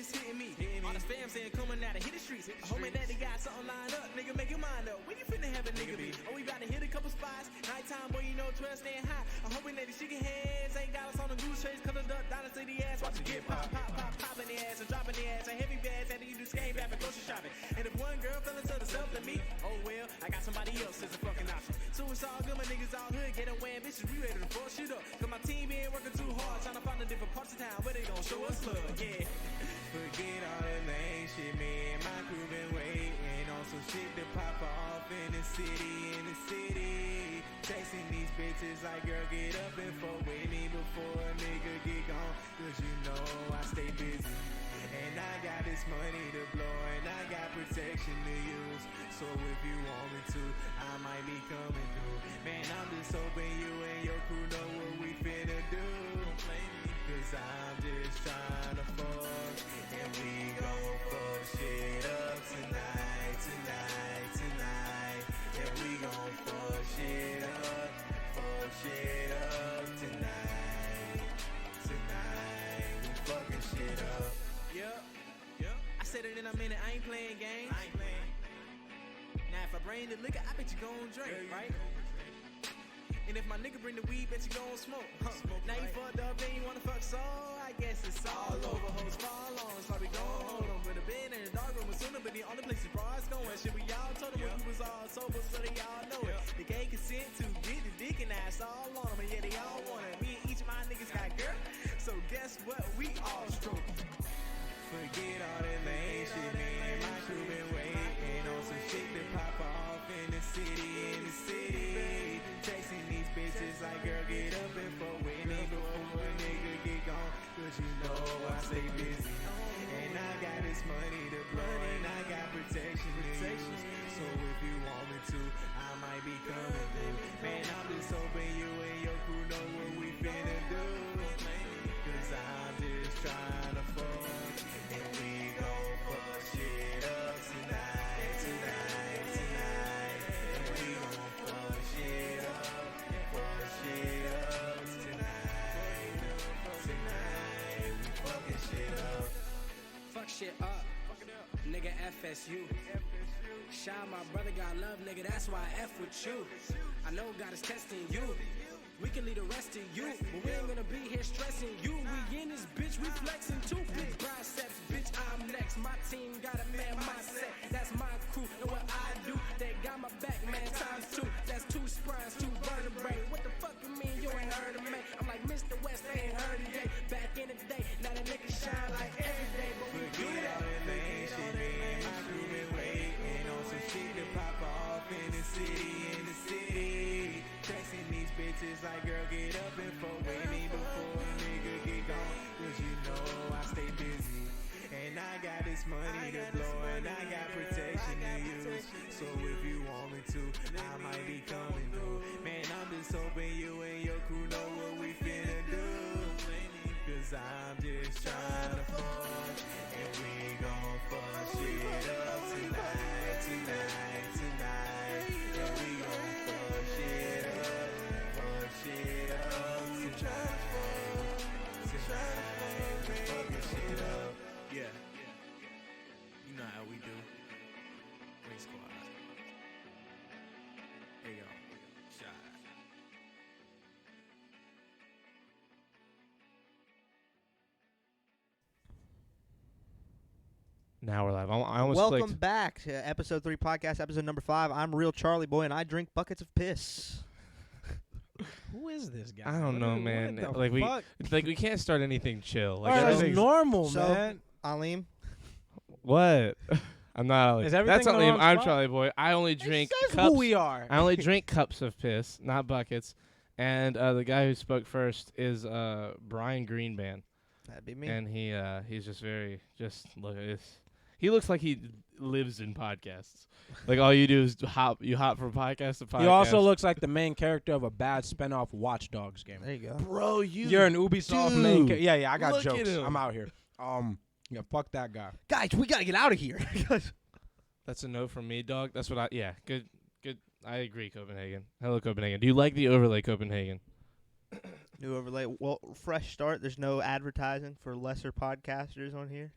it's hitting me. All the fam saying coming out and hit the streets. Homie that they got something lined up. Nigga, make your mind up. When you finna have a nigga be? Oh, we about to hit a couple spots. Nighttime, boy, you know 12 staying high. I'm hoping that the shaking hands ain't got us on the goose chase. Color duck, dynasty the ass. Watch it get popping the ass and dropping the ass. A heavy bags after you do skate back and grocery shopping. And if one girl fell into the self to me, oh well, I got somebody else as a fucking option. So it's all good, my niggas all hood, get away, bitches, we ready to fuck shit up. Cause my team ain't working too hard, trying to find the different parts of town where they gon' show us love, yeah. Forget all that lame shit, me and my crew been waiting on some shit to pop off in the city. Chasing these bitches like, girl, get up and fuck with me before a nigga get gone. Cause you know I stay busy. And I got this money to blow and I got protection to use. So if you want me to, I might be coming through. Man, I'm just hoping you and your crew know what we finna do. Cause I'm just trying to fuck. And we gon' fuck shit up tonight. And we gon' fuck shit up tonight. We fucking shit up. Yep. I said it in a minute, I ain't playing games. Now if I bring the liquor, I bet you gon' drink, right? And if my nigga bring the weed, bet you gon' smoke. Now you fucked up and you wanna fuck, so I guess it's all over. Hoes fall on us, like we gon' hold them. But the bed in the dark room was sooner, but the only place bra is going. Shit, we all told them when we was all sober, so they all know it. They gave consent to get the dick and ass all on them, and yeah, they all want it. Me and each of my niggas got girl, so guess what? We all stroke. Forget all that lame shit, man. My crew been waiting on some shit to pop off in the city. Chasing these bitches like, girl, get up and fuck with me before a nigga get gone. Cause you know I stay busy. And I got this money to blow and I got protection to use. So if you want me to, I might be coming through. Man, I'm just hoping you and your crew know what we finna do. Cause I'm just trying to fuck. And we gon' fuck shit up tonight. And we gon' fuck shit up tonight. We fucking shit up. Fuck shit up. Nigga FSU. Shy, my brother got love, nigga, that's why I F with you. I know God is testing you. We can leave the rest of you, but we ain't gonna be here stressing you. We in this bitch, we flexing too. Big biceps, bitch, I'm next. My team got a man mindset. That's my crew, and what I do, they got my back, man, times two. That's two spines, two vertebrae. What the fuck you mean you ain't heard of me? I'm like Mr. West, they ain't heard of yet. Back in the day, now the niggas shine like every day, but we do that. Lame shit, man. My crew been waiting on some shit to pop off in the city. Chasing these bitches like, girl, get up and fuck with me before a nigga get gone. Cause you know I stay busy. And I got this money to blow and I got protection to use. So if you want me to, I might be coming through. Man, I'm just hoping you and your crew know what we finna do. Cause I'm just trying to fuck. And we gon' fuck shit up tonight. And we gon' fuck shit up tonight. We fucking shit up. Yeah. You know how we do. Ring Squad. Here you go. Shot. Now we're live. I almost Welcome clicked. back to episode 3 podcast, episode number 5. I'm Real Charlie Boy, and I drink buckets of piss. Who is this guy? I don't know, man. What the Like fuck? we can't start anything chill. Like Alright, it's everything's- normal, So- man. Alim, What? I'm not Ali. Is everything That's in the Ali. wrong I'm spot? Charlie Boy. I only drink It says cups. who we are. I only drink cups of piss, not buckets. And the guy who spoke first is Brian Greenband, that'd be me. and he's just look at this. He looks like he lives in podcasts. Like all you do is hop from podcast to podcast. He also looks like the main character of a bad spin-off Watch Dogs game. There you go. bro. You're an Ubisoft main dude, Yeah, I got look at jokes. him. I'm out here. Yeah, fuck that guy. Guys, we got to get out of here. That's a no from me, dog. That's what good. I agree, Copenhagen. Hello, Copenhagen. Do you like the overlay, Copenhagen? New overlay. Well, fresh start. There's no advertising for lesser podcasters on here.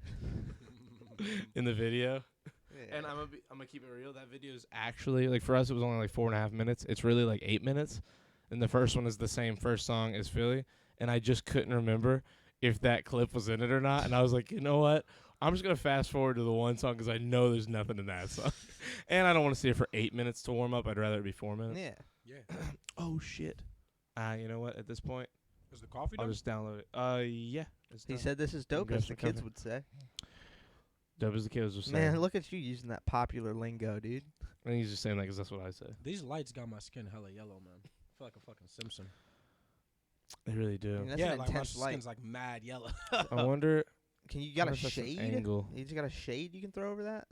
in the video. Yeah. And I'm gonna keep it real. That video is actually like for us, it was only like 4.5 minutes. It's really like 8 minutes, and the first one is the same first song as Philly. And I just couldn't remember if that clip was in it or not. And I was like, you know what? I'm just gonna fast forward to the one song because I know there's nothing in that song, and I don't want to see it for 8 minutes to warm up. I'd rather it be 4 minutes. Yeah. Yeah. Oh shit. You know what? At this point, Is the coffee I'll done? just download it. Yeah. It's He done. said this is dope, good as for the kids cover. would say. Dope as the kids were saying. Man, look at you using that popular lingo, dude. I think he's just saying that because that's what I say. These lights got my skin hella yellow, man. I feel like a fucking Simpson. They really I do. mean, that's yeah, an like my intense light. skin's like mad yellow. I wonder. Can you got a wonder if that's an shade? angle. You just got a shade you can throw over that?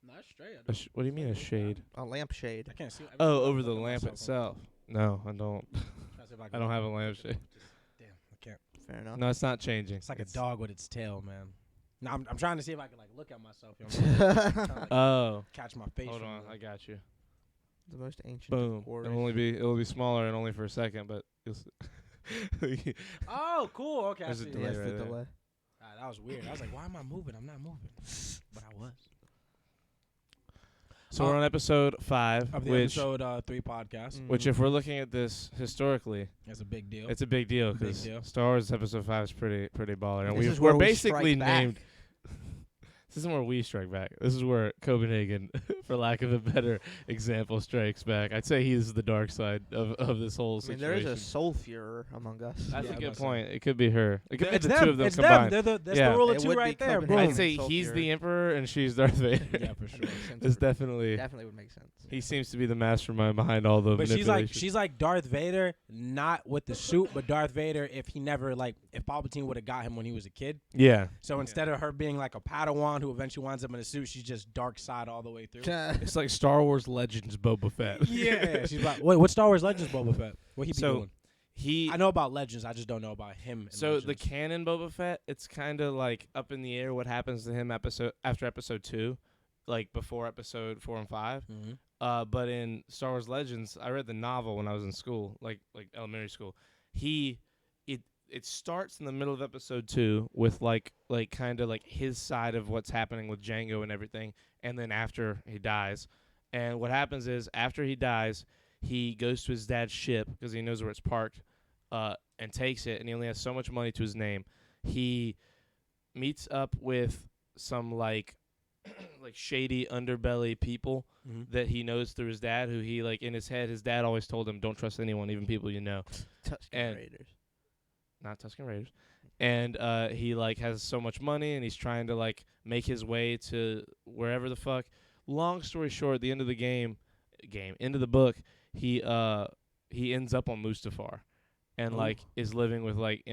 Not straight. What do you mean a shade? A lamp shade. I can't see. Oh, over the lamp itself. No, I don't. I don't have a lampshade. Damn, I can't. Fair enough. No, it's not changing. It's like a dog with its tail, man. No, I'm trying to see if I can like look at myself. You know, trying to, like, Oh, catch my face. hold from on, the- I got you. The most ancient. Boom. Of quarters. It'll be smaller and only for a second, but you'll see. Oh, cool. Okay, I There's a see. delay Yes, right the there. delay. That was weird. I was like, why am I moving? I'm not moving, but I was. So we're on episode 5, Of the which episode 3 podcast. which if we're looking at this historically, That's a big deal. it's a big deal Big because deal. Star Wars episode 5 is pretty baller, and This is we're where we basically strike back. named. This isn't where we strike back. This is where Copenhagen, for lack of a better example, strikes back. I'd say he's the dark side of this whole I mean, situation. there is a soul Führer among us. That's Yeah, a I good was point. It could be her. It could be It's the them. two of them It's combined. them. That's Yeah. the rule of It two would right be there. Copenhagen. I'd Boom. say Soul he's Fury. the emperor and she's Darth Vader. Yeah, for sure. It's definitely. Definitely would make sense. He seems to be the mastermind behind all the But manipulation. she's like Darth Vader, not with the suit, but Darth Vader if Palpatine would have got him when he was a kid. Yeah. So instead of her being like a Padawan who eventually winds up in a suit, she's just dark side all the way through. It's like Star Wars Legends Boba Fett. Yeah, she's like, wait, what Star Wars Legends Boba Fett? What he be So, doing? I know about Legends, I just don't know about him. in So the Legends. canon Boba Fett, it's kind of like up in the air what happens to him after episode 2, like before episode 4 and 5. Mhm. But in Star Wars Legends, I read the novel when I was in school, like elementary school. It starts in the middle of episode 2 with like kind of like his side of what's happening with Jango and everything, and then after he dies, and what happens is after he dies, he goes to his dad's ship because he knows where it's parked, and takes it, and he only has so much money to his name. He meets up with some like shady underbelly people Mhm. that he knows through his dad, who he like in his head, his dad always told him, don't trust anyone, even people you know. Tusken and- Raiders. Not Tusken Raiders. And he like has so much money and he's trying to like make his way to wherever the fuck. Long story short, at the end of the end of the book, he ends up on Mustafar and Ooh. like is living with like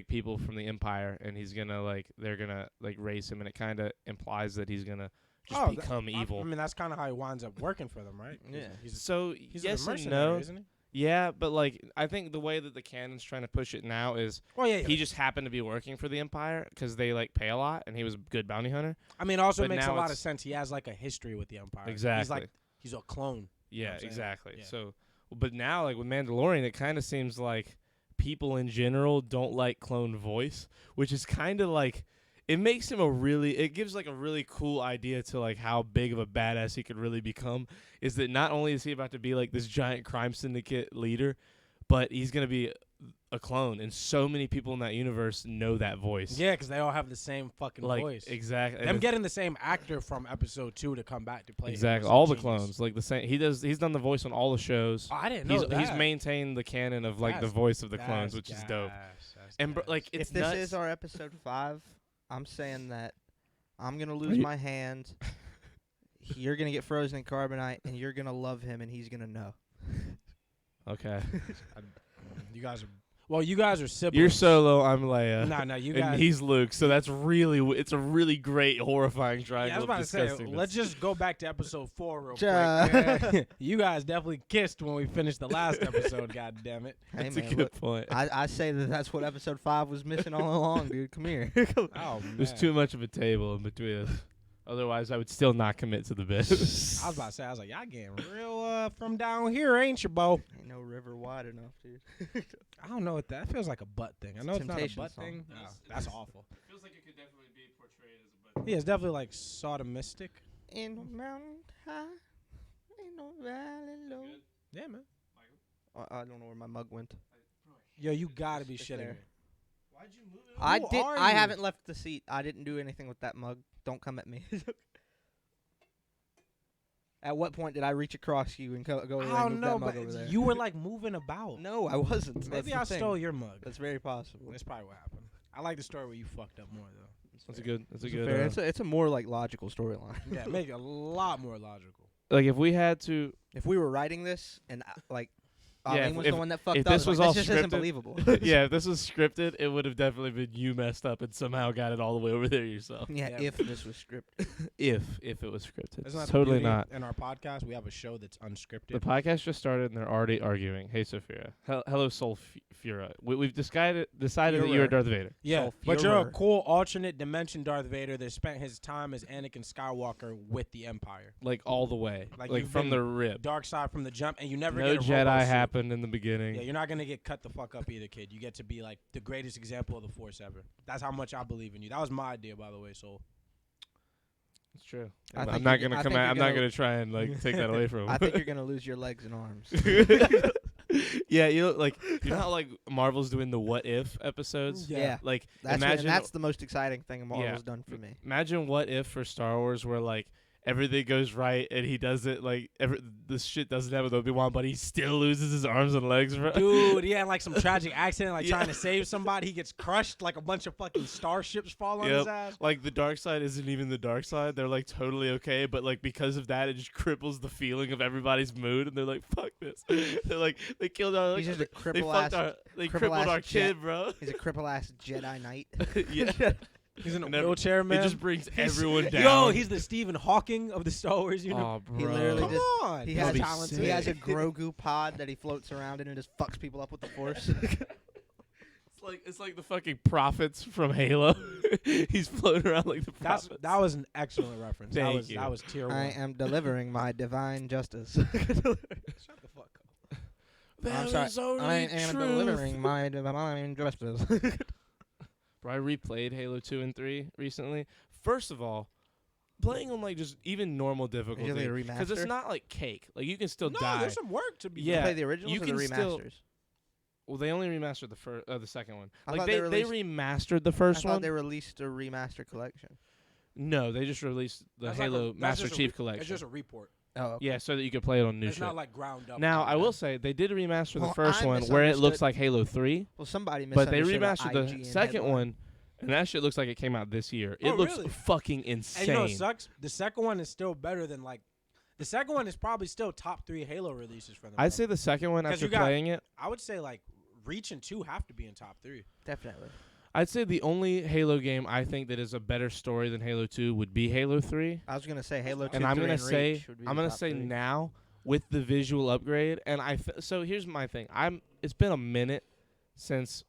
people from the Empire, and he's gonna they're gonna like raise him, and it kind of implies that he's gonna just become evil. I mean, that's kind of how he winds up working for them, right? Yeah. So He's yes a and mercenary, no. isn't he? Yeah, but like I think the way that the canon's trying to push it now is Well, yeah. he just happened to be working for the Empire because they like pay a lot, and he was a good bounty hunter. I mean, also but makes a now lot of it's- sense. He has like a history with the Empire. Exactly. He's a clone. Yeah, what I'm saying? exactly. Yeah. So, but now like with Mandalorian, it kind of seems like people in general don't like clone voice, which is kind of like it makes him it gives like a really cool idea to like how big of a badass he could really become. Is that not only is he about to be like this giant crime syndicate leader, but he's gonna be a clone, and so many people in that universe know that voice. Yeah, because they all have the same fucking like voice. exactly. Them getting the same actor from episode 2 to come back to play him exactly was all the genius. clones like the same. He's done the voice on all the shows. Oh, I didn't know that. He's maintained the canon of like the That's- voice of the clones, That's which is dope. gas, that's And gas. like it's If this nuts. is our episode 5, I'm saying that I'm gonna lose you- my hand. You're gonna get frozen in carbonite, and you're gonna love him, and he's gonna know. Okay, you guys are siblings. you're Solo, I'm Leia, No, you and guys. he's Luke. So that's it's a really great, horrifying Yeah, I triangle was about to of say, disgustingness. let's just go back to episode 4 real Ja. quick. You guys definitely kissed when we finished the last episode. God damn it! Hey, That's man, a good look, point. I say that's what episode 5 was missing all along, dude. Come here. Oh man, There's too much of a table in between us. Otherwise, I would still not commit to the bit. I was about to say, I was like, y'all getting real from down here, ain't you, Bo? Ain't no river wide enough, dude. I don't know what that feels like a butt thing. I know it's not a Temptation butt song. thing. Oh, that's awful. Feels like it could definitely be portrayed as a butt. Yeah, it's definitely like sodomistic. In the mountain high, ain't no valley low. Yeah, man. I don't know where my mug went. Yo, you gotta be It's shitting there. me. Why'd you move it? I Who did. are I you? haven't left the seat. I didn't do anything with that mug. Don't come at me. At what point did I reach across you and go over there I and don't move know, that mug but over there? you were like moving about. No, I wasn't. That's Maybe the I thing. stole your mug. That's very possible. That's probably what happened. I like the story where you fucked up more though. That's a good. That's a It's good. fair. It's a more like logical storyline. Yeah, make it a lot more logical. Like if we had to, If we were writing this and like, Yeah, Aline was if- the one that fucked if up, this it's was like, all this just isn't scripted- believable. yeah, if this was scripted, it would have definitely been you messed up and somehow got it all the way over there yourself. Yeah, Yeah. if this was scripted. If it was scripted, Isn't that the totally beauty not. In our podcast, we have a show that's unscripted. The podcast just started and they're already arguing. Hey, Sophia. Hello, Soul Fura. We've decided that you're Führer. Darth Vader. Yeah, Soul but you're a Führer. cool alternate dimension Darth Vader that spent his time as Anakin Skywalker with the Empire. Like all the way. Like, Like you've from been the rip. Dark side from the jump, and you never No get a Jedi robo suit. happened in the beginning. Yeah, you're not gonna get cut the fuck up either, kid. You get to be like the greatest example of the Force ever. That's how much I believe in you. That was my idea, by the way. So It's true. I I'm think not you're- gonna I come think out. you're I'm not gonna- gonna try and like take that away from him. I think you're gonna lose your legs and arms. yeah, you know, like you know how like Marvel's doing the what if episodes. Yeah. Like That's imagine that's the most exciting thing Marvel's done for me. Imagine what if for Star Wars where like everything goes right and he does it like this shit doesn't happen with Obi-Wan, but he still loses his arms and legs. Bro. dude, he had like some tragic accident, like Yeah. trying to save somebody. He gets crushed, like a bunch of fucking starships fall on his Yep. ass. Like the dark side isn't even the dark side. They're like totally okay, but like because of that, it just cripples the feeling of everybody's mood, and they're like, "Fuck this." They're like, they killed our. He's just a they cripple fucked ass. they cripple crippled ass our jet. kid, bro. He's a cripple ass Jedi Knight. yeah, He's in a And every- wheelchair, man. it just brings He's- everyone down. Yo, he's the Stephen Hawking of the Star Wars universe. oh, bro. He literally Come just- on, He he's has, talented. he has a Grogu pod that he floats around in and just fucks people up with the Force. It's like the fucking prophets from Halo. He's floating around like the prophets. That was an excellent reference. Thank you. That was tier one. I am delivering my divine justice. Shut the fuck up. I'm sorry. I am delivering my divine justice. Bro, I replayed Halo 2 and 3 recently. First of all, playing on like just even normal difficulty, like a because it's remaster? not like cake. Like you can still No, die. there's some work to be Yeah. done. Play the originals you or the can still- remasters? Well, they only remastered the second one. I Like thought they they remastered the I first thought one. they released a remaster collection. No, they just released the That's like Halo that's Master just a Chief It's collection. just a report. Oh, Yeah, so that you could play it on new It's shit. not like ground up. Now, I will content. say they did remaster Well, the first I one where it looks misunderstood- like Halo 3, well, somebody but they misunderstood remastered the IGN second headline. one, and that shit looks like it came out this year. It Oh, looks really? fucking And insane. you know what sucks? The second one is still better than like. The second one is probably still top 3 Halo releases for them. I'd say the second one 'Cause after you got- playing it. I would say like Reach and 2 have to be in top 3. Definitely. I'd say the only Halo game I think that is a better story than Halo 2 would be Halo 3. I was gonna say Halo 2, And I'm 3, gonna and say Reach would be I'm the gonna top say 3. now with the visual upgrade, and so here's my thing. It's been a minute since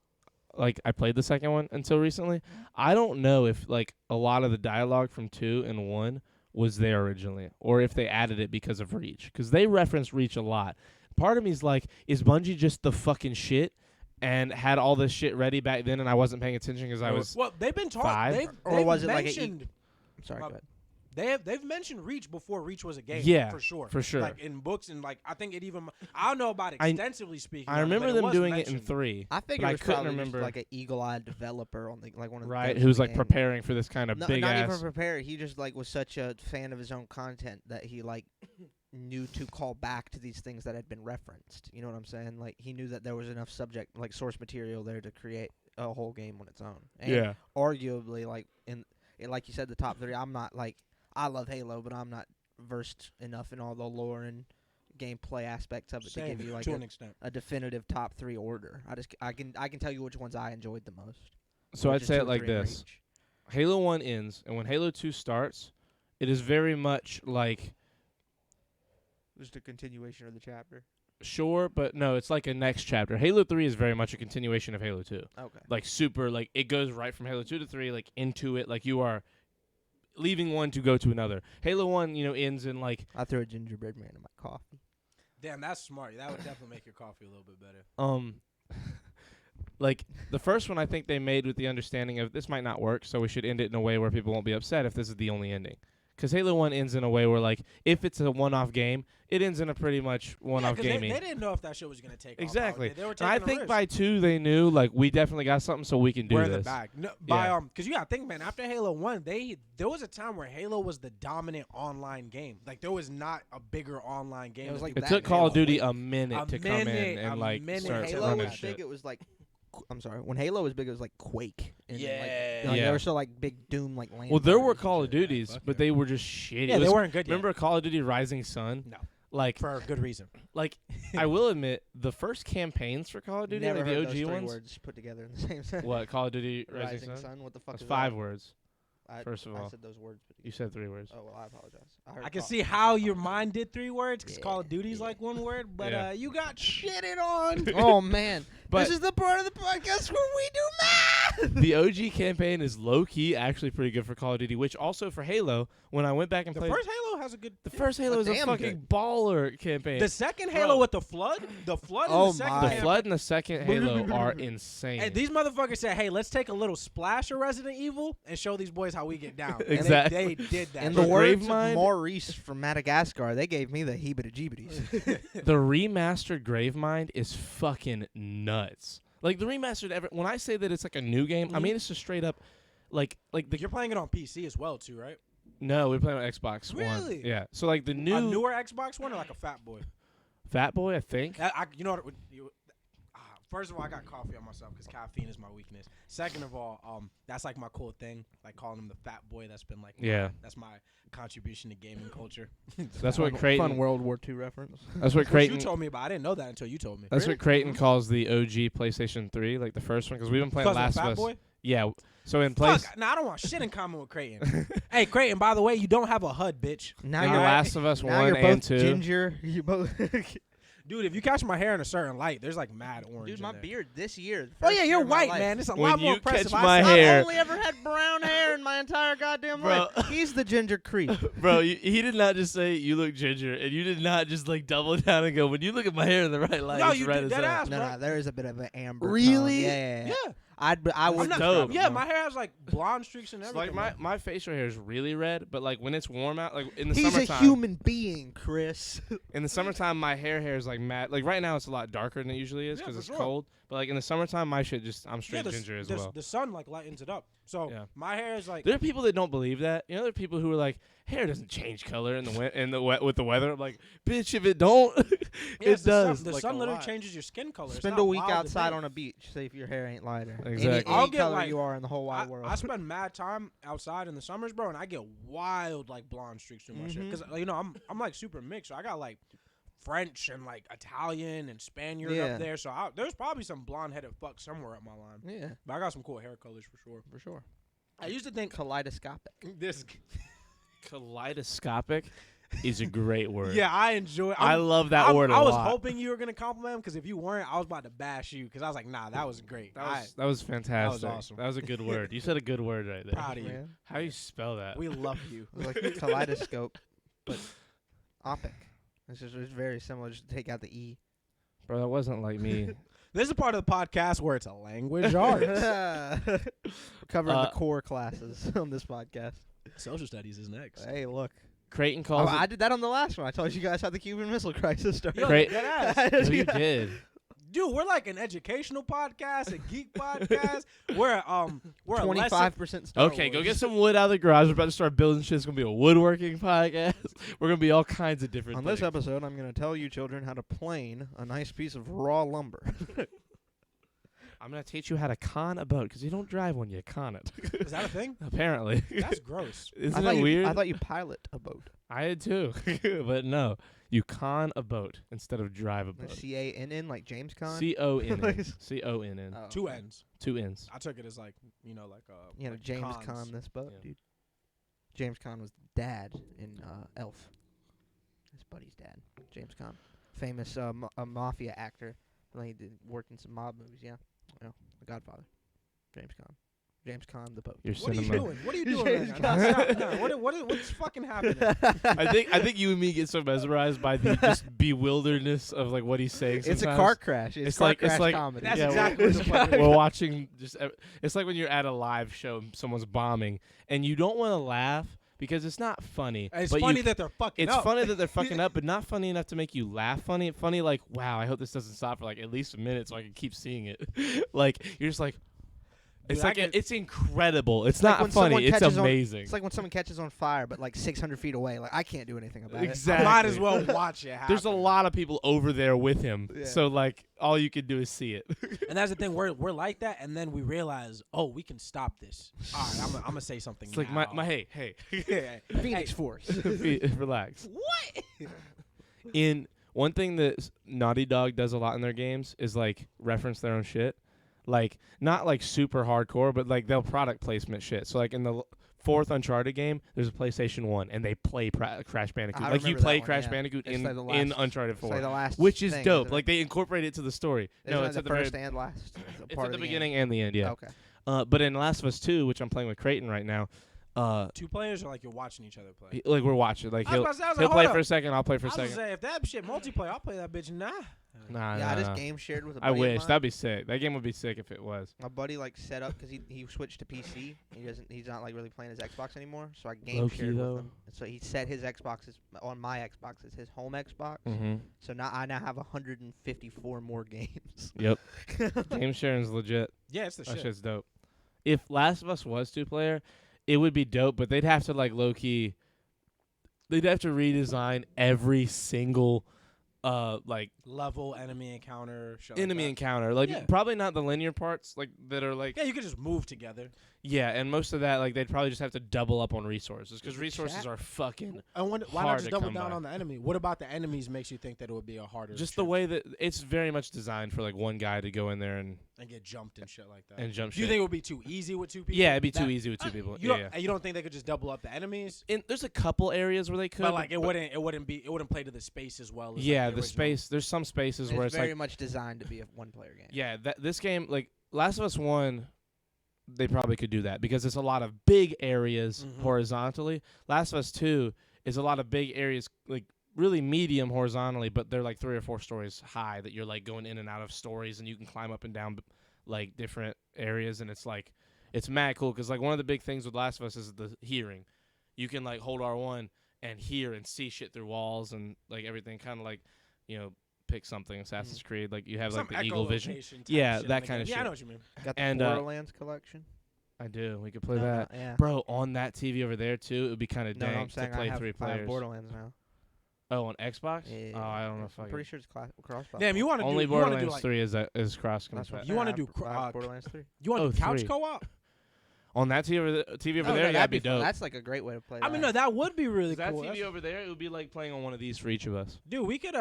like I played the second one until recently. I don't know if like a lot of the dialogue from 2 and 1 was there originally, or if they added it because of Reach, because they reference Reach a lot. Part of me's like, is Bungie just the fucking shit? And had all this shit ready back then, and I wasn't paying attention because I was. Well, they've been talking. 5? Or was it like a mentioned, Sorry, Uh, go ahead. They've mentioned Reach before Reach was a game. Yeah, for sure. for sure. Like in books and like I think it even. I don't know about I- extensively speaking. I on it, remember but them was doing it in mentioned. 3, I figured but I it was couldn't probably remember. just like an eagle-eyed developer on the like one of the Right, devs who's of the like game. preparing for this kind of No, big not ass. even prepared. He just like was such a fan of his own content that he like knew to call back to these things that had been referenced. You know what I'm saying? Like he knew that there was enough subject like source material there to create a whole game on its own. And Yeah. arguably like like you said, the top 3. I'm not like I love Halo, but I'm not versed enough in all the lore and gameplay aspects of it to Same, give you like to an extent. a definitive top 3 order. I can tell you which ones I enjoyed the most. So which I'd is say 2, it like 3, and this. Reach. Halo 1 ends, and when Halo 2 starts, it is very much like, Just a continuation of the chapter. sure, but no, it's like a next chapter. Halo 3 is very much a continuation of Halo 2. Okay. Like, super, like, it goes right from Halo 2 to 3, like, into it. Like, you are, leaving one to go to another. Halo 1, ends in like I threw a gingerbread man in my coffee. Damn, that's smart. That would definitely make your coffee a little bit better. like the first one I think they made with the understanding of this might not work, so we should end it in a way where people won't be upset if this is the only ending. Because Halo 1 ends in a way where, like, if it's a one-off game, it ends in a pretty much one-off gaming. They didn't know if that shit was going to take Exactly. off. They were And taking I a think risk. by 2 they knew, like, we definitely got something so we can do We're this. in the bag. No, because you got to think, man, after Halo 1, there was a time where Halo was the dominant online game. Like, there was not a bigger online game. It was than like It that took and Call of Halo. Duty a minute to come in minute, and, a like, minute start to Halo running was shit. big. It was like, I'm sorry. When Halo was big, it was like Quake. And Yeah. Like, Yeah. There were still like big Doom like land. Well, there were parties and Call of shit. Duties, fuck but yeah. they were just shitty. Yeah, It they was- weren't good yet. Remember Call of Duty Rising Sun? No. Like, For a good reason. I will admit, the first campaigns for Call of Duty, Never like the heard OG those three ones. words put together in the same sentence. What, Call of Duty Rising, Rising Sun? Sun. What the fuck That's is 5 that? words. First of all. I said those words. But You said 3 words. Oh well, I apologize. heard I can Call- see how your mind did 3 words because Yeah, Call of Duty's yeah. like 1 word, but Yeah. you got shitted on. Oh man, But- this is the part of the podcast where we do math. The OG campaign is low-key actually pretty good for Call of Duty, which also for Halo, when I went back and The played... first Halo has a good. The first Halo is a damn fucking baller campaign. The second Bro. Halo with the flood, in Oh the second my. The campaign- Flood and the second Halo are insane. And these motherfuckers said, "Hey, let's take a little splash of Resident Evil and show these boys how we get down." And Exactly. they did that. In For the words Gravemind- of Maurice from Madagascar, they gave me the heebie-jeebies. The remastered Gravemind is fucking nuts. Like the remastered, when I say that it's like a new game, I Mhm. mean it's just straight up, like the You're playing it on PC as well, too, right? no, we're playing on Xbox One. Really? Yeah. So like the A new newer Xbox One or like a Fat Boy? Fat Boy, I think. You know what? First of all, I got coffee on myself because caffeine is my weakness. Second of all, that's like my cool thing, like calling him the Fat Boy. That's been like that's my contribution to gaming culture. That's what Fun Creighton. World War II reference. That's what Which you Creighton. told me about. I didn't know that until you told me. That's Really? what Creighton calls the OG PlayStation 3, like the first one, because we've been playing Because of Last Fat of Us. Boy? Yeah. So in place Fuck, I don't want shit in common with Creighton. Hey, Creighton, by the way, you don't have a HUD, bitch. Now in you're The Last of Us now 1 you're both and 2. ginger. You both. Dude, if you catch my hair in a certain light, there's like mad orange. Dude, in my there. beard this year. Oh yeah, you're white, man. It's a When lot more you impressive. catch I my said- hair- I've only ever had brown hair in my entire goddamn Bro. life. He's the ginger creep. Bro, he did not just say you look ginger, and you did not just like double down and go, when you look at my hair in the right light, No, it's you red did as that hell." ass, No, bro. no, there is a bit of an amber. Really? Tone. Yeah. Yeah. I I'm would. not- dope. Yeah, my hair has like blonde streaks and It's everything. like my facial hair is really red, but like when it's warm out, like in the He's a summertime, human being, Chris. in the summertime my hair is like matte. Like right now it's a lot darker than it usually is Yeah, because for it's sure. cold. But like in the summertime, my shit I'm straight the, ginger as the, well. The sun like lightens it up. So Yeah. my hair is like. There are people that don't believe that. You know, there are people who are like, hair doesn't change color in the wet with the weather. I'm like, bitch, if it don't, Yeah, it it's the sun- does. The like, sun a literally lot. changes your skin color. It's Spend not a week wild to outside think. on a beach. See if your hair ain't lighter. Exactly. I'll Any get, color like- you are in the whole wide world. I spend mad time outside in the summers, bro, and I get wild like blonde streaks through my shit. Mhm. Because you know I'm like super mixed. So I got like French and like Italian and Spaniard Yeah. up there. So there's probably some blonde headed fuck somewhere up my line. Yeah, But I got some cool hair colors for sure. for sure. I used to think Kaleidoscopic. this. Kaleidoscopic is a great word. Yeah, I enjoy. I love that word a I was lot. hoping you were gonna compliment him because if you weren't, I was about to bash you because I was like, nah, that was great. That was fantastic. awesome. That was a good word. You said a good word right there. Proud of you. Man. How do you spell that? We love you. It's like kaleidoscope, but opic. It's very similar. Just take out the e. Bro, that wasn't like me. This is part of the podcast where it's a language art. We're covering the Uh, core classes on this podcast. Social studies is next. Hey, look. Creighton Oh, calls I it. did that on the last one. I told you guys how the Cuban Missile Crisis started. Yo, Great. deadass. Oh, you did. Dude, we're like an educational podcast, a geek podcast. We're a lesson. 25% Star Okay, go Wars. get some wood out of the garage. We're about to start building shit. It's gonna be a woodworking podcast. We're gonna be all kinds of different On things. this episode, I'm going to tell you children how to plane a nice piece of raw lumber. I'm gonna teach you how to con a boat because you don't drive one, you con it. Is that a thing? Apparently, That's gross. isn't it weird? I thought you pilot a boat. I did too, but no, you con a boat instead of drive a boat. C-A-N-N, like James Conn. C-O-N-N. C-O-N-N. Oh, Two okay. Ends. 2 N's. I took it as like You know, like James cons. Conn this boat, Yeah. dude. James Conn was the dad in Elf. His buddy's dad, James Conn. Famous mafia actor. Like, he worked in some mob movies, yeah. The Godfather. James Conn. James Conn, the Pope. Your What are you cinema. doing? What are you doing right now? Stop. No, what's fucking happening? I think you and me get so mesmerized by the just bewilderness of like what he's saying. It's a sometimes. car crash. It's car crash like comedy. That's yeah, exactly what the fuck it we're is. watching. It's like when you're at a live show, and someone's bombing, and you don't want to laugh because it's not funny. It's but funny you, that they're fucking it's up. funny that they're fucking up, but not funny enough to make you laugh. Funny like wow, I hope this doesn't stop for like at least a minute so I can keep seeing it. Like you're just like. It's Dude, I like get- it's incredible. It's like not when someone funny. It's catches on- amazing. It's like when someone catches on fire, but like 600 feet away. Like I can't do anything about Exactly. I might as well watch it happen. There's a lot of people over there with him, Yeah. so like all you can do is see it. And that's the thing. We're like that, and then we realize, oh, we can stop this. All right, I'm gonna say something. It's like now. my hey it. Phoenix Force. relax. What? In one thing that Naughty Dog does a lot in their games is like reference their own shit, like not like super hardcore, but like they'll product placement shit. So like in the fourth Uncharted game, there's a PlayStation 1, and they play Crash Bandicoot. I Like you remember play that one, Crash yeah. Bandicoot It's in like the in last- Uncharted It's 4, like the last which is thing, dope. isn't Like it? they incorporate it to the story. Isn't No, it it's the at the first very, and last. it's part at the of beginning and the end. Game. Yeah. Okay. But in Last of Us 2, which I'm playing with Creighton right now, 2 players or like you're watching each other play? like we're watching. Like I was he'll about to say, I was he'll like, play hold for up. a second, I'll play for I a was second. gonna say if that shit multiplayer, I'll play that bitch. Nah. Nah, Yeah, I nah, just nah. game shared with a I buddy of wish mine. that'd be sick. That game would be sick if it was. My buddy like set up because he switched to PC. He's not like really playing his Xbox anymore. So I game Low-key, shared though. with him. And so he set his Xbox on my Xbox as his home Xbox. Mm-hmm. So now I have 154 more games. Yep. Game sharing's legit. Yeah, it's the That shit. shit's dope. If Last of Us was 2-player, it would be dope, but they'd have to like low key. They'd have to redesign every single like Level, enemy encounter, shit like enemy that. encounter. Like Yeah. probably not the linear parts like that are like Yeah, you could just move together. yeah, and most of that like they'd probably just have to double up on resources because Is it resources chat? are fucking And why Hard not to just double come down by. on the enemy? What about the enemies makes you think that it would be a harder? just the trip way that it's very much designed for like one guy to go in there and and get jumped and shit like that. and jump Do you shit. think it would be too easy with 2 people? Yeah, it'd be too That- easy with 2 people. You Yeah, don't, yeah. and you don't think they could just double up the enemies? And there's a couple areas where they could, But like it wouldn't play to the space as well. As yeah, like the original. space. There's some spaces where It's it's very like, much designed to be a one-player game. yeah, this game, like Last of Us 1, they probably could do that because it's a lot of big areas Mhm. horizontally. Last of Us 2 is a lot of big areas, like really medium horizontally, but they're like 3 or 4 stories high that you're like going in and out of stories, and you can climb up and down like different areas, and it's like it's mad cool because like one of the big things with Last of Us is the hearing. You can like hold R1 and hear and see shit through walls and like everything, kind of like pick something Assassin's Creed, like you have Some like the eagle vision. echolocation type Yeah, shit that in the kinda game. Yeah, I shit. know what you mean. Got the And, Borderlands collection. I do. We could play No, that. yeah. Bro, on that TV over there too, it would be kind of No, dank I'm saying to play I have, 3 I have players. Borderlands now. Oh, on Xbox? Yeah, Oh, I don't know if I I'm can. pretty sure it's cross-platform. Damn, you want to do Only you wanna do Borderlands like 3 is cross That's what I'm compatible. You wanna saying, do I have Borderlands 3. you want Oh, to do couch 3. co-op? On that TV over there, Oh, yeah, no, that'd be fun. dope. That's like a great way to play. I mean, no, that would be really That cool. TV That's- over there, it would be like playing on one of these for each of us. Dude, we could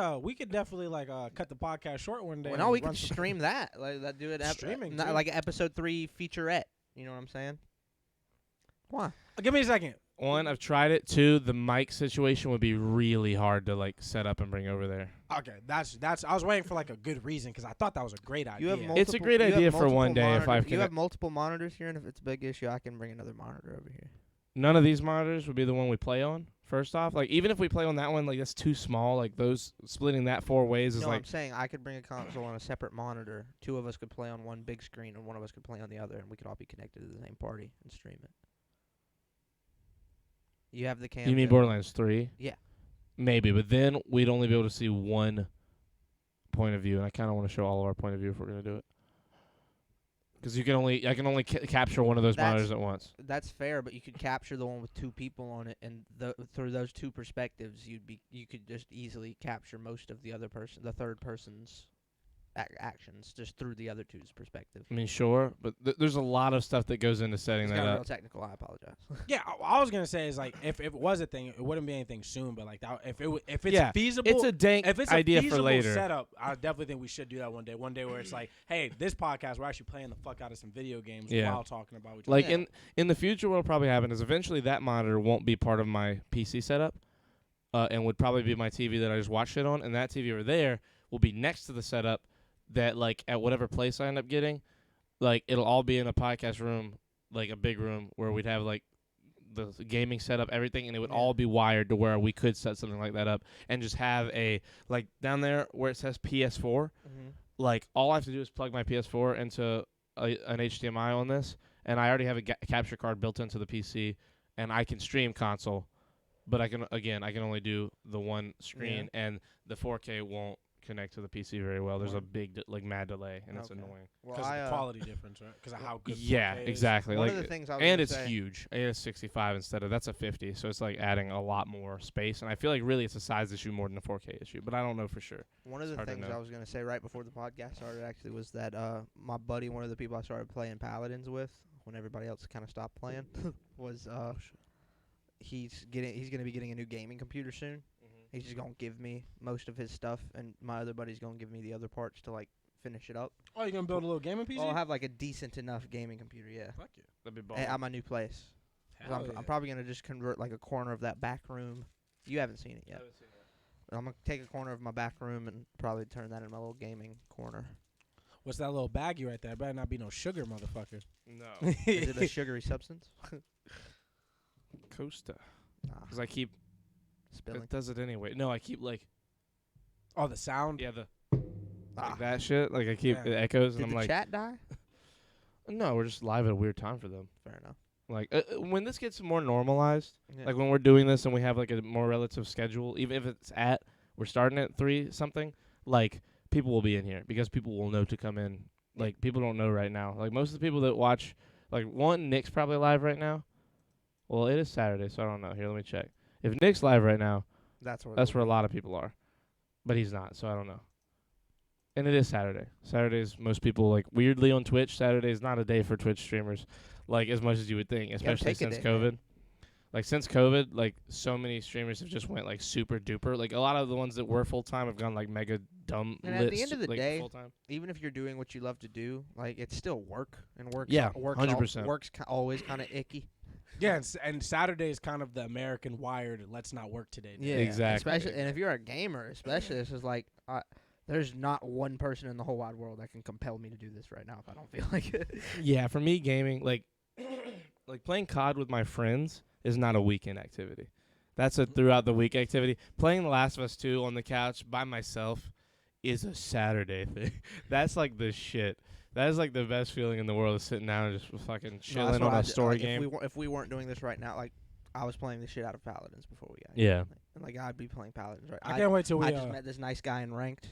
definitely like cut the podcast short one day. Well, no, and we run could some- stream that. Like that, do it. Streaming, not too. like an episode 3 featurette. You know what I'm saying? Why? Give me a second. 1, I've tried it. 2, the mic situation would be really hard to like set up and bring over there. Okay, that's. I was waiting for like a good reason because I thought that was a great idea. You have It's a great you have idea for multiple one day if I monitors. You can- have multiple monitors here, and if it's a big issue, I can bring another monitor over here. None of these monitors would be the one we play on. First off, like even if we play on that one, like that's too small. Like those splitting that 4 ways is No, like I'm saying I could bring a console on a separate monitor. 2 of us could play on one big screen, and 1 of us could play on the other, and we could all be connected to the same party and stream it. You have the cam. you mean Borderlands 3? Yeah. Maybe, but then we'd only be able to see one point of view, and I kind of want to show all of our point of view if we're gonna do it. Because I can only capture one of those That's- monitors at once. That's fair, but you could capture the one with 2 people on it, and through those 2 perspectives, you could just easily capture most of the the third person's actions just through the other two's perspective. I mean, sure, but there's a lot of stuff that goes into setting It's that got real up. technical. I apologize. Yeah, I was gonna say is like if it was a thing, it wouldn't be anything soon. But like that, if it's Yeah, feasible, It's a dank if it's a idea for feasible later. setup, I definitely think we should do that one day. One day where it's like, hey, this podcast we're actually playing the fuck out of some video games Yeah. while talking about what Like Yeah. in the future, what'll probably happen is eventually that monitor won't be part of my PC setup, and would probably be my TV that I just watch it on, and that TV over there will be next to the setup that like at whatever place I end up getting, like it'll all be in a podcast room like a big room where we'd have like the gaming setup, everything, and it would Yeah. all be wired to where we could set something like that up and just have a like down there where it says PS4. Mm-hmm. Like all I have to do is plug my PS4 into an HDMI on this, and I already have a capture card built into the PC, and I can stream console. But I can only do the one screen, and the 4K won't connect to the PC very well. There's a big mad delay, and it's Okay. annoying. Well, Because of the quality difference, right? Because of how good. Yeah, 4K is. exactly. One Like, of the things I was and gonna it's say, huge. And it's 65 instead of that's a 50, so it's like adding a lot more space. And I feel like really it's a size issue more than a 4K issue, but I don't know for sure. One of the hard to things know. I was gonna say right before the podcast started actually was that my buddy, one of the people I started playing Paladins with when everybody else kind of stopped playing, was he's gonna be getting a new gaming computer soon. He's just gonna give me most of his stuff, and my other buddy's gonna give me the other parts to like finish it up. Oh, you're gonna build a little gaming PC? I'll have like a decent enough gaming computer, yeah, Fuck yeah. That'd be at my new place. 'Cause Hell I'm probably gonna just convert like a corner of that back room. You haven't seen it yet. I'm gonna take a corner of my back room and probably turn that into my little gaming corner. What's that little baggie right there? Better not be no sugar, motherfucker. No. Is it a sugary substance? Costa. Nah, Because I keep spilling. it does it anyway. No, I keep like Oh, the sound? the Ah. like that shit. Like I keep Yeah. it echoes, and Did I'm the like, chat die? no, we're just live at a weird time for them. Fair enough. Like when this gets more normalized, Yeah. like when we're doing this and we have like a more relative schedule, even if it's we're starting at 3 something, like people will be in here because people will know to come in. Like people don't know right now. Like most of the people that watch, like Nick's probably live right now. Well, it is Saturday, so I don't know. Here, let me check. If Nick's live right now, that's where that's where a lot of people are. But he's not, so I don't know. And it is Saturday. Saturdays, most people, like, weirdly on Twitch, Saturday is not a day for Twitch streamers, like, as much as you would think, especially take a since day, man. COVID. Like, since COVID, like, so many streamers have just went, like, super duper. Like, a lot of the ones that were full-time have gone, like, mega dumb And at the end of the like, day, full-time. even if you're doing what you love to do, like it's still work, and work. Yeah, work's 100%. Work's always kind of icky. Yeah, and Saturday is kind of the American wired, let's not work today. day. Exactly. Especially, and if you're a gamer, especially, this is like, there's not one person in the whole wide world that can compel me to do this right now if I don't feel like it. Yeah, for me, gaming, like playing COD with my friends is not a weekend activity. That's a throughout the week activity. Playing The Last of Us 2 on the couch by myself is a Saturday thing. That's like the shit. That is like the best feeling in the world, is sitting down and just fucking No, that's chilling what on I a d- story like, game. If we weren't doing this right now, like I was playing the shit out of Paladins before we got Yeah. here. And like I'd be playing Paladins right. I can't wait till we. I just met this nice guy in ranked.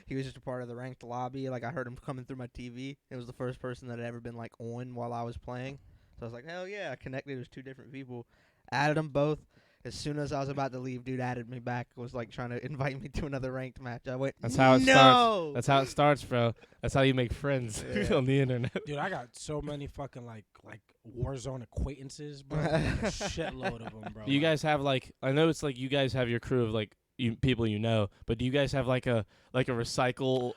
He was just a part of the ranked lobby. Like I heard him coming through my TV. It was the first person that had ever been like on while I was playing. So I was like, hell yeah! I connected. It was 2 different people. Added them both. As soon as I was about to leave, dude added me back. Was like trying to invite me to another ranked match. I went. That's how it no! starts. That's how it starts, bro. That's how you make friends Yeah. on the internet. Dude, I got so many fucking like Warzone acquaintances, bro. Shitload of them, bro. Do you guys have like? I know it's like you guys have your crew of like people you know, but do you guys have like a recycled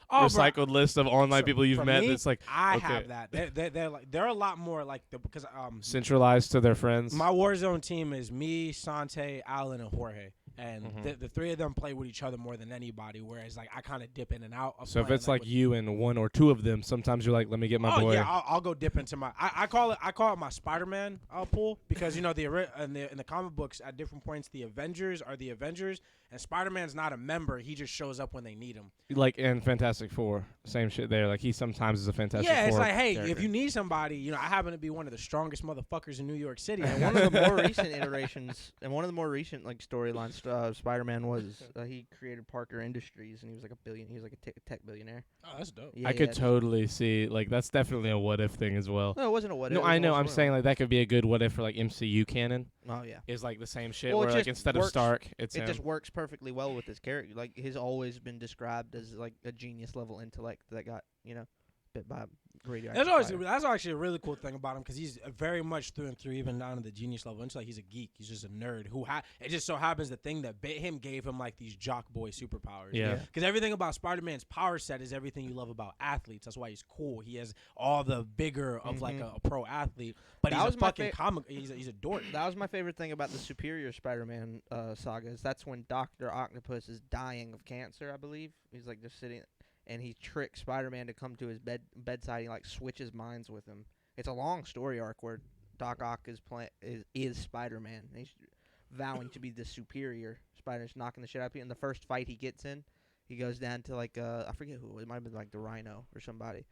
list of online So, people you've for met? me, That's like I okay. have that. They're like they're a lot more like because centralized to their friends. my Warzone team is me, Sante, Alan, and Jorge. And Mhm. the 3 of them play with each other more than anybody, whereas like I kind of dip in and out. Of So if playing, it's like with- you and 1 or 2 of them, sometimes you're like, let me get my oh boy. yeah, I'll go dip into my. I call it my Spider-Man pool because you know in the comic books at different points the Avengers are the Avengers and Spider-Man's not a member. He just shows up when they need him. Like in Fantastic Four, same shit there. Like he sometimes is a Fantastic Yeah, Four. it's like hey, character. if you need somebody, you know I happen to be one of the strongest motherfuckers in New York City. And one of the more recent iterations, and one of the more recent like storylines, Spider-Man was he created Parker Industries, and he was like he was like a tech billionaire. Oh, that's dope. Yeah, I could yeah, totally see like that's definitely a what if thing as well. No, it wasn't a what. No, if, I it was know. a I'm storyline. saying like that could be a good what if for like MCU canon. Oh yeah. Is like the same shit Well, it where like just instead of works- Stark, it's It him. just works perfectly well with his character. Like he's always been described as like a genius level intellect that got bit by radioactive fire. That's actually a really cool thing about him because he's very much through and through, even down to the genius level. It's like he's a geek. He's just a nerd who it just so happens the thing that bit him gave him like these jock boy superpowers. Yeah. Because everything about Spider-Man's power set is everything you love about athletes. That's why he's cool. He has all the vigor of like a pro athlete, but That he's was a my fucking comic. He's a dork. That was my favorite thing about the Superior Spider-Man sagas. That's when Doctor Octopus is dying of cancer, I believe. He's like just sitting, and he tricks Spider-Man to come to his bedside. He like switches minds with him, It's a long story arc where Doc Ock is Spider-Man. He's vowing to be the superior. Spider's knocking the shit out of people. In the first fight he gets in, he goes down to like I forget who. It might have been like the Rhino or somebody,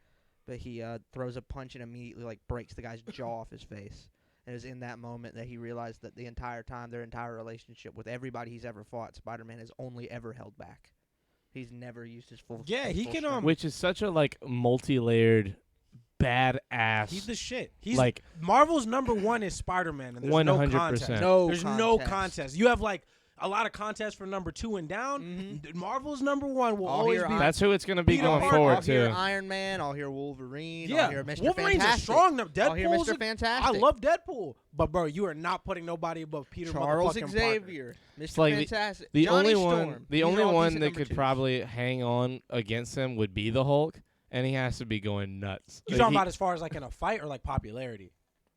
but he throws a punch and immediately like breaks the guy's jaw off his face. And it was in that moment that he realized that the entire time, their entire relationship with everybody he's ever fought, Spider-Man has only ever held back. He's never used his full. Yeah, his he full can, strength. Which is such a like multi-layered, badass. He's the shit. He's like Marvel's #1 is Spider-Man, and there's no 100%. contest. There's no contest. You have like a lot of contests for #2 and down. Marvel's #1 will I'll always hear be. that's who it's gonna be Peter going Parker. forward I'll hear too. Iron Man. I'll hear Wolverine. Yeah, I'll hear Mr. Wolverine's Fantastic. a strong number. I'll hear Deadpool's Mr. I Fantastic. love Deadpool, but bro, you are not putting nobody above Peter Charles motherfucking Xavier. Mr. It's like Fantastic. The Johnny only one, Storm. the These are only all one decent that number could twos. probably hang on against him would be the Hulk, and he has to be going nuts. You Like, talking he- about as far as like in a fight or like popularity?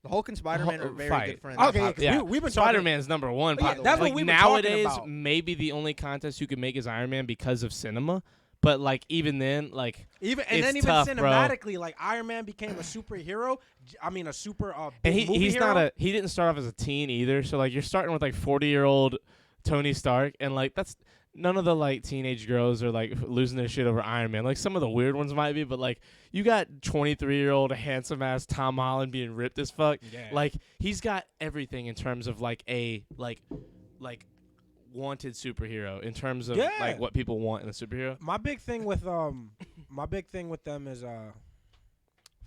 The Hulk and Spider-Man Hulk- are very fight. good friends. Okay, yeah, 'cause Yeah. we've been talking. Spider-Man's #1. Yeah, pop- that's what like we've been talking nowadays, about. maybe the only contest you can make is Iron Man because of cinema. But like even then, like Even It's tough, bro. cinematically, like Iron Man became a superhero. I mean, a super and big movie he's hero. not a he didn't start off as a teen either. So like you're starting with like 40-year-old Tony Stark, and like that's none of the like teenage girls are like losing their shit over Iron Man. Like some of the weird ones might be, but like you got 23-year-old handsome ass Tom Holland being ripped as fuck. Yeah. Like he's got everything in terms of like a like wanted superhero in terms of Yeah. like what people want in a superhero. My big thing with them is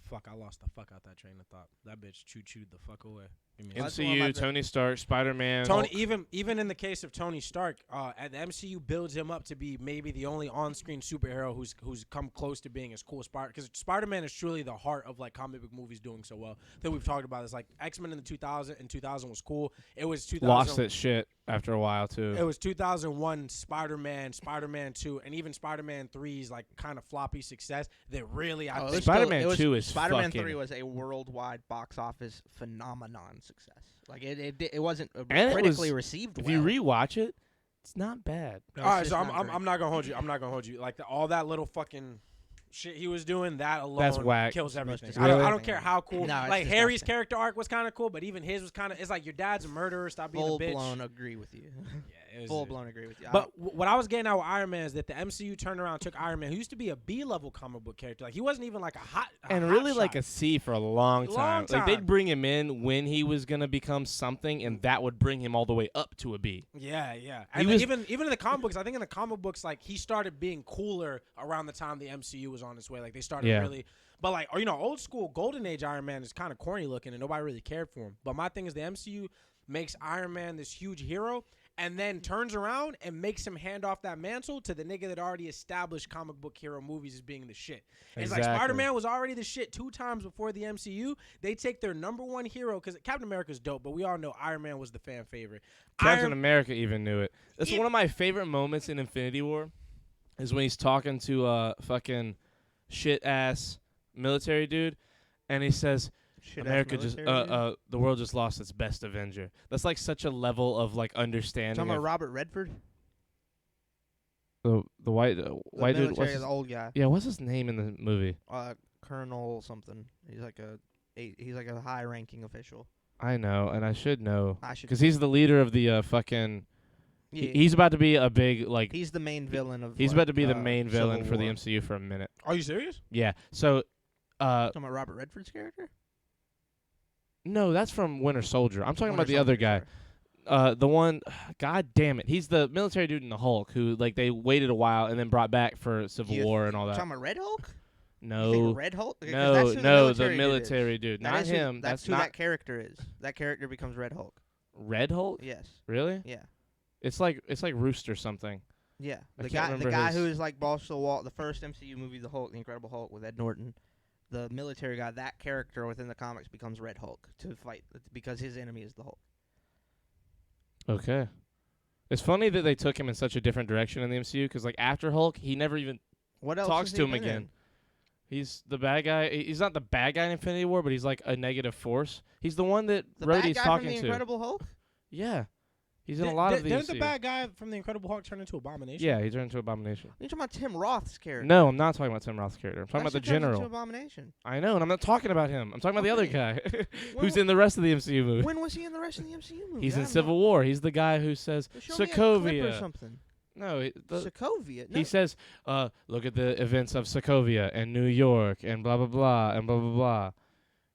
fuck, I lost the fuck out that train of thought. That bitch chewed the fuck away. Give me a That's one of my MCU, Tony Stark, Spider-Man. Tony, even in the case of Tony Stark, and the MCU builds him up to be maybe the only on-screen superhero who's come close to being as cool as because Spider-Man is truly the heart of like comic book movies doing so well. I think we've talked about this. Like X-Men in 2000 was cool. It was 2000 lost its shit after a while too. It was 2001 Spider-Man, Spider-Man 2, and even Spider-Man 3's like kind of floppy success that really Oh, it was Spider-Man still- it was- 2 is Spider-Man fucking- 3 was a worldwide box office phenomenon success. Like it wasn't And it critically was- received. If well. you rewatch it, it's not bad. No, All right, it's so just not great. I'm not gonna hold you. I'm not gonna hold you. Like all that little fucking shit he was doing, that alone That's whack. kills It's the most everything. I don't disgusting care thing. how cool. No, it's like Harry's disgusting. character arc was kind of cool, but even his was kind of. It's like your dad's a murderer. Stop being full a bitch. blown agree with you. Yeah, it was- Full blown agree with you. But what I was getting at with Iron Man is that the MCU turned around and took Iron Man, who used to be a B-level comic book character. Like he wasn't even like And hot really like shot. a C for a long time. Long Like time. they'd bring him in when he was gonna become something, and that would bring him all the way up to a B. Yeah. He And was- even in the comic books, I think in the comic books, like he started being cooler around the time the MCU was on its way. Like they started Yeah. really, but like or old school Golden Age Iron Man is kind of corny looking, and nobody really cared for him. But my thing is the MCU makes Iron Man this huge hero, and then turns around and makes him hand off that mantle to the nigga that already established comic book hero movies as being the shit. It's like Exactly. Spider-Man was already the shit 2 times before the MCU. They take their #1 hero because Captain America's dope, but we all know Iron Man was the fan favorite. Captain Iron- America even knew it. That's Yeah. one of my favorite moments in Infinity War, is when he's talking to fucking shit ass military dude, and he says, Shit-ass America just military dude. the world just lost its best Avenger. That's like such a level of like understanding. Talking about of Robert Redford, the white the white dude. military, What's his, the old guy, yeah, what's his name in the movie? Colonel something. He's like a high-ranking official. I know, and I should know, I should. because he's the leader of the fucking. Yeah, He's about to be a big like. he's the main villain of. He's like, about to be the main Civil villain for the War. MCU for a minute. Are you serious? Yeah. So, Talking about Robert Redford's character. no, that's from Winter Soldier. I'm talking Winter about the other Soldier, guy. sorry. The one, God damn it, he's the military dude in the Hulk who like they waited a while and then brought back for Civil You- War and all Talking that. about Red Hulk. You No, think Red Hulk? 'Cause no, that's who no, the dude is. military dude, That not is who- him. That's who not that character is. That character becomes Red Hulk. Red Hulk. Yes. Really? Yeah. It's like Rooster something. Yeah. I The can't guy, remember the guy his- who is like boss to the wall. The first MCU movie, The Hulk, The Incredible Hulk, with Ed Norton. The military guy, that character within the comics becomes Red Hulk to fight because his enemy is the Hulk. Okay. It's funny that they took him in such a different direction in the MCU because like after Hulk, he never even What else talks has to he him been again. in? He's the bad guy. He's not the bad guy in Infinity War, but he's like a negative force. He's the one that The Rhodey's bad guy talking from The to. Incredible Hulk. Yeah. He's in a lot of these. Didn't the bad guy from the Incredible Hulk turn into Abomination? Yeah, he turned into Abomination. You're talking about Tim Roth's character. No, I'm not talking about Tim Roth's character. I'm talking That about the shit turns into general. Abomination. I know, and I'm not talking about him. I'm talking about the other guy When who's wa- in the rest of the MCU movie. When was he in the rest of the MCU movie? He's I in don't Civil know. War. He's the guy who says Show me a clip or Sokovia. something. No, Sokovia. No. he says, look at the events of Sokovia and New York and blah, blah, blah, and blah, blah, blah.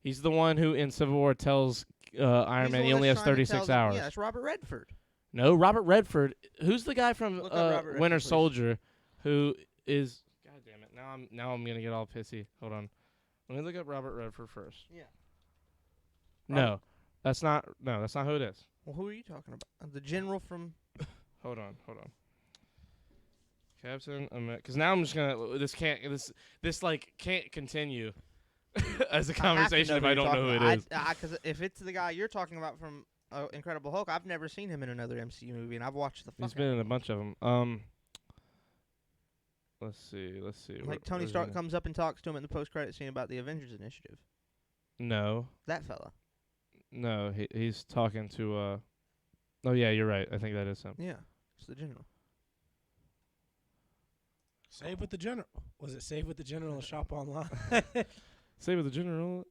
He's the one who in Civil War tells Iron He's Man the he one only that's has trying to 36 tell them- hours. Yeah, that's Robert Redford. No, Robert Redford. Who's the guy from Look up Robert Redford, Winter please. Soldier who is... God damn it. Now I'm going to get all pissy. Hold on. Let me look up Robert Redford first. Yeah. No, that's not who it is. Well, who are you talking about? The general from... Hold on. Captain America. Because now I'm just gonna. This can't continue as a conversation if I don't know who it is. Because if it's the guy you're talking about from Incredible Hulk, I've never seen him in another MCU movie, and I've watched the fuck He's been in a bunch of them. Let's see. Like Tony Stark comes up and talks to him in the post-credit scene about the Avengers Initiative. No, That fella. no, he's talking to. Oh yeah, you're right. I think that is him. Yeah, it's the general. Save with the General. Was it Save with the General and shop online? Say with the general.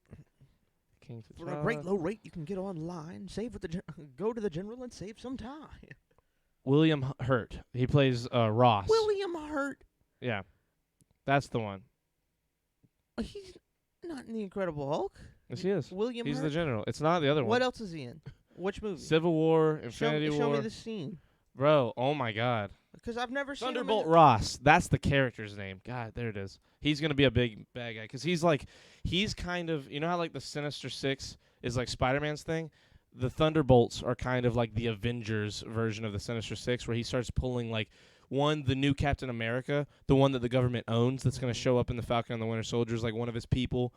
King For a great low rate, you can get online. Save with the go to the general and save some time. William Hurt. He plays Ross. William Hurt. Yeah, that's the one. He's not in the Incredible Hulk. Yes, he is. William He's Hurt. the general. It's not the other one. What else is he in? Which movie? Civil War, show Infinity War. me the scene. Bro, oh my God. Because I've never seen him in Thunderbolt it. Ross. That's the character's name. God, there it is. He's going to be a big bad guy because he's kind of, you know how like the Sinister Six is like Spider-Man's thing? The Thunderbolts are kind of like the Avengers version of the Sinister Six where he starts pulling like the new Captain America, the one that the government owns that's going to show up in the Falcon and the Winter Soldier is like one of his people.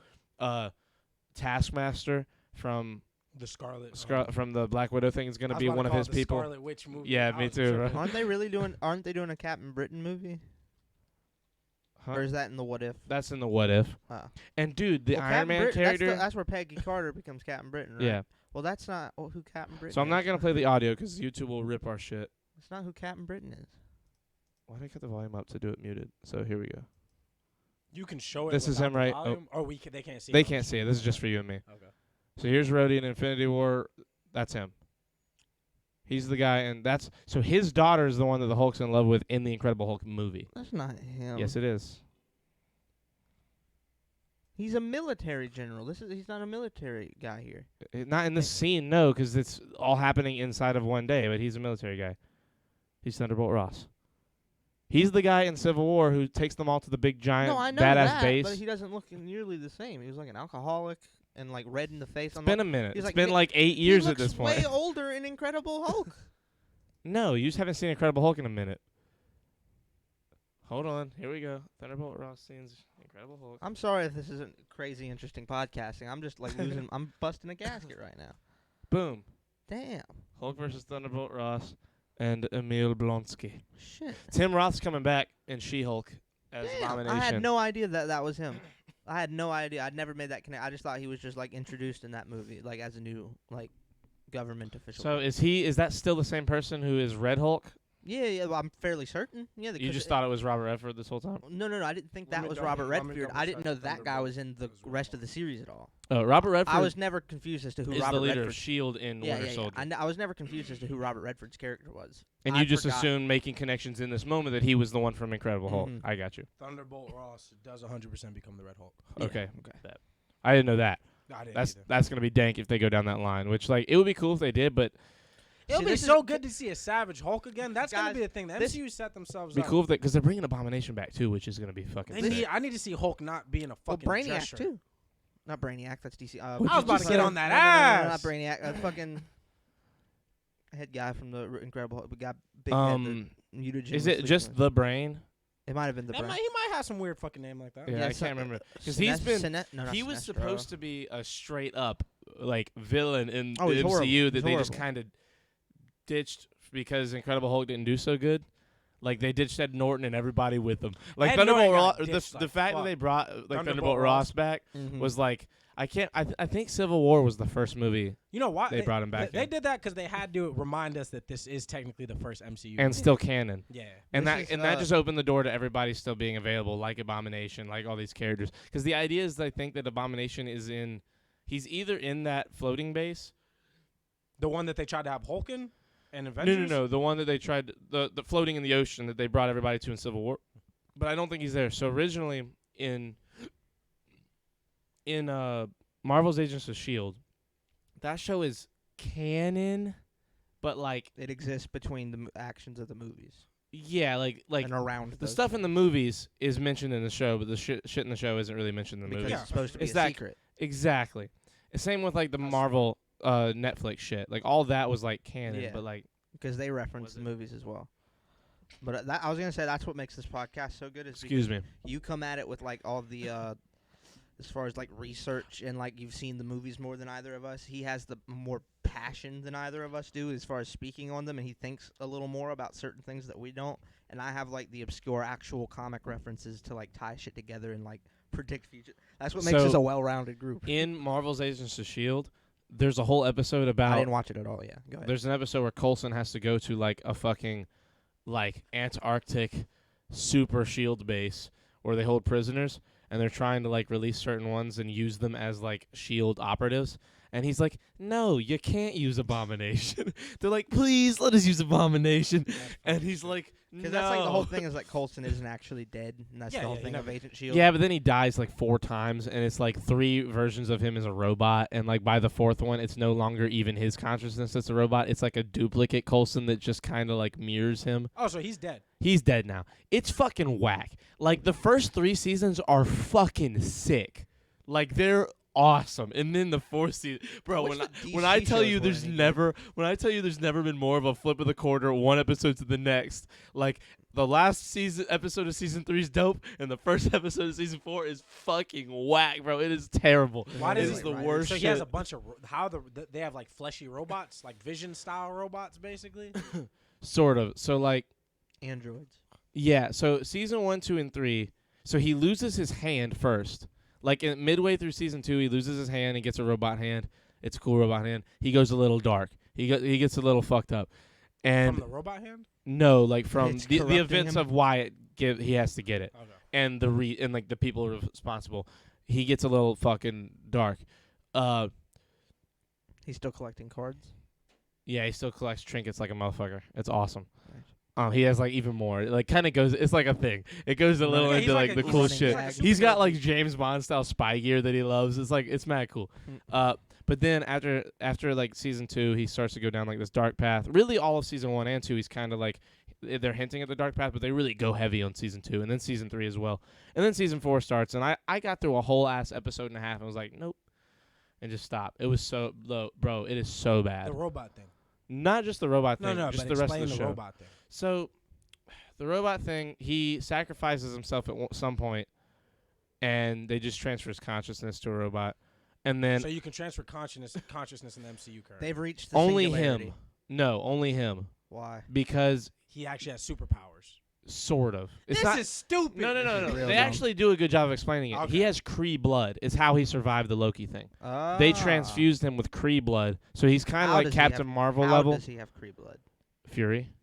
Taskmaster from The Scarlet. from the Black Widow thing is going to be one of his people. Scarlet Witch movie. Yeah, I me was too, tripping. bro. Aren't they doing a Captain Britain movie? Huh? Or is that in the What If? That's in the What If. Ah. And dude, the Well, Iron Captain Man Britain, character. That's where Peggy Carter becomes Captain Britain, right? Yeah. Well, that's not who Captain Britain So I'm not is. gonna play the audio because YouTube will rip our shit. It's not who Captain Britain is. Why did I cut the volume up to do it muted? So here we go. You can show it. This is without him, the right? volume, or they can't see. They it. can't see it. This is just for you and me. Okay. So here's Rhodey in Infinity War. That's him. He's the guy, and so his daughter is the one that the Hulk's in love with in the Incredible Hulk movie. That's not him. Yes, it is. He's a military general. He's not a military guy here. Not in this scene, no, because it's all happening inside of one day. But he's a military guy. He's Thunderbolt Ross. He's the guy in Civil War who takes them all to the big giant No, I know badass that, base. but he doesn't look nearly the same. He was like an alcoholic and like red in the face. It's been a minute. he's It's like been mi- like 8 years he at this looks point. way older in Incredible Hulk. No, you just haven't seen Incredible Hulk in a minute. Hold on. Here we go. Thunderbolt Ross scenes Incredible Hulk. I'm sorry if this isn't crazy interesting podcasting. I'm just like losing. I'm busting a gasket right now. Boom. Damn. Hulk versus Thunderbolt Ross and Emil Blonsky. Shit. Tim Roth's coming back in She-Hulk as Damn. Abomination. I had no idea that was him. I had no idea. I'd never made that connection. I just thought he was just like introduced in that movie, like as a new like government official. So is that still the same person who is Red Hulk? Yeah, well, I'm fairly certain. Yeah, You because just thought it was Robert Redford this whole time? No, I didn't think that Let me was double- Robert let me Redford. double I didn't check know the that guy was in Thunderbolt the was rest of Red the series at all. Robert Redford I was never confused as to who is Robert the leader Redford. of S.H.I.E.L.D. in Winter Soldier. I was never confused as to who Robert Redford's character was. And I you just forgot. assumed making connections in this moment that he was the one from Incredible Hulk. Mhm. I got you. Thunderbolt Ross does 100% become the Red Hulk. Yeah, Okay. okay. Bet. I didn't know that. I didn't That's either. that's gonna be dank if they go down that line. Which like it would be cool if they did, but It'll See, be this is- so good to see a Savage Hulk again. That's Guys, gonna be the thing. The this- MCU set themselves it'd be up. cool if because they're bringing Abomination back too, which is gonna be fucking. They sick. need, I need to see Hulk not being a Well, fucking Brainiac dress shirt. too. Not Brainiac. That's DC. What'd I you was about just to get say? on that No, ass. not Brainiac. Fucking head guy from the Incredible Hulk. We got big head. Mutagen. Is it just the brain? It might have been the He brain. might have some weird fucking name like that. Yeah, Yeah, I so- can't remember because he's been. He was supposed to be a straight up like villain in Oh, the he's MCU horrible. that He's they just horrible. kind of ditched because Incredible Hulk didn't do so good. Like they ditched Ed Norton and everybody with them. Like Ed Thunderbolt Norton Ross. got ditched The like fact that fuck. they brought Thunderbolt Thunderbolt Ross. Ross back Mhm. was like I think Civil War was the first movie You know why they brought him back They in. did that because they had to remind us that this is technically the first MCU. and still canon. yeah. And This that is, just opened the door to everybody still being available, like Abomination, like all these characters. Because the idea is, I think that Abomination he's either in that floating base. The one that they tried to have Hulk in and No, Avengers. no, the one that they tried, the floating in the ocean that they brought everybody to in Civil War. But I don't think he's there. So originally in Marvel's Agents of S.H.I.E.L.D., that show is canon, but like, It exists between the actions of the movies yeah, like and around the those stuff in things, the movies is mentioned in the show, but the shit in the show isn't really mentioned in the because movies. it's supposed to be It's a that- secret. Exactly. Same with like the That's- Marvel Netflix shit. Like all that was like canon, Yeah. but like Because they reference Was the it? movies as well. But I was gonna say that's what makes this podcast so good. Is excuse me. you come at it with like all the as far as like research and like you've seen the movies more than either of us. He has the more passion than either of us do as far as speaking on them, and he thinks a little more about certain things that we don't. And I have like the obscure actual comic references to like tie shit together and like predict future. That's what makes us So- a well-rounded group. In Marvel's Agents of S.H.I.E.L.D., there's a whole episode I about didn't watch it at all. Yeah, go ahead. there's an episode where Coulson has to go to like a fucking like Antarctic super shield base where they hold prisoners and they're trying to like release certain ones and use them as like shield operatives. And he's like, "No, you can't use Abomination." They're like, "Please let us use Abomination." And he's like, "No." Because that's like the whole thing is like Coulson isn't actually dead, and that's Yeah, the whole yeah, he thing of never- Agent Shield. Yeah, but then he dies like 4 times, and it's like 3 versions of him as a robot, and like by the 4th one, it's no longer even his consciousness that's a robot. It's like a duplicate Coulson that just kind of like mirrors him. Oh, so he's dead. He's dead now. It's fucking whack. Like the first 3 seasons are fucking sick. Like they're awesome. And then the 4th season, bro, What's when the I DC tell shows you were there's any good? never been more of a flip of the quarter one episode to the next. Like the last episode of season 3 is dope, and the first episode of season 4 is fucking whack, bro. It is terrible. Why It does is he- the right? worst So he shit. has a bunch of they have like fleshy robots, like Vision style robots, basically. Sort of. So like Androids. yeah, so season 1, 2, and 3. So he loses his hand first. Like midway through season 2, he loses his hand and gets a robot hand. It's a cool robot hand. He goes a little dark. He gets a little fucked up. And From the robot hand. no, like from It's the corrupting events him? of why he has to get it, Okay. and and like the people responsible. He gets a little fucking dark. He's still collecting cards. Yeah, he still collects trinkets like a motherfucker. It's awesome. Nice. He has like even more. It, like kind of goes. It's like a thing. It goes a little Yeah, he's into like like a- the he's cool like a- shit. he's like a He's got superhero like beast. James Bond style spy gear that he loves. It's like it's mad cool. But then after like season 2, he starts to go down like this dark path. Really, all of season 1 and 2, he's kind of like they're hinting at the dark path, but they really go heavy on season 2, and then season 3 as well. And then season 4 starts, and I got through a whole ass episode and a half, and was like, nope, and just stopped. It was so low, bro. It is so bad. The robot thing. Not just the robot No, thing, no, just but the rest explain of the show. robot thing. So, the robot thing, he sacrifices himself at some point, and they just transfer his consciousness to a robot, and then So you can transfer consciousness in the MCU currently. They've reached the only singularity. him. No, only him, Why? because He actually has superpowers. sort of. It's This not. is stupid. No. Real They dumb. actually do a good job of explaining it. Okay. He has Kree blood. Is how he survived the Loki thing. Ah. They transfused him with Kree blood, so he's kind of How like does he Captain have- Marvel How level. does he have Kree blood? Fury.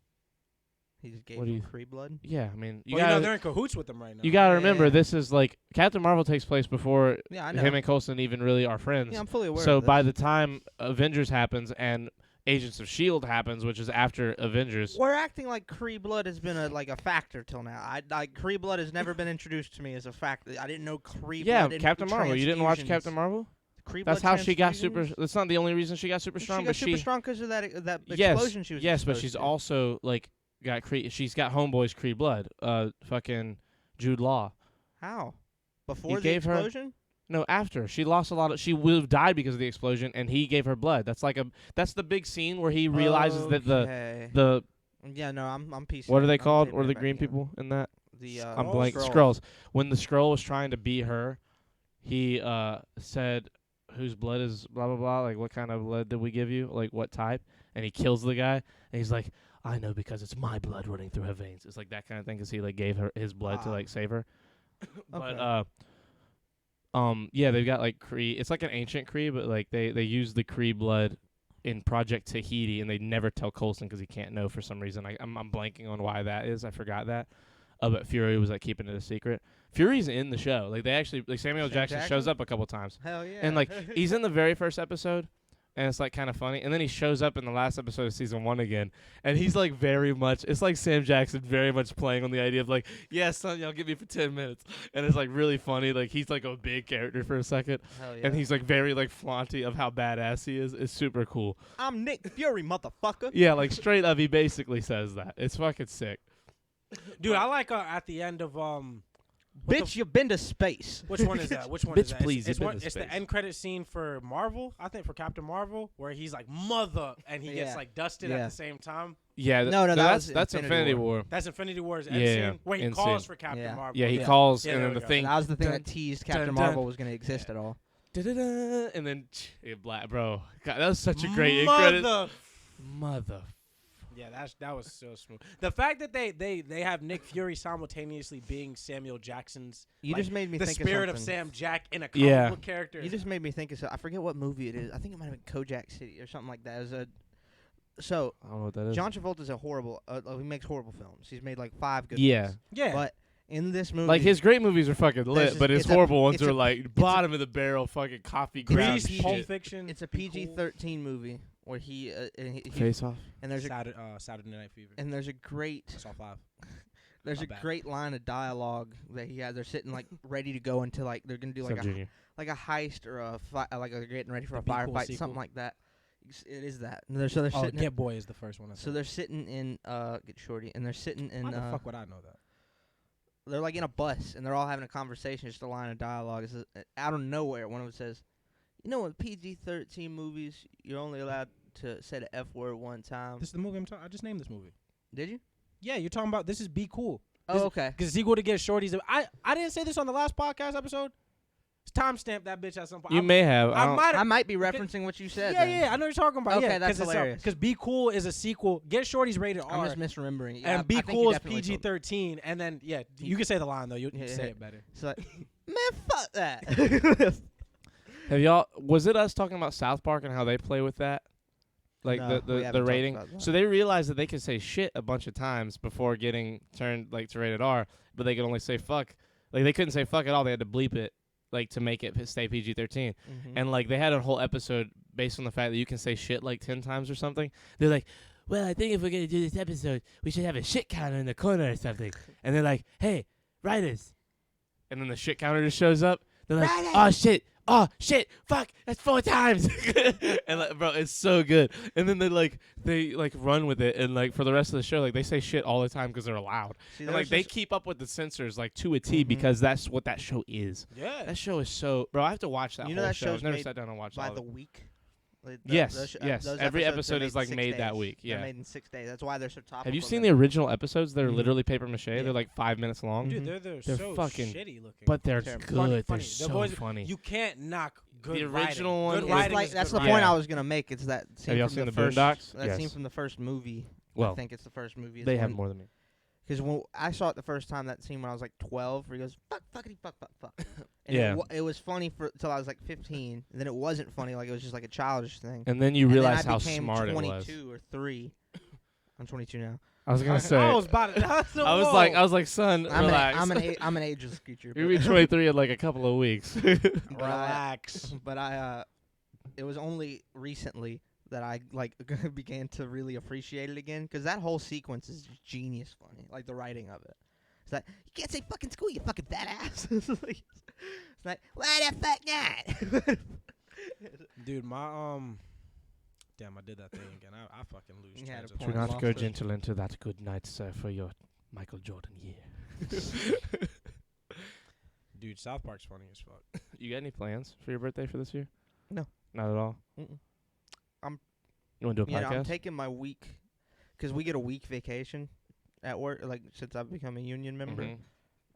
He just gave What do him you- Kree blood. Yeah, I mean, you Well, gotta they're in cahoots with them right now. you gotta remember Yeah. this is like Captain Marvel takes place before Yeah, I know. him and Coulson even really are friends. Yeah, I'm fully aware. So of by this. the time Avengers happens and Agents of S.H.I.E.L.D. happens, which is after Avengers, We're acting like Kree blood has been a factor till now. Kree blood has never been introduced to me as a fact. I didn't know Kree yeah, blood. and Captain Marvel. You didn't watch transfusions. Captain Marvel? Kree That's blood how she got super. transfusions? That's not the only reason she got super strong, She but got super strong because of that yes, explosion she was. yes, but exposed she's to. also like got Kree. She's got homeboys Kree blood. Fucking Jude Law. How? Before the gave her- explosion? No, after she lost a lot of. She would have died because of the explosion, and he gave her blood. That's like that's the big scene where he realizes that Okay. the Yeah, no, I'm piecing. what are it- they I'm called? taking What are it the back green in. people in that? The I'm Skrulls? blank. Skrulls. Skrulls. When the Skrull was trying to beat her, he said, whose blood is blah blah blah. Like, what kind of blood did we give you? Like, what type? And he kills the guy, and he's like, I know because it's my blood running through her veins. It's like that kind of thing, because he like gave her his blood to like save her. But yeah, they've got like Kree. It's like an ancient Kree, but like they use the Kree blood in Project Tahiti, and they never tell Coulson because he can't know for some reason. I'm blanking on why that is. I forgot that. But Fury was like keeping it a secret. Fury's in the show. Like, they actually, like, Samuel Jackson shows up a couple times. Hell yeah. And like he's in the very first episode, and it's like kind of funny. And then he shows up in the last episode of season 1 again, and he's like very much. It's like Sam Jackson very much playing on the idea of like, yeah, son, y'all get me for 10 minutes, and it's like really funny. Like, he's like a big character for a second, Hell yeah. and he's like very like flaunty of how badass he is. It's super cool. I'm Nick Fury, motherfucker. Yeah, like straight up, he basically says that. It's fucking sick. Dude, I like at the end of Bitch, you've been to space. Which one is that? Which one Bitch, is that? please, It's, you've been it's to the space. end credit scene for Marvel, I think, for Captain Marvel, where he's like mother, and he gets Yeah. like dusted Yeah. at the same time. Yeah, No, that's was Infinity War. That's Infinity War's end Yeah, scene, where he end calls scene. for Captain Yeah. Marvel. Yeah, he calls, Yeah, and there then we the go. thing. That was the thing dun, that teased Captain dun, Marvel dun. was going to exist at all. Da-da-da, and then black, bro. God, that was such a great end credit. Mother. Yeah, that was so smooth. The fact that they have Nick Fury simultaneously being Samuel Jackson's, You like, just made me the think spirit of of something. Sam Jack in a comic Yeah. book character. You just made me think of I forget what movie it is. I think it might have been Kojak City or something like that. So I don't know what that is. John Travolta's a horrible. He makes horrible films. He's made like 5 good Yeah. ones. yeah. But in this movie, Like, his great movies are fucking lit, There's but his it's a- horrible ones it's are a- like bottom of the barrel fucking coffee ground Grease, Pulp shit. Fiction. it's a Be Cool. PG-13 movie where he Face Off. and there's a Saturday Night Fever. and there's a great I saw 5. there's My a bad. great line of dialogue that he has. They're sitting like ready to go into like they're gonna do Sub Junior. like a heist or a like they're getting ready for a The Be Cool firefight, sequel. something like that. It is that. And they're Oh, sitting. Get Boy is the first one. I So think. they're sitting in Get Shorty, and they're sitting in How the fuck would I know that? they're like in a bus, and they're all having a conversation, just a line of dialogue. It's out of nowhere, one of them says, "You know, in PG-13 movies, you're only allowed to say the F word one time." This is the movie I'm talking. I just named this movie. Did you? Yeah, you're talking about. This is Be Cool. Oh, okay. Because it's equal to Get Shorty's. I didn't say this on the last podcast episode. Timestamp that bitch at some point. You may have. I might I have. might be referencing what you said. Yeah, then. yeah, I know what you're talking about. Okay, yeah, that's hilarious. Because Be Cool is a sequel. Get Shorty's rated I'm R. just misremembering. Yeah, And I Be think you Cool is definitely told me. PG-13. And then, yeah, you can say the line, though. You Yeah, say yeah. it better. It's like, man, fuck that. Have y'all? Was it us talking about South Park and how they play with that? Like No, we the haven't talked rating. about that. So they realized that they could say shit a bunch of times before getting turned like to rated R, but they could only say fuck. Like they couldn't say fuck at all. They had to bleep it like to make it stay PG-13. Mhm. And like they had a whole episode based on the fact that you can say shit like 10 times or something. They're like, well, I think if we're gonna do this episode, we should have a shit counter in the corner or something. And they're like, hey, writers. And then the shit counter just shows up. They're like, oh shit, fuck, that's 4 times. And like, bro, it's so good. And then they run with it, and like for the rest of the show, like they say shit all the time because they're allowed. See, And like there's they just- keep up with the censors like to a T Mhm. because that's what that show is. Yeah. That show is so, bro. I have to watch that You know whole that show. show's I've never made sat down and watched by all the of it. week. Like, Yes, those yes. Every episodes are episode is, like, 6 made that days. week, They're yeah. made in 6 days. That's why they're so topical. Have you seen the original episodes? They're Mhm. literally paper mache. Yeah. They're like 5 minutes long, Dude, Mhm. they're They're so fucking- shitty looking. but they're Terrible. good. Funny, They're funny. so The boys- funny. You can't knock good The writing. original one Good is- writing Like, is that's good the point writing. I was gonna make. It's that scene y'all from seen the the first. Boondocks? That scene Yes. from the first movie. Well, I think it's the first movie. they have more than me. Because when I saw it the first time, that scene when I was like 12, where he goes fuck, fuckity, fuck, fuck, fuck. And Yeah. it was funny until I was like 15. And then it wasn't funny. Like it was just like a childish thing. And then you And then realize I how became smart it was. 22 or 3. I'm 22 now. I was gonna say. I was about to. I was like, son, relax. I'm an ageless creature. You'll be 23 in like a couple of weeks. Relax. But it was only recently that I like began to really appreciate it again, because that whole sequence is just genius funny, like the writing of it. It's like, you can't say fucking school, you fucking fat ass. It's like, why the fuck not? Dude, my damn, I did that thing again. I fucking lose You had trains a of point. Do thought. not lost go it. gentle into that good night, sir, for your Michael Jordan year. Dude, South Park's funny as fuck. You got any plans for your birthday for this year? No. Not at all? Mm-mm. You want to do a You know, I'm podcast? taking my week, because we get a week vacation at work, like since I've become a union member, Mhm.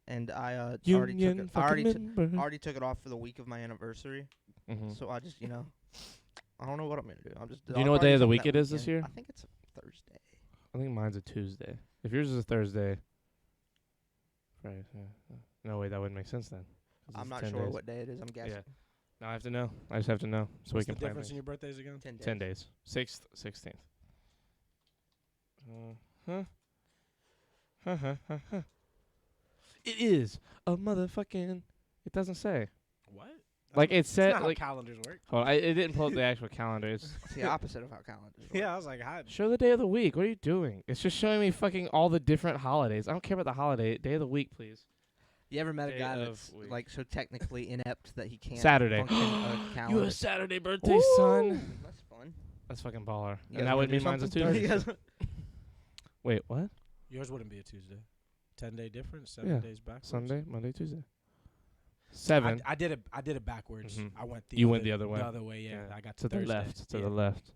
and I Union already fucking member. took it off for the week of my anniversary. Mhm. So I just, I don't know what I'm gonna do. I'm just. Do you know what day of the week it is this year? I think it's a Thursday. I think mine's a Tuesday. If yours is a Thursday, right? No, wait, that wouldn't make sense then. 'cause I'm it's not 10 sure days. what day it is. I'm guessing. Yeah. No, I have to know. I just have to know so we What's can the plan difference in things. your birthdays again? 10 days. 10 days. 6th, 16th. Huh? It is a motherfucking. It doesn't say. What? Like it It's said. not Like how calendars work. hold on, it didn't pull up the actual calendar. It's It's the opposite of how calendars work. Yeah, I was like, how? show the day of the week. What are you doing? It's just showing me fucking all the different holidays. I don't care about the holiday. Day of the week, please. You ever met a Day guy of that's week. like so technically inept that he can't Saturday. function a You calendar? a Saturday birthday, son? That's fun. That's fucking baller. You guys And that wanna would do mean mine's a something? Tuesday. Wait, what? Yours wouldn't be a Tuesday. 10-day difference. Yeah. 7 days backwards. Sunday, Monday, Tuesday. 7 I did it backwards. Mhm. I went the You other, went the other way. The other way, yeah. Yeah. I got to the Thursday. left. To Yeah. the left.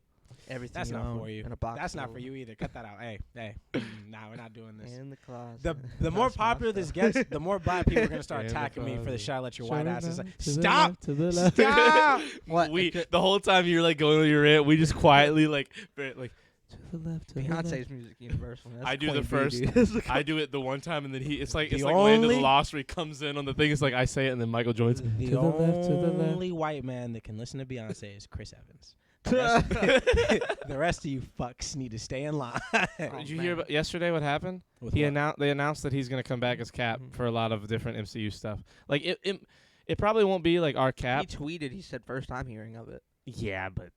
Everything That's you not own for you. in a box. That's not full for you either. Cut that out. Hey. Nah, we're not doing this. In the closet. The more That's my popular this stuff. gets, the more black people are gonna start In the attacking me for the closet. Charlotte your Show white it ass. It's down like, to the stop, left, to the left. stop. What? We It could- the whole time you're like going with your rant, we just quietly like to the left. To the left. Beyonce's music universal. That's I do the Queen first. Bee, dude. I do it the one time, and then it's like The Land of the only- Lost where he comes in on the thing. It's like I say it, and then Michael joins. The to the left, to the left. only white man that can listen to Beyonce is Chris Evans. The rest of you fucks need to stay in line. Did you hear about yesterday what happened? With They what? announced that he's gonna come back as Cap Mhm. for a lot of different MCU stuff. Like it probably won't be like our Cap. He tweeted. He said, "First time hearing of it." Yeah, but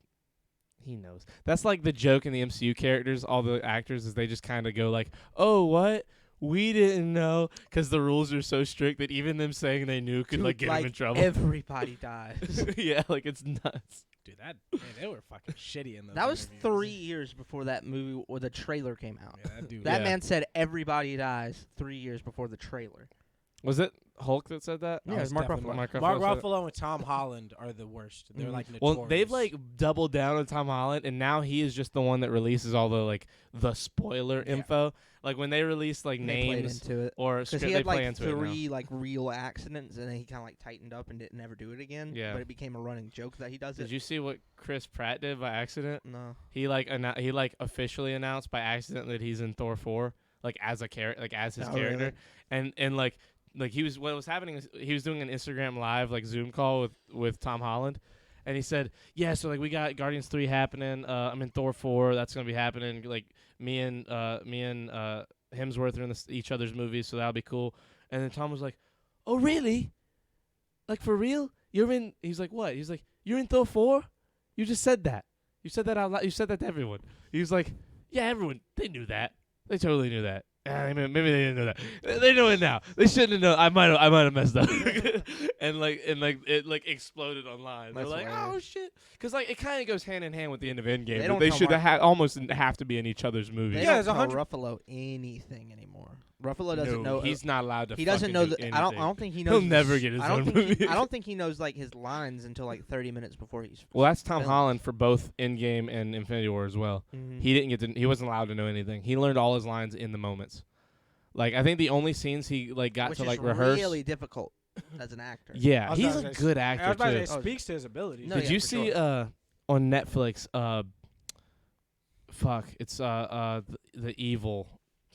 he knows. That's like the joke in the MCU characters. All the actors is they just kind of go like, "Oh, what? We didn't know," because the rules are so strict that even them saying they knew could Dude, like get them in trouble. Everybody dies. Yeah, like it's nuts. Dude, they were fucking shitty in those. That was interviews. 3 years before that movie or the trailer came out. Yeah, that dude. That Yeah. man said everybody dies 3 years before the trailer. Was it Hulk that said that? Yeah, it was Mark definitely Ruffalo. Mark Mark Ruffalo said it. Ruffalo and Tom Holland are the worst. They're Mhm. like notorious. Well, they've like doubled down on Tom Holland, and now he is just the one that releases all the like the spoiler Yeah. info. Like when they release like They played names into it. or Because script, he they had play like into it now. 3 like real accidents, and then he kind of like tightened up and didn't never do it again. Yeah. But it became a running joke that he does Did it. you see what Chris Pratt did by accident? No. He like officially announced by accident that he's in Thor 4, like as a character, like as his Oh, character, really? and like he was what was happening is he was doing an Instagram live like Zoom call with Tom Holland, and he said, yeah, so like we got Guardians 3 happening, I'm in Thor 4, that's gonna be happening, like me and Hemsworth are in each other's movies, so that'll be cool. And then Tom was like, oh really? Like for real? You're in? He's like, what? He's like, you're in Thor 4? You just said that. You said that out loud. You said that to everyone. He was like, yeah, everyone. They knew that. They totally knew that. Maybe they didn't know that. They know it now. They shouldn't have known. I might have messed up. and it like exploded online. They're That's like, hilarious. oh shit, because like it kind of goes hand in hand with the end of Endgame. They They, don't they tell should Mark- almost have to be in each other's movies. They Yeah, don't it's tell 100 Ruffalo anything anymore. Ruffalo doesn't know. He's not allowed to. He doesn't fucking know do that. I anything. don't think he knows. He'll never his- get his I don't own think movie. I don't think he knows like his lines until like 30 minutes before he's. Well, that's Tom filmed. Holland for both Endgame and Infinity War as well. Mhm. He didn't get to. He wasn't allowed to know anything. He learned all his lines in the moments. Like I think the only scenes he like got Which to is like rehearse. really difficult as an actor. I Yeah, was he's about a to say- good I actor was about too. to say, it speaks to his ability. No, Did yeah, you for see sure. on Netflix fuck, it's the evil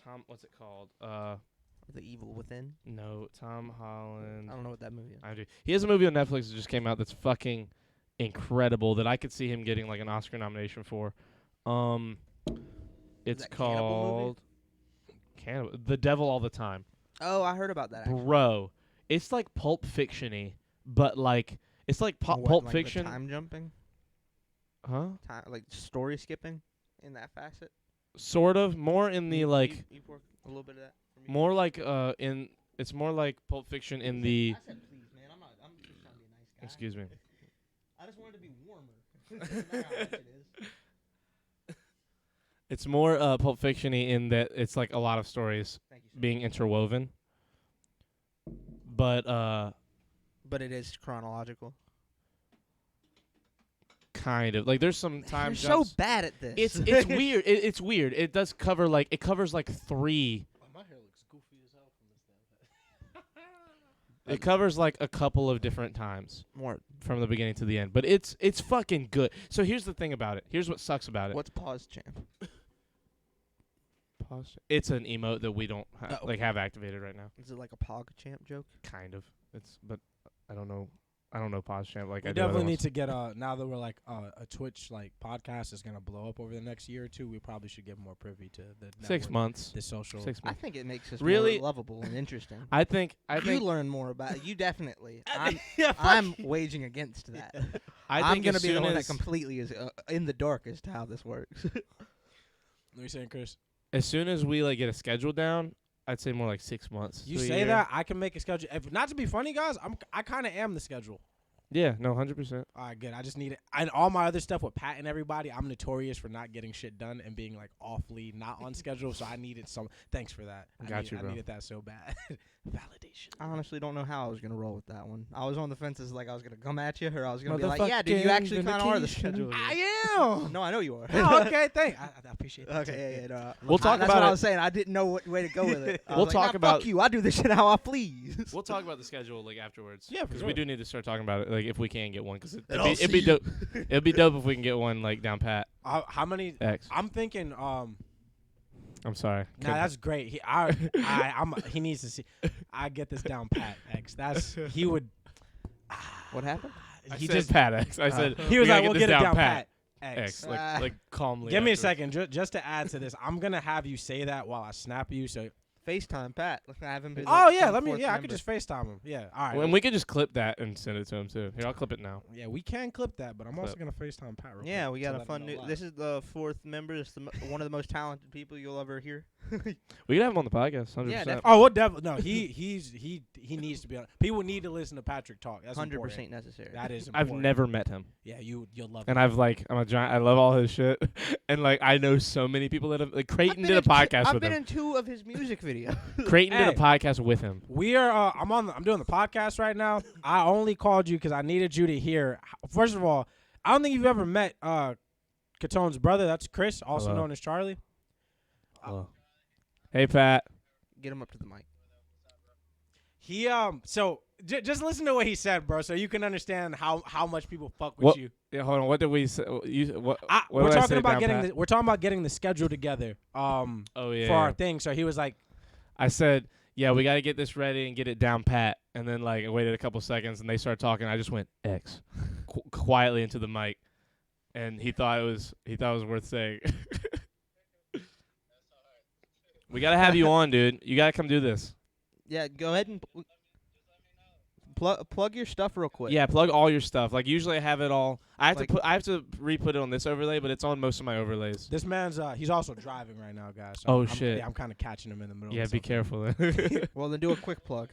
Tom, what's it called? The Evil Within. No, Tom Holland. I don't know what that movie is. I do. He has a movie on Netflix that just came out that's fucking incredible that I could see him getting like an Oscar nomination for. It's that cannibal movie? called Cannibal. The Devil All the Time. Oh, I heard about that. Actually. Bro, it's like Pulp Fiction-y, but like it's like What, Pulp like the Fiction. time jumping, Huh? like story skipping, in that facet. Sort of. More in the like You pour a little bit of that. For me? more like in it's more like Pulp Fiction in the I said please, man. I'm just trying to be a nice guy. excuse me. I just wanted to be warmer. Doesn't matter how much it is. It's more Pulp Fiction-y in that it's like a lot of stories Thank you. Sir. being interwoven. But But it is chronological. kind of like there's some time You're so jumps. bad at this. It's weird. It's weird. It does cover like 3. My hair looks goofy as hell from this damn It covers like a couple of different times More. from the beginning to the end, but it's fucking good. So here's the thing about it. Here's what sucks about it. What's pause champ? Pause. It's an emote that we don't have activated right now. Is it like a pog champ joke? Kind of. But I don't know. I don't know pause champ like We I do other definitely need ones. to get now that we're like a Twitch like podcast is gonna blow up over the next year or two. We probably should get more privy to the 6 network, months. the social. 6 I months. think it makes us Really? more lovable and interesting. I think you learn more about it. You definitely. I'm Yeah, I'm waging against that. I I'm think gonna as be the soon one that as- completely is in the dark as to how this works. What are you saying, Chris? As soon as we like get a schedule down, I'd say more like 6 months. You to a say year. that I can make a schedule. If not to be funny, guys, I kind of am the schedule. Yeah, no, 100%. All right, good. I just need it. And all my other stuff with Pat and everybody, I'm notorious for not getting shit done and being like awfully not on schedule. So I needed some. Thanks for that. I Bro. needed that so bad. Validation. I honestly don't know how I was gonna roll with that one. I was on the fences like I was gonna come at you, or I was gonna be like, "Yeah, dude, you actually kind of are the schedule." I am. No, I know you are. Oh, okay, thanks. I appreciate that. Okay, yeah. No, We'll talk that's about what I it. was saying. I didn't know what way to go with it. I We'll was like, talk "Nah, about- Fuck you. I do this shit how I please. We'll talk about the schedule like afterwards. Yeah, for because sure. we do need to start talking about it, like if we can get one, because And I'll it'd be see dope. It'd be dope if we can get one like down pat. How many? X. I'm thinking. I'm sorry. Nah, that's great. He needs to see. I get this down pat. X. He would. What happened? I He said just Pat X. I said he was we gotta like, "We'll this get it down pat. pat." X. Ah. Like calmly. Give me a afterwards. second, just to add to this. I'm gonna have you say that while I snap you. So. FaceTime Pat. Look, I haven't been. Oh like, yeah, some let me. fourth Yeah, I member. could just FaceTime him. Yeah. All right. And we could just clip that and send it to him too. Here, I'll clip it now. Yeah, we can clip that, but I'm also Clip. gonna FaceTime Pat. Real Yeah, quick we to got a let him fun know new. live. This is the fourth member. It's one of the most talented people you'll ever hear. We can have him on the podcast. 100%. Yeah, definitely. Oh, what devil? No, he needs to be on. People need to listen to Patrick talk. That's 100% important. necessary. That is. I've Important. never met him, Yeah, you'll love. and it. I'm a giant. I love all his shit, and like I know so many people that have like Creighton did a podcast I've with been him. in 2 of his music videos. Creighton did a Hey. podcast with him. We are. I'm doing the podcast right now. I only called you because I needed you to hear. First of all, I don't think you've ever met Catone's brother. That's Chris, also Hello. known as Charlie. Hello. Hey Pat. Get him up to the mic. He So just listen to what he said, bro, so you can understand how much people fuck with What- you. Yeah, hold on. What did we say? What We're did I talking say about down getting. pat? We're talking about getting the schedule together. Oh yeah. For our yeah. thing. So he was like, I said, yeah, we got to get this ready and get it down pat. And then like I waited a couple seconds and they started talking. I just went X quietly into the mic, and he thought it was worth saying. We gotta have you on, dude. You gotta come do this. Yeah, go ahead and plug your stuff real quick. Yeah, plug all your stuff. Like usually I have it all. I have Like- to I have to re-put it on this overlay, but it's on most of my overlays. this man's he's also driving right now, guys. So Oh, I'm, shit. Yeah, I'm kind of catching him in the middle. Yeah, of be something. careful. Well, then do a quick plug.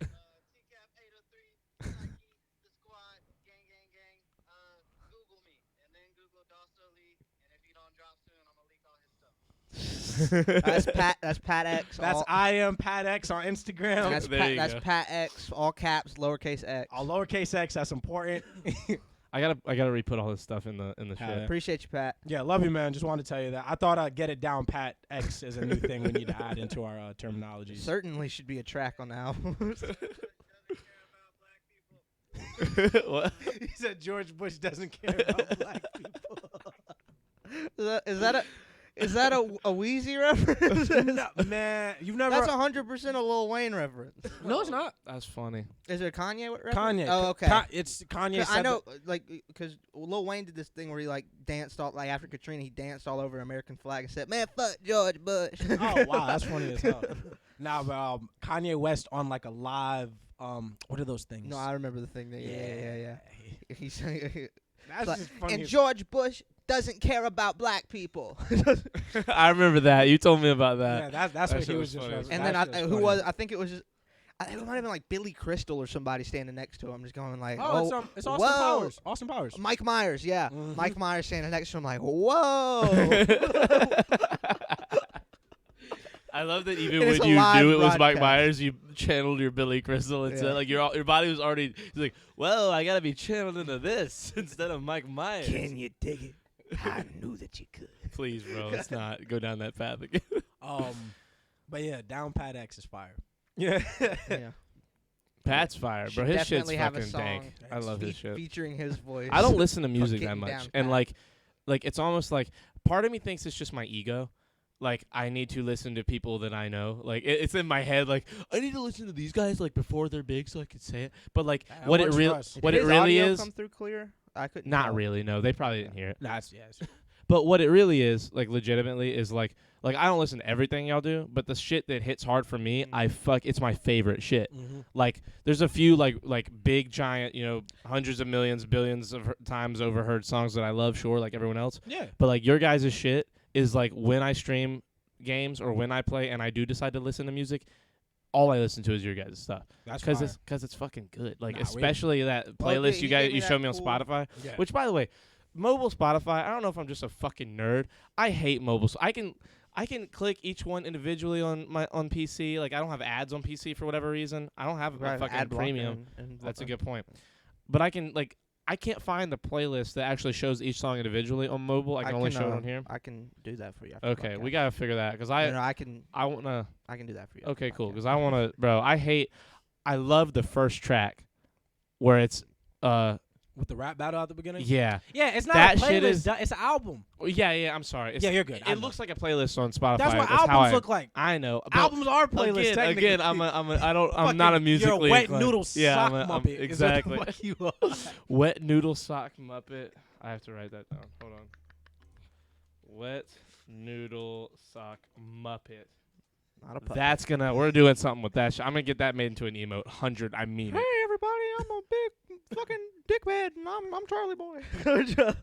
That's Pat X. That's I am Pat X on and Instagram. that's There Pat, you that's go. Pat X, all caps, lowercase x. All lowercase x. That's important. I gotta re-put all this stuff in the Hell shit. yeah. Appreciate you, Pat. Yeah, love you, man. Just wanted to tell you that. I thought Get It Down Pat X is a new thing we need to add into our terminology. Certainly should be a track on the album. What? He said George Bush doesn't care about black people. Is that a Weezy reference? No, man, you've never. That's 100% a Lil Wayne reference. No, it's not. That's funny. Is it a Kanye reference? Kanye. Oh, okay. It's Kanye. 'Cause I said know, like, because Lil Wayne did this thing where he like danced all like after Katrina, he danced all over American flag and said, "Man, fuck George Bush." Oh wow, that's funny as hell. Nah, but Kanye West on like a live. What are those things? No, I remember the thing. That, yeah. He's saying, That's like, just funny. and as- George Bush doesn't care about black people. I remember that. You told me about yeah, that. that's that what shit he was was just. funny as referencing. And then That's just who funny. was? I think it was just. It might have been like Billy Crystal or somebody standing next to him, just going like, Oh, "Oh, it's Austin whoa." Powers. Austin Powers. Mike Myers, yeah, Mhm. Mike Myers standing next to him, like, whoa. I love that even And it's when a you live knew it was Mike broadcast. Myers, you channeled your Billy Crystal and Yeah. said like your body was already he's like, well, I gotta be channeled into this instead of Mike Myers. you dig it? I knew that you could. Please, bro, let's not go down that path again. But yeah, Down Pat X is fire. Yeah. Yeah. Pat's fire, bro. Should His shit's definitely have a fucking song dank. I love his shit. featuring his voice. I don't listen to music that getting much, down and pat. like it's almost like part of me thinks it's just my ego. Like I need to listen to people that I know. Like it's in my head. Like I need to listen to these guys like before they're big, so I can say it. But like That what it works for really, us. what Did it his really audio is, come through clear? I couldn't. not tell. really. No, they probably didn't hear it. Nah, it's But what it really is, like legitimately, is like I don't listen to everything y'all do, but the shit that hits hard for me, it's my favorite shit. Like there's a few like big giant, hundreds of millions, billions of times overheard songs that I love, sure, like everyone else. Yeah. But like your guys' shit is like when I stream games or when I play and I do decide to listen to music, all I listen to is your guys' stuff. That's Because it's fucking good. Like Nah, especially that Well, playlist he you gave me you that showed me on cool- Spotify. Yeah. Which by the way, mobile Spotify, I don't know if I'm just a fucking nerd. I hate mobile. So I can click each one individually on PC. Like I don't have ads on PC for whatever reason. I don't have a Right, fucking ad blocker premium. and That's a blocker. good point. But I can't find the playlist that actually shows each song individually on mobile. I can only show it on here. I can do that for you. after the Okay, we podcast. gotta figure that because No, I I wanna. can do that for you. Okay, after the cool. podcast. Because I wanna, bro. I love the first track, where it's with the rap battle at the beginning. yeah. Yeah, it's not That a playlist. shit is- It's an album. Yeah. I'm sorry. It's, Yeah, you're good. I It know. looks like a playlist on Spotify. That's what how albums I, look like. I know. But Albums are playlists. Again, technically. I'm not a musically You're a wet inclined. noodle Yeah, sock I'm muppet. is what the exactly. fuck you are. Wet noodle sock muppet. I have to write that down. Hold on. Wet noodle sock muppet. Not a puppet. We're doing something with that. I'm gonna get that made into an emote. 100. I mean it. Hey everybody, I'm a big fucking dickhead, and I'm Charlie Boy.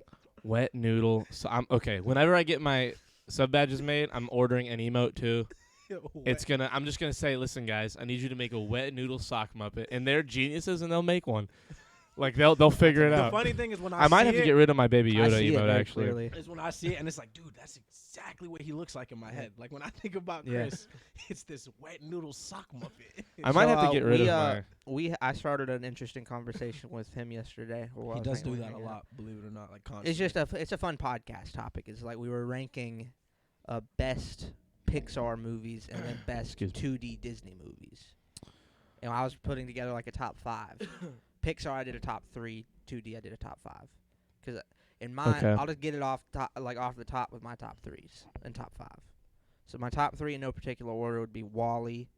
Wet noodle. So okay. Whenever I get my sub badges made, I'm ordering an emote too. I'm just gonna say, listen, guys, I need you to make a wet noodle sock muppet, and they're geniuses, and they'll make one. Like they'll figure it The out. funny thing is when I might have to it, get rid of my Baby I Yoda see it emote very actually. clearly. is when I see it and it's like, dude, that's exactly what he looks like in my head. Like when I think about Yeah. Chris, it's this wet noodle sock muppet. I might So, have to get rid we, of my. I started an interesting conversation with him yesterday. Or while I He was does hanging do with that a him, yeah. lot, believe it or not. Like constantly. It's just it's a fun podcast topic. It's like we were ranking best Pixar movies and then best Excuse 2D Disney movies. And I was putting together like a top 5. Pixar I did a top 3, 2D I did a top 5. Because in mine, Okay. I'll just get it off the top with my top 3s and top 5. So my top 3 in no particular order would be WALL-E.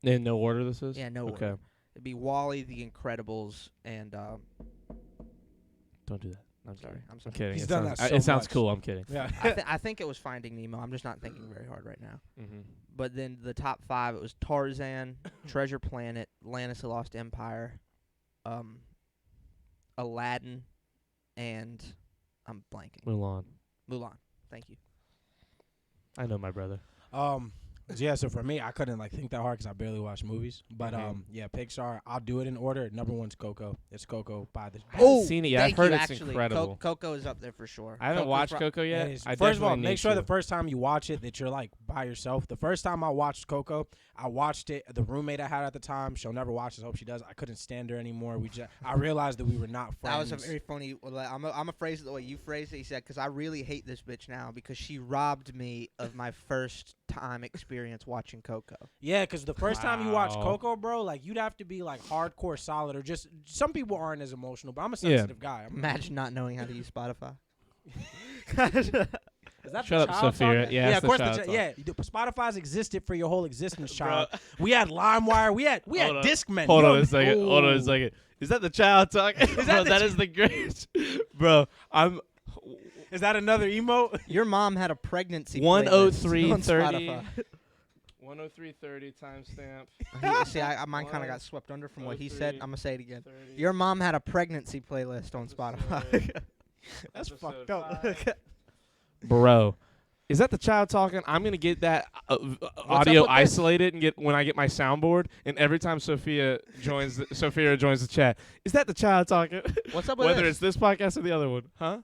In no order, this is. Yeah, no Okay. order. It'd be WALL-E, The Incredibles, and Don't do that. I'm sorry, I'm I'm sorry. kidding. He's it done sounds, that so it sounds much. cool. I'm kidding. yeah. I think it was Finding Nemo. I'm just not thinking very hard right now. Mm-hmm. But then the top 5, it was Tarzan, Treasure Planet, Atlantis: The Lost Empire, Aladdin, and I'm blanking. Mulan. Mulan. Thank you. I know my brother. Yeah, so for me, I couldn't think that hard because I barely watch movies. But Mhm. yeah, Pixar, I'll do it in order. Number 1's Coco. It's Coco by the. I haven't seen it yet. I've thank heard you, it's actually. incredible. Coco is up there for sure. I haven't Coco's watched ro- Coco yet. It is. I First of all, definitely make need sure to. the first time you watch it that you're by yourself. The first time I watched Coco, I watched it. The roommate I had at the time, she'll never watch this. Hope she does. I couldn't stand her anymore. I realized that we were not That was friends. a very funny. I'm a phrase it the way you phrased it. He said, "Because I really hate this bitch now because she robbed me of my first time experience watching Coco." Yeah, because the first time you watch Wow. Coco, bro, you'd have to be hardcore solid or just some people aren't as emotional. But I'm a sensitive guy. Imagine not knowing how to use Spotify. Is that Shut the up, child Sophia. talking? Yeah, it's of the course. child talk. Yeah, Spotify's existed for your whole existence, child. We had LimeWire. We had Hold on. Discman. Hold You on don't- a second. Hold on a second. Is that the child talking? Bro, that is the greatest. Bro, I'm Is that another emote? Your mom had a pregnancy. 103:30. 103:30 timestamp. See, mine kind of got swept under from what he said. 03, I'm gonna say it again. 30, Your mom had a pregnancy playlist on Spotify. That's episode fucked up. 5. Bro, is that the child talking? I'm gonna get that audio with this? isolated and get when I get my soundboard. And every time Sophia joins the chat, is that the child talking? What's up with Whether this? it's this podcast or the other one, huh?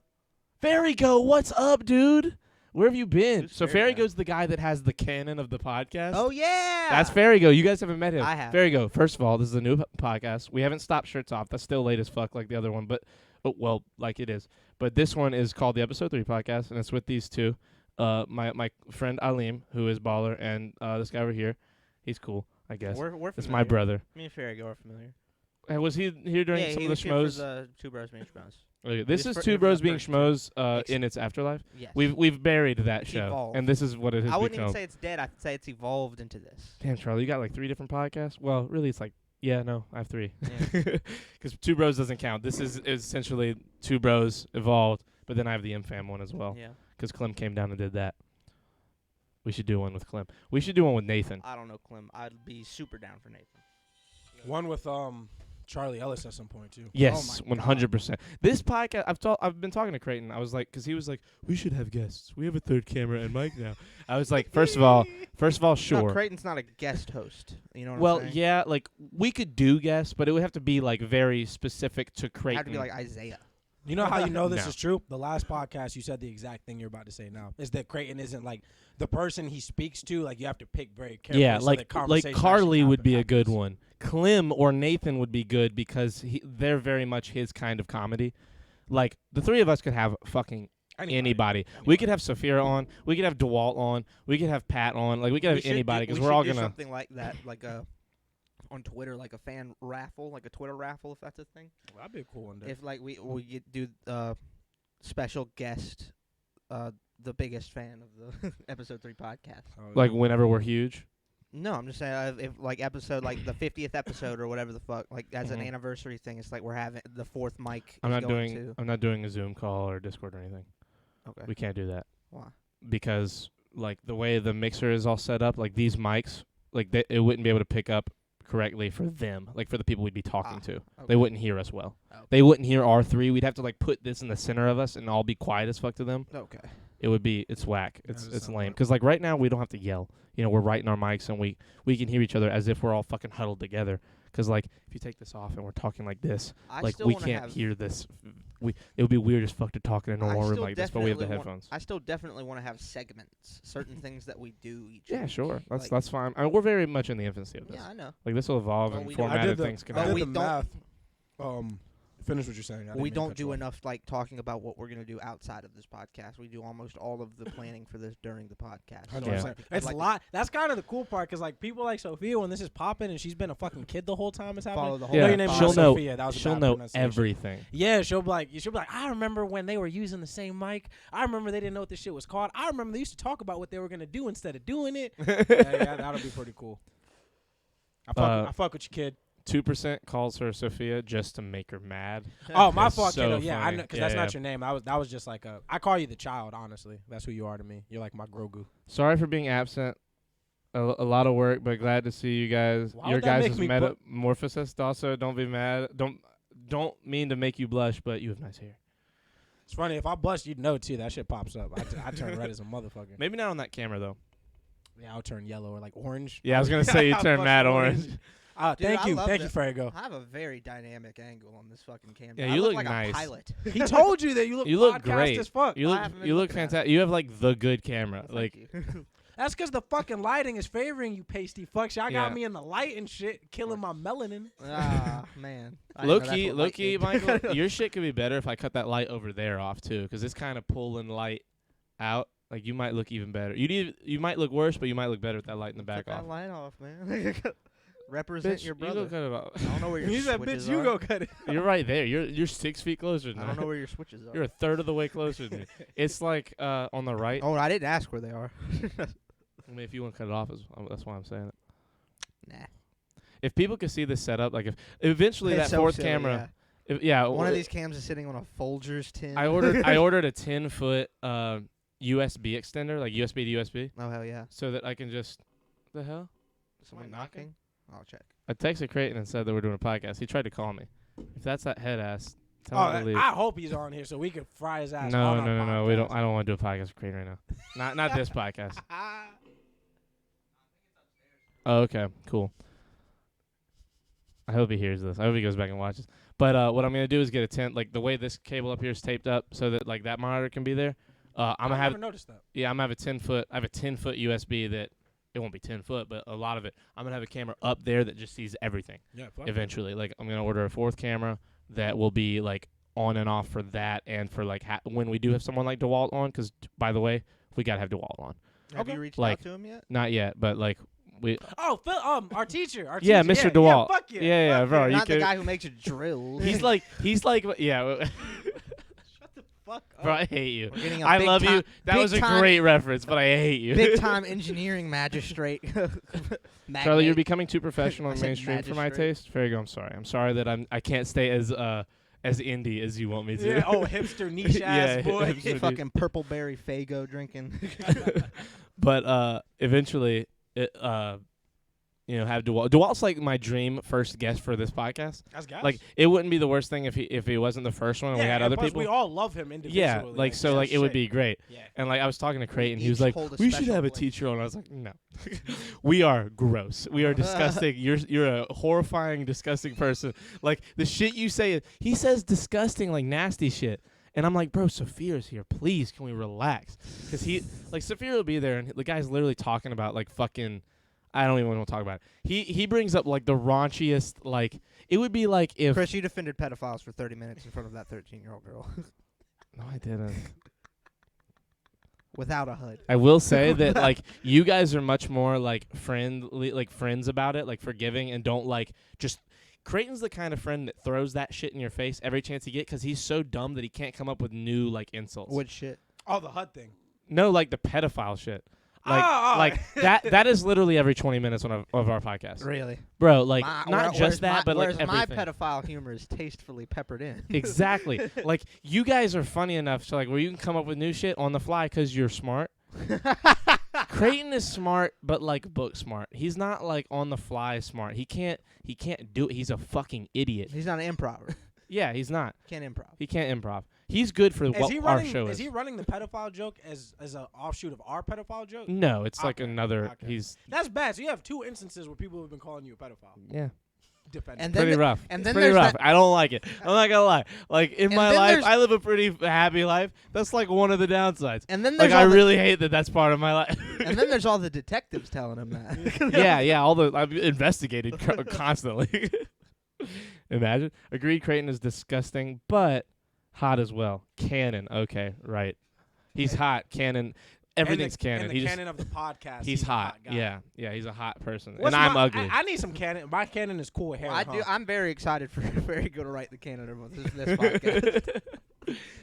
Farigo, what's up, dude? Where have you been? Who's So Farigo? Farigo's the guy that has the canon of the podcast. Oh yeah, That's Farigo. You guys haven't met him. I have. Farigo, first of all, this is a new podcast. We haven't stopped shirts off. That's still late as fuck like the other one, but like it is. But this one is called the Episode 3 podcast, and it's with these two. My friend Aleem, who is baller, and this guy over here. He's cool. I guess. We're familiar. It's my brother. Me and Farrago are familiar. And was he here during yeah, some he of was the here for schmoes? the Two Bros Being Schmoes. Okay, this was is for- Two here for Bros the Being first two. Schmoes Ex- in its afterlife. Yes. We've buried that It's show, evolved. and this is what it has I wouldn't become. even say it's dead. I'd say it's evolved into this. Damn, Charlie, you got like 3 different podcasts? Well, really, it's like, yeah, no, I have 3. Yeah. Because Two Bros doesn't count. This is essentially Two Bros evolved, but then I have the MFAM one as well. Yeah. Because Clem came down and did that. We should do one with Clem. We should do one with Nathan. I don't know, Clem. I'd be super down for Nathan. One with Charlie Ellis at some point too. Yes, Oh my 100%. This podcast, I've been talking to Creighton. I was like, because he was like, we should have guests. We have a 3rd camera and mic now. I was like, first of all, sure. No, Creighton's not a guest host. You know what Well, I'm saying? yeah, like we could do guests, but it would have to be like very specific to It Creighton. have to be like Isaiah. You know how you know this No. is true? The last podcast, you said the exact thing you're about to say now. Is that Creighton isn't like the person he speaks to. Like you have to pick very carefully. Yeah, so like that conversation Carly actually would be a good happens. one. Clem or Nathan would be good because they're very much his kind of comedy. Like the 3 of us could have fucking anybody. We could have Sophia on. We could have DeWalt on. We could have Pat on. Like we could have anybody because we're all do gonna. something like that, like on Twitter, like a fan raffle, like a Twitter raffle, if that's a thing. Well, that'd be a cool one. Day. If like we do special guest, the biggest fan of the episode 3 podcast. Like whenever we're huge. No, I'm just saying if like episode like the 50th episode or whatever the fuck, like as an Mhm. anniversary thing, it's like we're having the 4th mic. I'm is not going doing. To. I'm not doing a Zoom call or Discord or anything. Okay. We can't do that Why? because like the way the mixer is all set up, like these mics, like it wouldn't be able to pick up correctly for them, like for the people we'd be talking to. Okay. They wouldn't hear us well. Okay. They wouldn't hear our 3. We'd have to like put this in the center of us and all be quiet as fuck to them. Okay. It would be, it's whack. Yeah, It's that sounds lame. whack. Because like right now we don't have to yell. You know, we're right in our mics and we can hear each other as if we're all fucking huddled together. Because like if you take this off and we're talking like this, I like still we wanna can't have, hear this. It would be weird as fuck to talk in a I normal room still like this, but we have the definitely headphones. I still definitely want to have segments, certain things that we do each. Yeah, week. sure. Like- That's fine. I mean, we're very much in the infancy of this. Yeah, I know. Like this will evolve Well, and we don't- formatted the, things can I But did happen. we the don't- math. Finish what you're saying. I didn't We mean to don't cut you do off. enough like talking about what we're gonna do outside of this podcast. We do almost all of the planning for this during the podcast. So 100%. Yeah. I'd like to- It's I'd a like lot. That's kind of the cool part because like people like Sophia, when this is popping and she's been a fucking kid the whole time it's to happening. follow the whole. No, Yeah, your name is she'll not know. Sophia. That was a She'll bad know pronunciation. everything. Yeah, she'll be like, I remember when they were using the same mic. I remember they didn't know what this shit was called. I remember they used to talk about what they were gonna do instead of doing it. yeah, that'll be pretty cool. I fuck with you, kid. 2% calls her Sophia just to make her mad. Oh, my That's fault, so kiddo. Yeah, I funny. know, because Yeah, that's yeah. not your name. That was just like I call you the child. Honestly, that's who you are to me. You're like my Grogu. Sorry for being absent. A lot of work, but glad to see you guys. Why Your would that guys' make me metamorphosis. Also, don't be mad. Don't mean to make you blush, but you have nice hair. It's funny if I blush, you'd know too. That shit pops up. I turn red as a motherfucker. Maybe not on that camera though. Yeah, I'll turn yellow or like orange. Yeah, I was gonna say you I'll turn blush mad orange. Dude, Thank I you, love thank you, that. Farrago. I have a very dynamic angle on this fucking camera. Yeah, I you look look like nice. a pilot. He told you that you look. You look podcast great. as fuck. You I look haven't been you look looking at it. fantastic. You have like the good camera. Well, Like thank you. That's because the fucking lighting is favoring you, pasty fucks. Y'all Yeah. got me in the light and shit, killing my melanin. Ah man. I didn't low know that's key, what low light key, did. Michael. Your shit could be better if I cut that light over there off too, because it's kind of pulling light out. Like you might look even better. You might look worse, but you might look better with that light in the back Cut off. that light off, man. Represent Bitch, your you brother. go cut it off. I don't know where your He said, switches "Bitch, you are. go cut it." You're right there. You're 6 feet closer than I don't know where your switches are. You're a third of the way closer than me. It's like on the right. Oh, I didn't ask where they are. I mean, if you want to cut it off, that's why I'm saying it. Nah. If people could see this setup, like if eventually It's that so fourth silly, camera, yeah. yeah, One of these cams is sitting on a Folgers tin. I ordered a 10-foot USB extender, like USB to USB, Oh hell yeah! so that I can just. The hell? Someone Someone knocking? knocking? I'll check. I texted Creighton and said that we're doing a podcast. He tried to call me. If that's that head ass, tell Oh, him to leave. I hope he's on here so we can fry his ass. No, on our no. We don't. podcast. I don't want to do a podcast with Creighton right now. Not this podcast. Oh, okay, cool. I hope he hears this. I hope he goes back and watches. But what I'm gonna do is get a tent, like the way this cable up here is taped up, so that like that monitor can be there. I'm I gonna have never noticed that. I'm gonna have a 10-foot. I have a 10-foot USB that it won't be 10 foot, but a lot of it. I'm gonna have a camera up there that just sees everything. Yeah, Eventually, like I'm gonna order a fourth camera that will be like on and off for that, and for like when we do have someone like DeWalt on. Because by the way, we gotta have DeWalt on. Have Okay. you reached Like- out to him yet? Not yet, but like Oh, Phil, our teacher. Yeah, teacher. Mr. DeWalt. Yeah, fuck yeah. Yeah, fuck bro. You Not the could- guy who makes you drill. He's like, yeah. Shut the fuck up. Bro, I hate you. We're getting a I big love you. time- That big was a time- great reference, but I hate you. big time engineering magistrate. Charlie, you're Magnate. becoming too professional I and said mainstream for my magistrate. taste. There you go. I'm sorry. I'm sorry that I can't stay as indie as you want me to. Yeah, oh, hipster niche ass Yeah, boy. hipster niche. Fucking purple berry Fago drinking. But eventually, have DeWalt. DeWalt's like my dream first guest for this podcast. That's guys. Like, it wouldn't be the worst thing if he wasn't the first one and yeah, we had and other plus people. We all love him individually. Yeah, like so, like it would be great. Yeah. And like I was talking to Creighton, he each was like, hold a "We should special have a place." teacher on." I was like, "No, we are gross. We are disgusting. You're a horrifying, disgusting person. Like the shit you say, he says disgusting, like nasty shit." And I'm like, "Bro, Safir's here. Please, can we relax?" Because Safir will be there, and the guy's literally talking about like fucking. I don't even want to talk about it. He brings up like the raunchiest, like it would be like if Chris, you defended pedophiles for 30 minutes in front of that 13-year-old girl No, I didn't. without a HUD. I will say that like you guys are much more like friends about it, like forgiving and don't like just. Creighton's the kind of friend that throws that shit in your face every chance he get because he's so dumb that he can't come up with new like insults. What shit? Oh, the HUD thing. No, like the pedophile shit. Like, Oh, oh. like that is literally every 20 minutes of our podcast. Really? Bro, like My- not whereas just that, my, but like whereas everything. my pedophile humor is tastefully peppered in. Exactly. Like you guys are funny enough to like where you can come up with new shit on the fly because you're smart. Creighton is smart, but like book smart. He's not like on the fly smart. He can't do it. He's a fucking idiot. He's not an improver. Yeah, he's not. Can't improv. He can't improv. He's good for Is what he our running? show Is he running the pedophile joke as an offshoot of our pedophile joke? No, it's like Okay, another. okay. He's That's bad. So you have two instances where people have been calling you a pedophile. yeah, Defend. And then pretty the- rough. and It's then pretty there's rough. that- I don't like it. I'm not gonna lie. Like in And my then life, there's- I live a pretty happy life. That's like one of the downsides. And then there's Like I all the, really hate that. That's part of my life. and then there's all the detectives telling him that. yeah. All the I've investigated constantly. Imagine. Agreed. Creighton is disgusting, but hot as well. Cannon. Okay, right. He's hot. Cannon. Everything's and canon. the He just canon of the podcast. he's a hot. guy. Yeah. He's a hot person, What's and I'm my- ugly. I need some canon. My canon is cool hair. I do. I'm very excited for Barry go to write the canon of this podcast.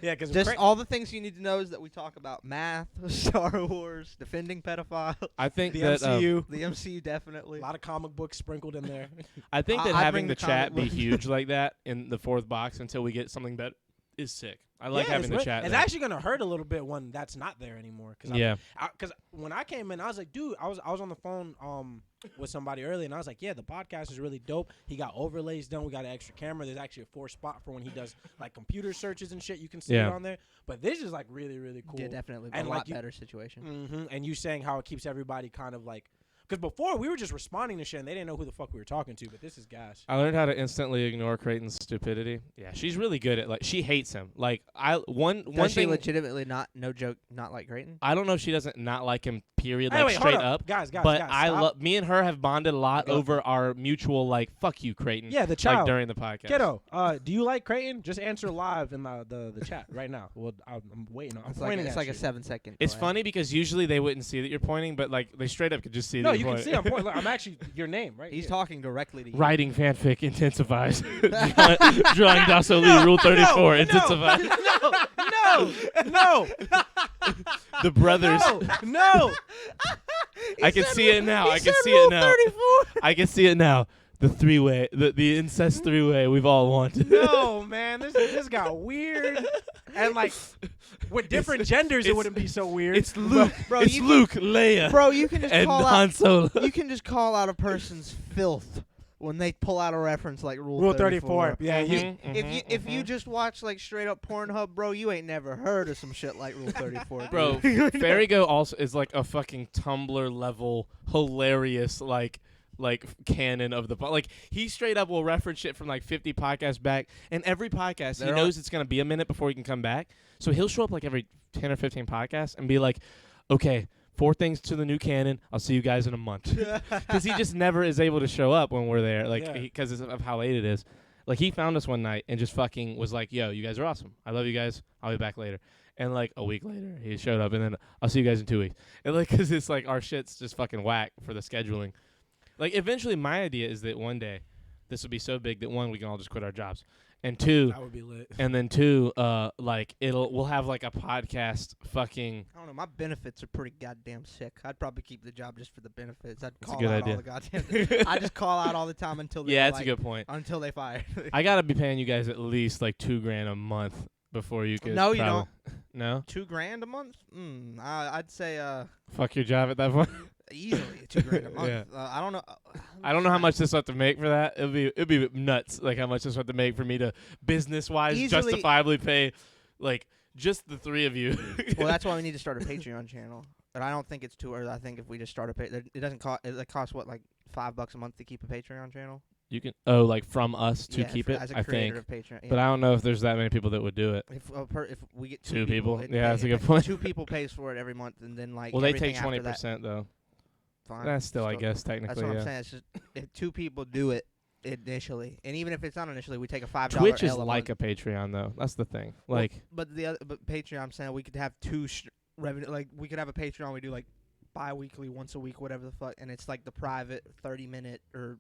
Yeah, because Just all the things you need to know is that we talk about math, Star Wars, defending pedophiles, I think the that MCU. the MCU definitely. A lot of comic books sprinkled in there. I think that I having bring the the comic chat be book. huge like that in the fourth box until we get something better is sick. I like Yeah, having the it's chat. It's there. actually gonna hurt a little bit when that's not there anymore. Cause Yeah. Because when I came in, I was like, dude, I was on the phone with somebody earlier, and I was like, yeah, the podcast is really dope. He got overlays done. We got an extra camera. There's actually a fourth spot for when he does like computer searches and shit. You can see Yeah. it on there. But this is like really, really cool. Yeah, definitely And a like lot you- better situation. Mm-hmm. And you saying how it keeps everybody kind of like, because before we were just responding to shit and they didn't know who the fuck we were talking to. But this is gas. I learned how to instantly ignore Creighton's stupidity. Yeah, she's really good at like she hates him. Like one Does she thing legitimately not, no joke, not like Creighton? I don't know if she doesn't not like him. Period. Hey, Like wait, hold straight up. up. Guys, But I stop. love me and her have bonded a lot Go. over our mutual like fuck you Creighton. Yeah, the like child. during the podcast. Kiddo, do you like Creighton? Just answer live in the chat right now. Well, I'm waiting. I'm It's like, pointing it's at like you. a 7-second. It's delay. funny because usually they wouldn't see that you're pointing, but like they straight up could just see No, that you you're can see pointing. I'm pointing. Look, I'm actually your name, right? He's here. talking directly to you. Writing fanfic intensifies. Drawing Dasso Lee, Rule 34 intensifies. No, The brothers. no. I can see it now. I can see it now. I can see it now. The three-way, the incest three-way we've all wanted. No, man, this got weird. And like with different genders, it it's- wouldn't be so weird. It's Luke. Bro, it's you Luke, Leia, Bro, you can just and call Han out. Solo. You can just call out a person's filth when they pull out a reference like Rule 34. Yeah, you. Mhm, If you just watch like straight up Pornhub, bro, you ain't never heard of some shit like Rule 34. Bro, dude. Fairygo also is like a fucking Tumblr level hilarious like canon of the like he straight up will reference shit from like 50 podcasts back, and every podcast he They're knows it's gonna be a minute before he can come back, so he'll show up like every 10 or 15 podcasts and be like, okay, 4 things to the new canon, I'll see you guys in a month, because he just never is able to show up when we're there, like Yeah. because of how late it is. Like he found us one night and just fucking was like, yo, you guys are awesome, I love you guys, I'll be back later. And like a week later, he showed up, and then I'll see you guys in 2 weeks. And like, cause it's like our shit's just fucking whack for the scheduling. Like, eventually, my idea is that one day this will be so big that one, we can all just quit our jobs, and two, That would be lit. and then two, like we'll have like a podcast fucking. I don't know. My benefits are pretty goddamn sick. I'd probably keep the job just for the benefits. I'd That's a call good out idea. all the goddamn. I just call out all the time until they Yeah, that's like, a good point. until they fire. I gotta be paying you guys at least like $2,000 a month before you could. No, you probably- No, $2,000 a month? I'd say fuck your job at that point. easily $2,000 a month. Yeah. I don't know. I don't know how much this will have to make for that. It'd be nuts. Like how much this will have to make for me to business wise Easily- justifiably pay, like just the three of you. Well, that's why we need to start a Patreon channel. But I don't think it's too early. I think if we just start it doesn't cost. It costs what, like $5 a month to keep a Patreon channel? You can like from us to Yeah, keep for- it. as a I creator think, of Patreon. but I don't know if there's that many people that would do it. If we get Two people? it Yeah, that's a pay- good point. 2 people pays for it every month, and then like Well, they everything take after that, 20% though. fine. That's still, I guess, That's technically. what Yeah. I'm saying. It's just if 2 people do it initially, and even if it's not initially, we take a $5 Twitch is L a like month. a Patreon though. That's the thing. Well, Like, but Patreon, I'm saying we could have 2 revenue. Like we could have a Patreon. We do like bi-weekly, once a week, whatever the fuck, and it's like the private 30-minute or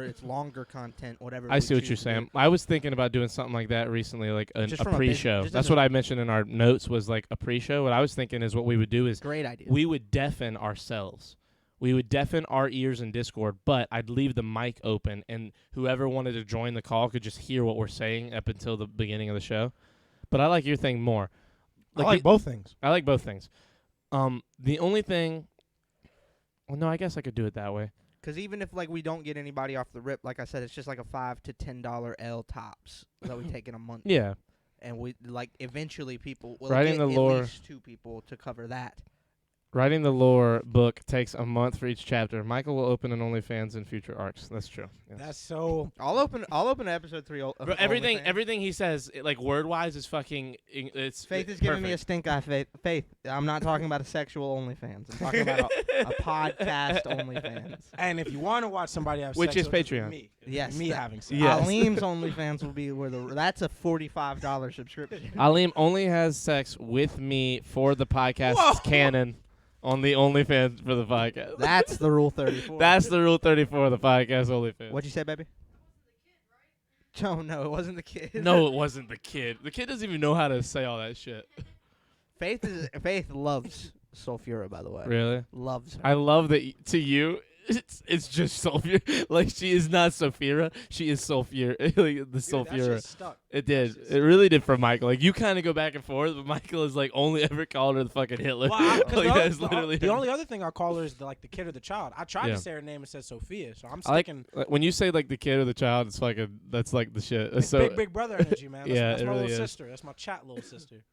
it's longer content, whatever. I we see what choose you're to do. saying. I was thinking about doing something like that recently, like a Just from a bus- pre-show. just That's as a- what I mentioned in our notes was like a pre-show. What I was thinking is what we would do is Great idea. we would deafen ourselves. We would deafen our ears in Discord, but I'd leave the mic open, and whoever wanted to join the call could just hear what we're saying up until the beginning of the show. But I like your thing more. I like both things. I like both things. The only thing. Well, no, I guess I could do it that way. Because even if like we don't get anybody off the rip, like I said, it's just like a $5 to $10 L tops that we take in a month. Yeah. And we like eventually people will Writing get the at lore- least 2 people to cover that. Writing the lore book takes a month for each chapter. Michael will open an OnlyFans in future arcs. That's true. Yes. That's so. I'll open episode 3. Bro, everything he says, like word wise, is fucking. It's Faith is giving me a perfect. stink eye. Faith. I'm not talking about a sexual OnlyFans. I'm talking about a podcast OnlyFans. And if you want to watch somebody have Which sex, is it'll be Patreon. Me. Yes, Me that- having sex. Yes. Aleem's OnlyFans will be where that's a $45 subscription. Aleem only has sex with me for the podcast's Whoa. canon on the OnlyFans for the podcast. That's the rule 34. That's the rule 34 of the podcast OnlyFans. What'd you say, baby? Oh no, it wasn't the kid. No, it wasn't the kid. The kid doesn't even know how to say all that shit. Faith loves Sulfura, by the way. Really? Loves her. I love that to you. It's just Sulfura. Like she is not Sophia. She is Sulfura. Like the Dude, that Sulfura. shit stuck. It did. shit It really did for Michael. Like you kind of go back and forth, but Michael has like only ever called her the fucking Hitler. Well, Like, that's literally the her. only other thing I call her is the kid or the child. I tried Yeah. to say her name and said Sophia, so I'm I like sticking when you say like the kid or the child. It's fucking. That's like the shit. It's so big brother energy, man. That's, Yeah, that's it my really little is. sister. That's my chat little sister.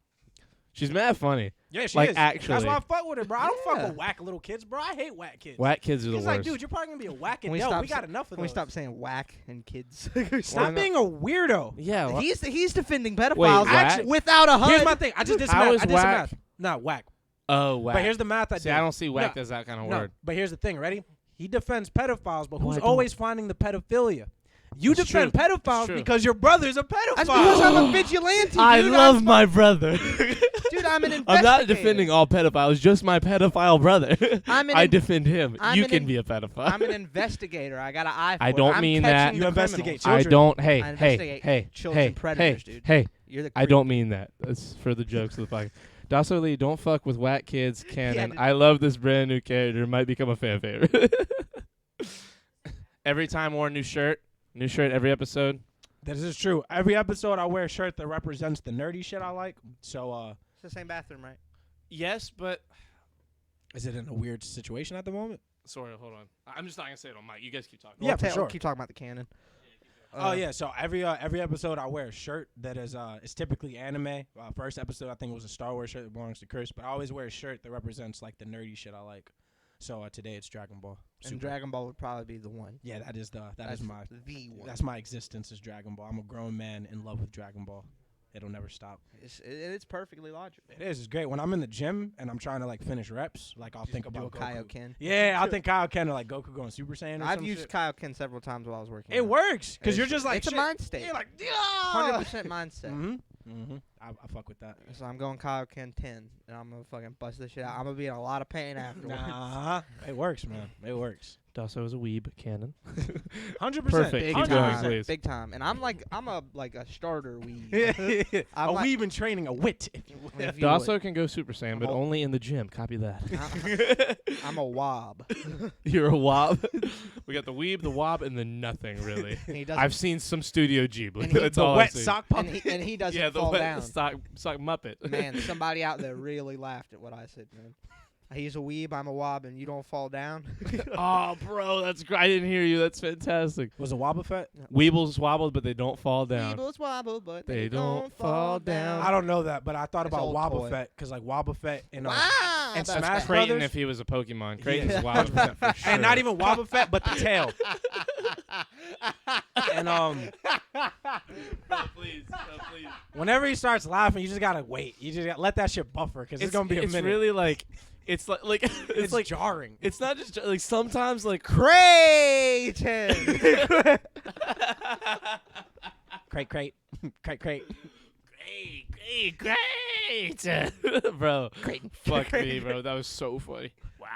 she's mad funny. Yeah, she Like, is. That's actually. why I fuck with her, bro. I don't fuck Yeah. with whack little kids, bro. I hate whack kids. Whack kids are the He's worst. like, dude, you're probably gonna be a whack Can we adult. stop We got sa- enough of Can we those. stop saying whack and kids? Stop being a weirdo. yeah. wha- He's defending pedophiles whack? without a HUD. Here's my thing. I just did some How math. is I did some whack? math. Not whack. Oh, whack. But here's the math I See, did. I don't see whack No, as that kind of No, word. but here's the thing. Ready? He defends pedophiles, but No, who's I don't. always finding the pedophilia? You It's defend true. It's pedophiles true. because your brother's a pedophile. That's because I'm a vigilante. I dude. love my brother. Dude, I'm an investigator. I'm not defending all pedophiles, just my pedophile brother. I'm an I in- defend him. I'm You an can in- be a pedophile. I'm an investigator. I got an eye for I it. don't I'm mean catching that. the You criminals. investigate I children. don't. Hey, I hey, investigate hey, children hey, predators, hey, dude. hey. You're the I don't mean that. That's for the jokes of the podcast. Dasso Lee, don't fuck with whack kids canon. dude. I love this brand new character. Might become a fan favorite. Every time I wear a new shirt every episode. This is true. Every episode, I wear a shirt that represents the nerdy shit I like. So, It's the same bathroom, right? Yes, but is it in a weird situation at the moment? sorry, hold on. I'm just not gonna say it on mic. You guys keep talking. Yeah, for We'll sure. keep talking about the canon. Oh yeah, so every episode I wear a shirt that is it's typically anime. First episode I think was a Star Wars shirt that belongs to Curse, but I always wear a shirt that represents like the nerdy shit I like. So today it's Dragon Ball. And Super. Dragon Ball would probably be the one. Yeah, that is That's my the one. that's my existence is Dragon Ball. I'm a grown man in love with Dragon Ball. It'll never stop. It's perfectly logical. It is. It's great. When I'm in the gym and I'm trying to like finish reps, like I'll think Do about a Goku. Kaioken. Yeah, I'll think Kaioken or like Goku going Super Saiyan or I've some used shit. Kaioken several times while I was working. It out. works because you're just like it's a shit. mind state. You're like 100% mindset. Mm-hmm. Mm-hmm. I fuck with that. So I'm going Kaioken 10, and I'm gonna fucking bust this shit out. I'm gonna be in a lot of pain afterwards. Nah, it works, man. It works. Dasso is a weeb canon. 100%. Perfect. Big Keep going, time, please. big time. And I'm a starter weeb. A like- weeb in training, a wit, if you will. If you Dasso can go Super Saiyan, but I'm a- only in the gym. Copy that. I'm a wob. You're a wob. We got the weeb, the wob, and the nothing really. And he doesn't. I've seen some Studio Ghibli. And he- That's The all I've wet seen. sock and puppet. he doesn't Yeah, the fall wet down. sock Muppet. Man, somebody out there really laughed at what I said, man. He's a weeb, I'm a wob, and you don't fall down. Oh, bro, that's great. I didn't hear you. That's fantastic. Was it Wobbuffet? Weebles wobbled, but they don't fall down. Weebles wobble, but They don't fall down. I don't know that, but I thought It's about old toy. Wobbuffet because like Wobbuffet and Wow, and that's Smash Creighton Brothers, if he was a Pokemon. Creighton's Yeah. 100% for sure. and not even Wobbuffet, but the tail. And please. whenever he starts laughing, you just gotta wait. You just gotta let that shit buffer because it's gonna be a it's minute. really like it's like it's like jarring. it's not just like sometimes like Creighton. Crate, crate, crate, crate. great, bro. Fuck me, bro. That was so funny. Wow.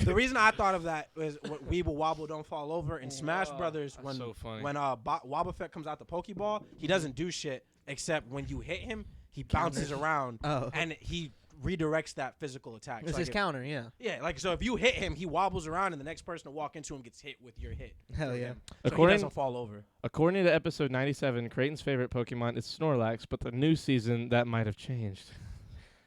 The reason I thought of that was what Weeble Wobble Don't Fall Over in Smash Oh, Brothers that's when so funny. Wobbuffet comes out the Pokeball, he doesn't do shit except when you hit him, he bounces around Oh. and he redirects that physical attack. It's So, his like, counter, yeah. yeah, like so if you hit him, he wobbles around and the next person to walk into him gets hit with your hit. Hell to yeah. him. So he According- doesn't fall over. According to episode 97, Creighton's favorite Pokemon is Snorlax, but the new season that might have changed.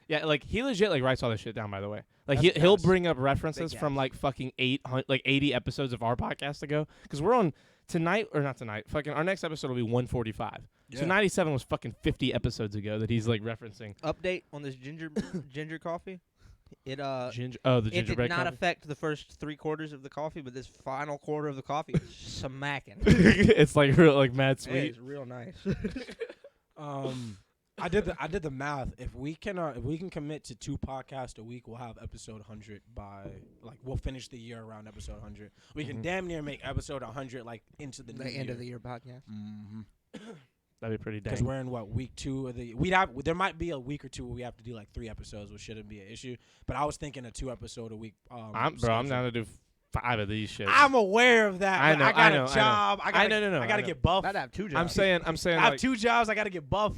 Yeah, like he legit like writes all this shit down. By the way, like That's he'll gas. bring up references Big from gas. like fucking 80 episodes of our podcast ago. Because we're on tonight or not tonight. Fucking our next episode will be 145. So Yeah. 97 was fucking 50 episodes ago that he's like referencing. Update on this ginger coffee. It The it did gingerbread not coffee. affect the first 3/4 of the coffee, but this final quarter of the coffee is smacking. It's like real like mad It sweet. is real nice. I did the math. If we can commit to 2 podcasts a week, we'll have episode 100 by like we'll finish the year around episode 100. We can damn near make episode 100 like into the The new end year. of the year podcast. That'd be pretty Because dang. we're in week 2 of the there might be a week or two where we have to do like 3 episodes, which shouldn't be an issue. But I was thinking a 2 episode a week. I'm schedule. down to do 5 of these shit. I'm aware of that. I but know, I got I know, a job. I I gotta, know, I gotta know. get buff. I'd have 2 jobs. I'm saying I have like, 2 jobs. I gotta get buff.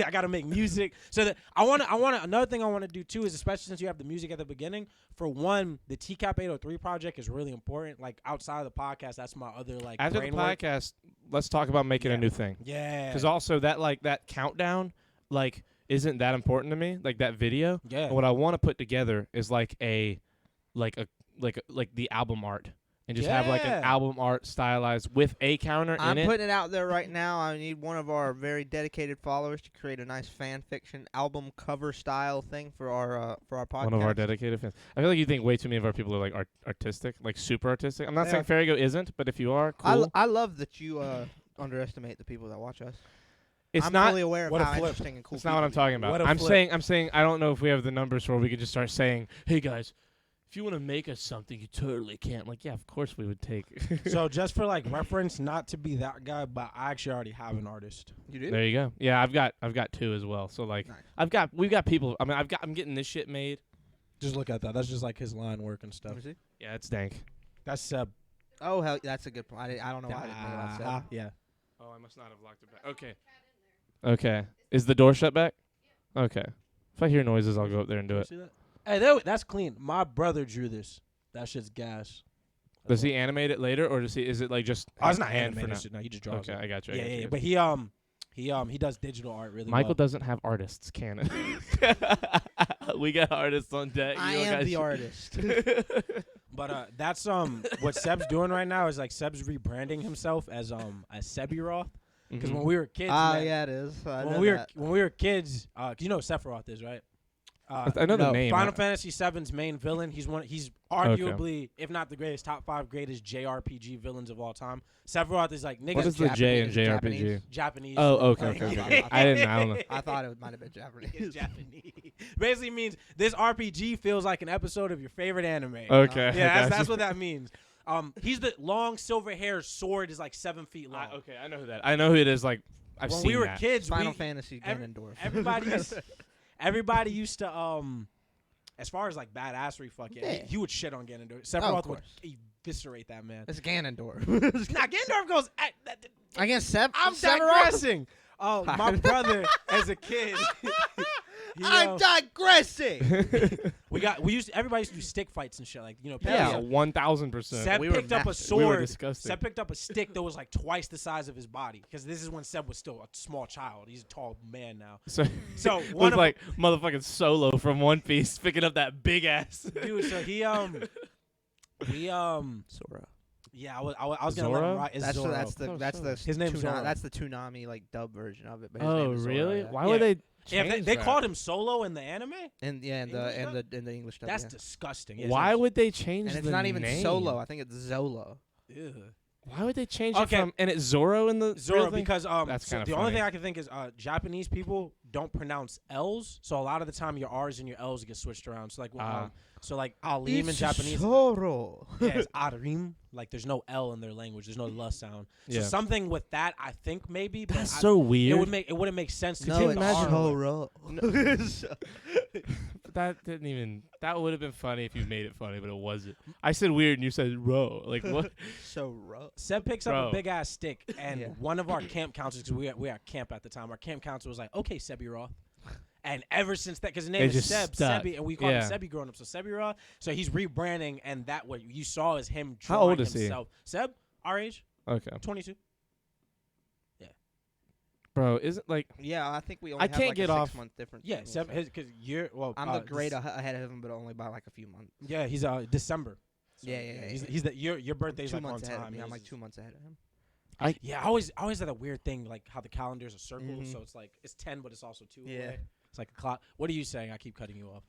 I gotta make music. So that I want another thing I want to do too is, especially since you have the music at the beginning. For one, the TCAP 803 project is really important. Like outside of the podcast, that's my other like after the brain work. podcast, let's talk about making Yeah. a new thing. Yeah. Because also that countdown like isn't that important to me. Like that video. Yeah. And what I want to put together is like the album art and just have like an Yeah. album art stylized with a counter I'm in it. putting it out there right now. I need one of our very dedicated followers to create a nice fan fiction album cover style thing for our podcast. One of our dedicated fans. I feel like you think way too many of our people are like artistic, like super artistic. I'm not saying Farigo isn't, but if you are, cool. I love that you underestimate the people that watch us. It's I'm not. fully aware of what a how flip. interesting and cool. That's not what I'm talking about. What a I'm flip. saying I don't know if we have the numbers where we could just start saying, "Hey guys, if you want to make us something, you totally can." Like, yeah, of course we would take. So just for like reference, not to be that guy, but I actually already have an artist. You do? There you go. Yeah, I've got 2 as well. So like, Nice. we've got people. I mean, I'm getting this shit made. Just look at that. That's just like his line work and stuff. Let me see. Yeah, it's dank. That's Seb. Oh hell, that's a good point. I don't know why I didn't think about that. Yeah. Oh, I must not have locked it back. Okay. Okay. Is the door shut back? Okay. If I hear noises, I'll go up there and do it. See that? Hey, that's clean. My brother drew this. That shit's gas. Does he animate it later, or is it like just? Oh, it's not hand animated. for Shit. No, he just draws now? Okay, it. I got you. I Yeah, got you, yeah, I yeah. got But he does digital art really Michael well. doesn't have artists, canon. We got artists on deck. I You am guys the should- artist. But that's what Seb's doing right now is like Seb's rebranding himself as Sebiroth. Because Mhm. when we were kids, Ah, man, yeah, it is. I when know we were that. kids, you know what Sephiroth is, right? I know the no, name. Final Fantasy VII's main villain. He's Okay. arguably, if not the greatest, top 5 greatest JRPG villains of all time. Sephiroth is like niggas. What is the J in Japanese. JRPG? Japanese? Oh, okay, Like- okay, okay. I don't know. I thought it might have been Japanese. It's Japanese. Basically means this RPG feels like an episode of your favorite anime. Okay. I Yeah, got that's you. what that means. He's the long silver hair sword is like 7 feet long. Okay, I know who that. I know who it is. Like I've when seen we were that. kids, Final Fantasy ev- Ganondorf. everybody used to as far as like badassery, Yeah. he would shit on Ganondorf. of Sephiroth would course. eviscerate that man. It's Ganondorf. Nah, Ganondorf goes. I guess I'm digressing. Oh, my brother as a kid. I'm digressing. Everybody used to do stick fights and shit, like, you know. Yeah, Pepsi. 1000%. Seb We were picked up a massive. We were sword. disgusting. Seb picked up a stick that was like twice the size of his body, because this is when Seb was still a small child. He's a tall man now. So So it one was of like motherfucking Solo from One Piece picking up that big ass. dude. So Sora. yeah, I was gonna let him Zoro? ride. It's That's Zoro. the His name's Zoro. That's the Toonami like dub version of it. But his Oh, name is Zoro, really? yeah. Why would they Yeah, change they that? called him Solo in the anime. And yeah, and the English dub. That's yeah. disgusting. Yeah, Why would they change And it's the not even name? Solo. I think it's Zolo. Ew. Why would they change Okay. it from? And it's Zoro in the Zoro real thing? because That's so kinda the only funny. thing I can think is Japanese people don't pronounce L's, so a lot of the time your R's and your L's get switched around. So like so like Alim in Japanese, Zoro. yeah, it's Arim. Like there's no L in their language. There's no L sound. So Yeah. something with that, I think maybe. But That's I- so weird. It wouldn't make sense to No, take it's the R away. Zoro. That didn't even. That would have been funny if you made it funny, but it wasn't. I said weird and you said ro. Like what? So rough. Seb picks up Bro. a big ass stick, and Yeah. one of our camp counselors, because we were at camp at the time, our camp counselor was like, "Okay, Sebiroth." And ever since that, because his name They is just Seb, stuck. Sebi, and we call him Yeah. Sebi growing up, so Sebiroth. So he's rebranding, and that what you saw is him How drawing old is he? himself. Seb, our age, Okay, 22. bro. Isn't like Yeah, I think we only I have can't like get a off- 6-month difference. Yeah, between us. because you're well. I'm the grade this- ahead of him, but only by like a few months. Yeah, he's December. So, Yeah. He's your birthday's 2 like on months ahead of time. me. I'm His like is- 2 months ahead of him. Yeah, I always had a weird thing like how the calendar's a circle, Mhm. so it's like it's 10, but it's also 2 Yeah. away. It's like a clock. What are you saying? I keep cutting you off.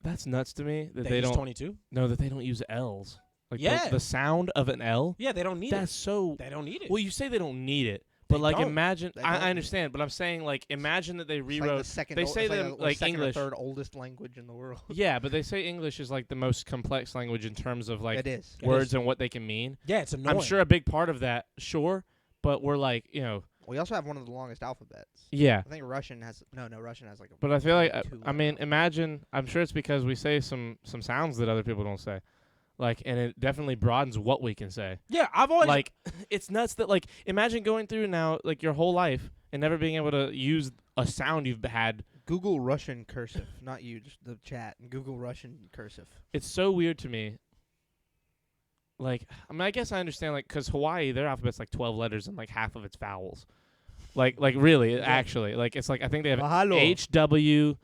that's nuts to me that That they he's don't 22. know that they don't use L's. Like Yeah. the sound of an L. Yeah, they don't need That's it. so. They don't need it. Well, you say they don't need it, but They like don't. imagine. They don't. I understand, but I'm saying like imagine that they It's like rewrote. the second. they ol- say it's them, like, like, second English. or third oldest language in the world. Yeah, but they say English is like the most complex language in terms of like it is. words and what they can mean. yeah, it's annoying. I'm sure a big part of that, sure, but we're like, We also have one of the longest alphabets. yeah. I think Russian has Russian has like. But I feel like two I mean, imagine. I'm sure it's because we say some sounds that other people don't say, like, and it definitely broadens what we can say. Yeah, I've always Like, it's nuts that like imagine going through now like your whole life and never being able to use a sound you've had. Google Russian cursive, not you, just the chat. Google Russian cursive. It's so weird to me. Like, I mean, I guess I understand, like, 'cause Hawaii, their alphabet's like 12 letters and like half of it's vowels. Like really, actually, like it's like I think they have Mahalo. H W,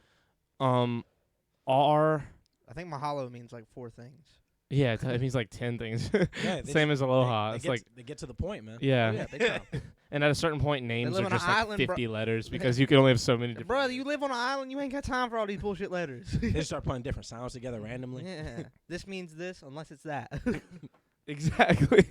R. I think mahalo means like 4 things. Yeah, it means like 10 things. Yeah, they Same as aloha. They It's get, like they get to the point, man. yeah. Oh, yeah, big time. And at a certain point, names live are on an just like island, 50 letters because you can only have so many different. Brother, you live on an island. You ain't got time for all these bullshit letters. They just start putting different sounds together randomly. Yeah, this means this unless it's that. Exactly.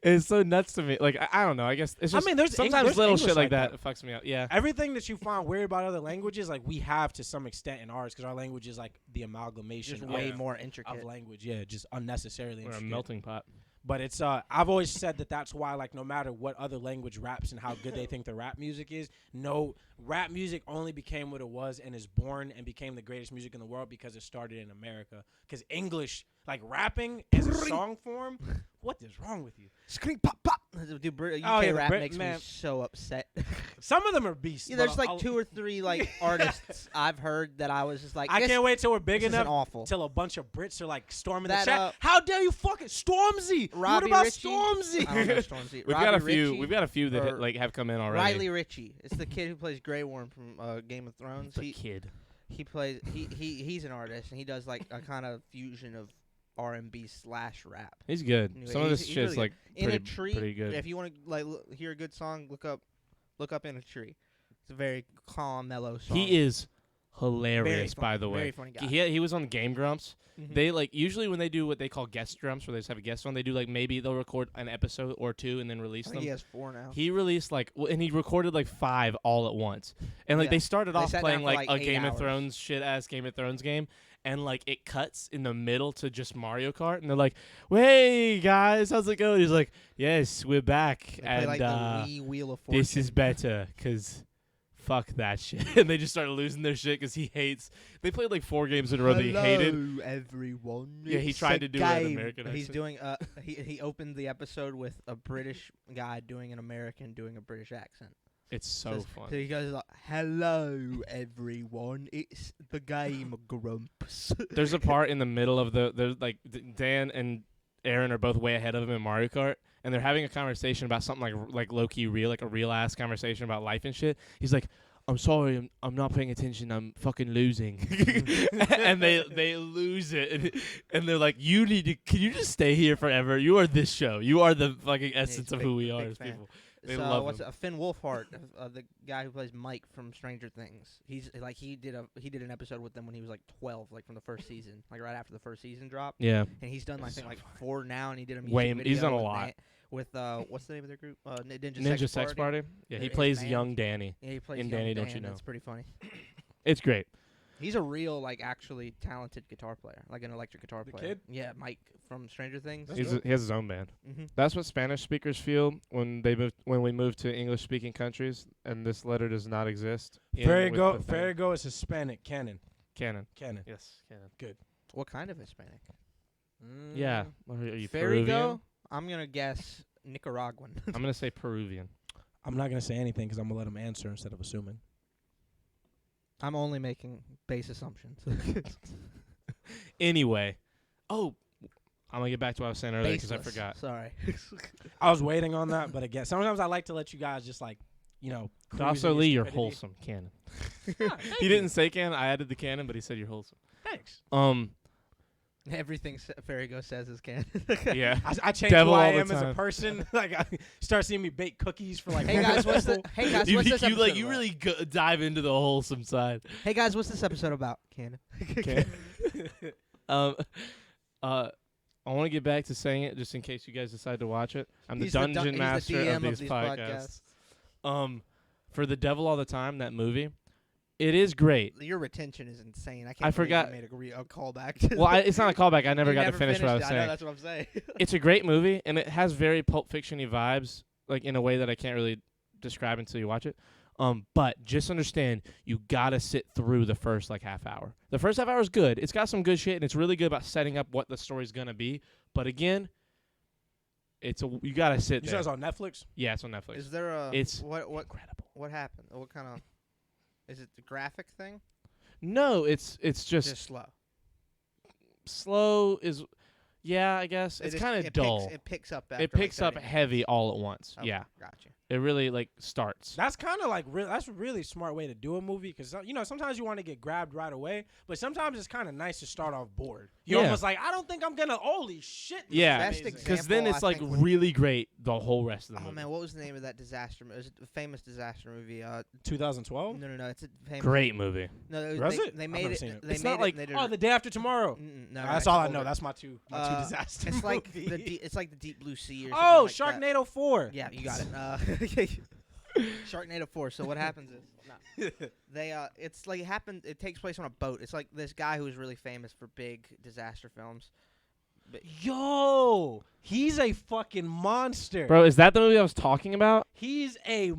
It's so nuts to me. Like I don't know. I guess it's I just mean, there's sometimes there's little English shit like like that that. fucks me up. Yeah. Everything that you find weird about other languages, like we have to some extent in ours, because our language is like the amalgamation Just way of, more of intricate. language. Yeah, just unnecessarily We're a intricate. melting pot. But it's I've always said that that's why, like, no matter what other language raps and how good they think the rap music is, no, rap music only became what it was and is born and became the greatest music in the world because it started in America. Because English, like rapping as a song form, what is wrong with you? Scream pop pop. Dude, UK Oh, yeah, the rap Brit- makes man. me so upset. Some of them are beasts. Yeah, but there's like I'll- 2 or 3 like artists I've heard that I was just like, I this- can't wait till we're big this isn't enough awful. till a bunch of Brits are like storming That, the chat. How dare you fucking Stormzy? What Robbie about Ritchie? Stormzy? I don't know Stormzy. We've Robbie got a few. Ritchie We've got a few that or like have come in already. Riley Ritchie. It's the kid who plays Grey Worm from Game of Thrones. The kid. He plays he's an artist and he does like a kind of fusion of R&B / rap. He's good. Anyway, Some of he's- this he's shit's really like In pretty, a Tree. pretty good. If you want to like hear a good song, look up In a Tree. It's a very calm, mellow song. He is hilarious, Very by the very way. funny guy. He was on Game Grumps. Mhm. They like usually when they do what they call guest drums, where they just have a guest on, they do like maybe they'll record an episode or 2 and then release I them. think he has 4 now. He released and he recorded like 5 all at once. And like Yeah. they started They off sat playing down for, like like, a 8 Game of hours. Thrones shit ass Game of Thrones game, and like it cuts in the middle to just Mario Kart, and they're like, "Hey guys, how's it going?" He's like, "Yes, we're back, They play and like the Wii Wheel of Fortune. this is better, cause fuck that shit." And they just started losing their shit because he hates. They played like 4 games in a row that he hated. Hello, everyone. Yeah, he It's tried a to do an game. American He's accent. doing he opened the episode with a British guy doing an American doing a British accent. It's so So fun. he goes like, "Hello, everyone. It's the game Grumps." There's a part in the middle of there's like Dan and Aaron are both way ahead of him in Mario Kart, and they're having a conversation about something like low key real, like a real ass conversation about life and shit. He's like, "I'm sorry, I'm not paying attention. I'm fucking losing," and they lose it, and they're like, "You need to. Can you just stay here forever? You are this show. You are the fucking essence of who we are big as fan. people." They so love what's him. Finn Wolfhard, the guy who plays Mike from Stranger Things. He's like he did an episode with them when he was like 12, like from the first season, like right after the first season dropped. Yeah, And he's done I That's think so like funny. 4 now, and he did a music Way- video he's done a with lot. With what's the name of their group? Ninja Sex Party. Yeah, he His plays band. young Danny. Yeah, he plays in young Danny, Don't Dan. You Know? That's pretty funny. It's great. He's a real like actually talented guitar player, like an electric guitar The player. kid? Yeah, Mike from Stranger Things. That's He has his own band. Mm-hmm. That's what Spanish speakers feel when we move to English speaking countries, and this letter does not exist. Farrago is Hispanic. Canon. Canon. Yes, canon. What kind of Hispanic? Yeah. Are you Fairy Peruvian? go? I'm gonna guess Nicaraguan. I'm gonna say Peruvian. I'm not gonna say anything because I'm gonna let him answer instead of assuming. I'm only making base assumptions. Anyway, I'm gonna get back to what I was saying earlier because I Baseless. forgot. Sorry. I was waiting on that, but again, sometimes I like to let you guys just like, cruise Also, in your Lee, you're stupidity. wholesome. Canon. Thank He you. didn't say canon. I added the canon, but he said you're wholesome. Thanks. Everything Farigo says is canon. Yeah. I changed Devil who I all the am as a time. person. Like, I start seeing me bake cookies for like. Hey guys, what's people. You this episode you about? really dive into the wholesome side. Hey guys, what's this episode about? Canon. I want to get back to saying it just in case you guys decide to watch it. I'm He's the the dungeon he's the master DM of these podcasts. For The Devil All the Time, that movie, it is great. Your retention is insane. I can't. I believe forgot- you made a callback. Well, it's not a callback. I never You got to finish what I was finished it. I know, saying. that's what I'm saying. It's a great movie, and it has very Pulp Fiction-y vibes, like in a way that I can't really describe until you watch it. But just understand, you gotta sit through the first like half hour. The first half hour is good. It's got some good shit, and it's really good about setting up what the story's gonna be. But again, you gotta sit You there. said it's on Netflix. Yeah, it's on Netflix. Is there a It's what incredible. what happened? What kind of is it the graphic thing? No, it's just Just slow. slow. Yeah, I guess it's kind of dull. It picks up. After It picks like up 30 heavy minutes. all at once. Okay, Yeah, gotcha. it really like starts. That's kind of like that's a really smart way to do a movie because sometimes you want to get grabbed right away, but sometimes it's kind of nice to start off bored. You're Yeah. almost like, I don't think I'm gonna. Holy shit! this Yeah, is Best amazing. because then example, it's I like think, when- really great the whole rest of the Oh movie. man, what was the name of that disaster? It was a famous disaster movie. 2012. No, it's a famous. Great movie. No, Was they, it? They I've made never it. seen it. They It's made not it like- and they did Oh, The Day After Tomorrow. no, That's it's all I older. know. That's my two disaster. It's like movies. it's like the Deep Blue Sea or Oh, something like that. Sharknado 4. Yeah, you got it. Sharknado 4. So what happens is it's like it takes place on a boat. It's like this guy who's really famous for big disaster films. Yo, he's a fucking monster. Bro, is that the movie I was talking about? He's a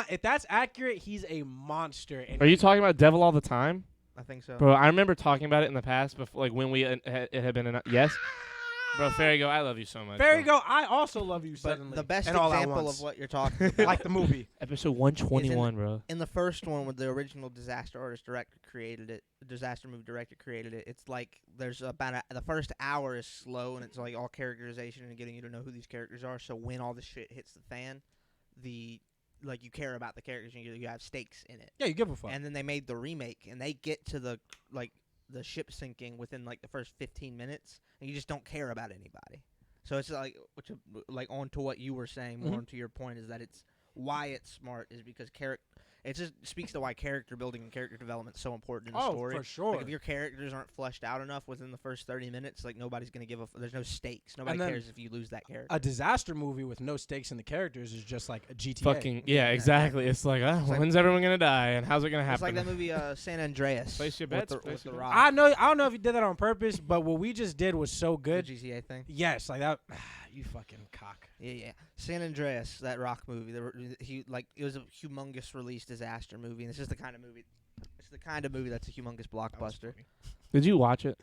If that's accurate, he's a monster. And Are you talking about Devil All the Time? I think so. Bro, I remember talking about it in the past, before, like when it had been yes. Bro, Farigo, I love you so much. There you bro. go. I also love you But suddenly. the best and all at example once. of what you're talking about, like the movie. Episode 121, bro. in the first one, when the original disaster director created it, disaster movie director created it, it's like there's about the first hour is slow and it's like all characterization and getting you to know who these characters are. So when all the shit hits the fan, you care about the characters and you have stakes in it. Yeah, you give a fuck. And then they made the remake and they get to the ship sinking within like the first 15 minutes and you just don't care about anybody. So it's like on to what you were saying, more Mhm. to your point, is that it's why it's smart is because it just speaks to why character building and character development is so important in the Oh, story. for sure. Like if your characters aren't fleshed out enough within the first 30 minutes, like nobody's gonna give a. There's no stakes. Nobody then cares if you lose that character. A disaster movie with no stakes in the characters is just like a GTA. Fucking yeah, exactly. It's like, like- when's everyone gonna die and how's it gonna happen? It's like that movie San Andreas. Place your with bets, the, place with the your Rock. I don't know if you did that on purpose, but what we just did was so The good. GTA thing. Yes, like that. You fucking cock. Yeah. San Andreas, that Rock movie. It was a humongous release disaster movie, and it's just the kind of movie. It's the kind of movie that's a humongous That was blockbuster. funny. Did you watch it?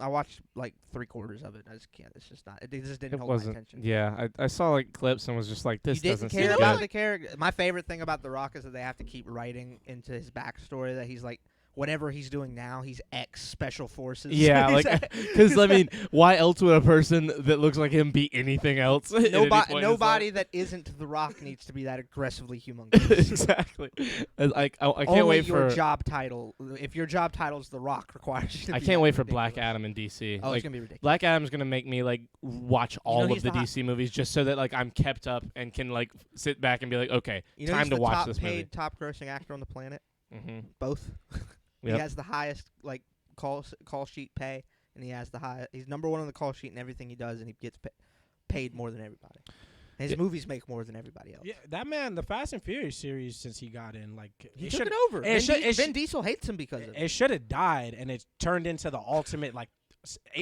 I watched like 3/4 of it. I just can't. It's just not. It just didn't It hold my wasn't. attention. Yeah, I saw like clips and was just like, this you doesn't didn't care seem about good. the character. My favorite thing about The Rock is that they have to keep writing into his backstory that he's like, whatever he's doing now, he's ex special forces. Yeah, like, because I mean, why else would a person that looks like him be anything else? at any point in his life? nobody that isn't The Rock needs to be that aggressively humongous. Exactly. I can't Only wait your for. job title. If your job title's The Rock, requires you to I be can't that wait for ridiculous. Black Adam in DC. Oh, like, it's gonna be ridiculous. Black Adam's gonna make me like watch all he's of the the DC movies just so that like I'm kept up and can like sit back and be like, okay, You know, time he's to the watch top this paid, movie. top grossing actor on the planet. Mm-hmm. Both. He Yep. has the highest like call sheet pay, and he has the high. He's number one on the call sheet in everything he does, and he gets paid more than everybody. And his Yeah. movies make more than everybody else. Yeah, that man, the Fast and Furious series, since he got in, like He it took should it over. it Vin Diesel hates him because of it. it should have died, and it turned into the ultimate like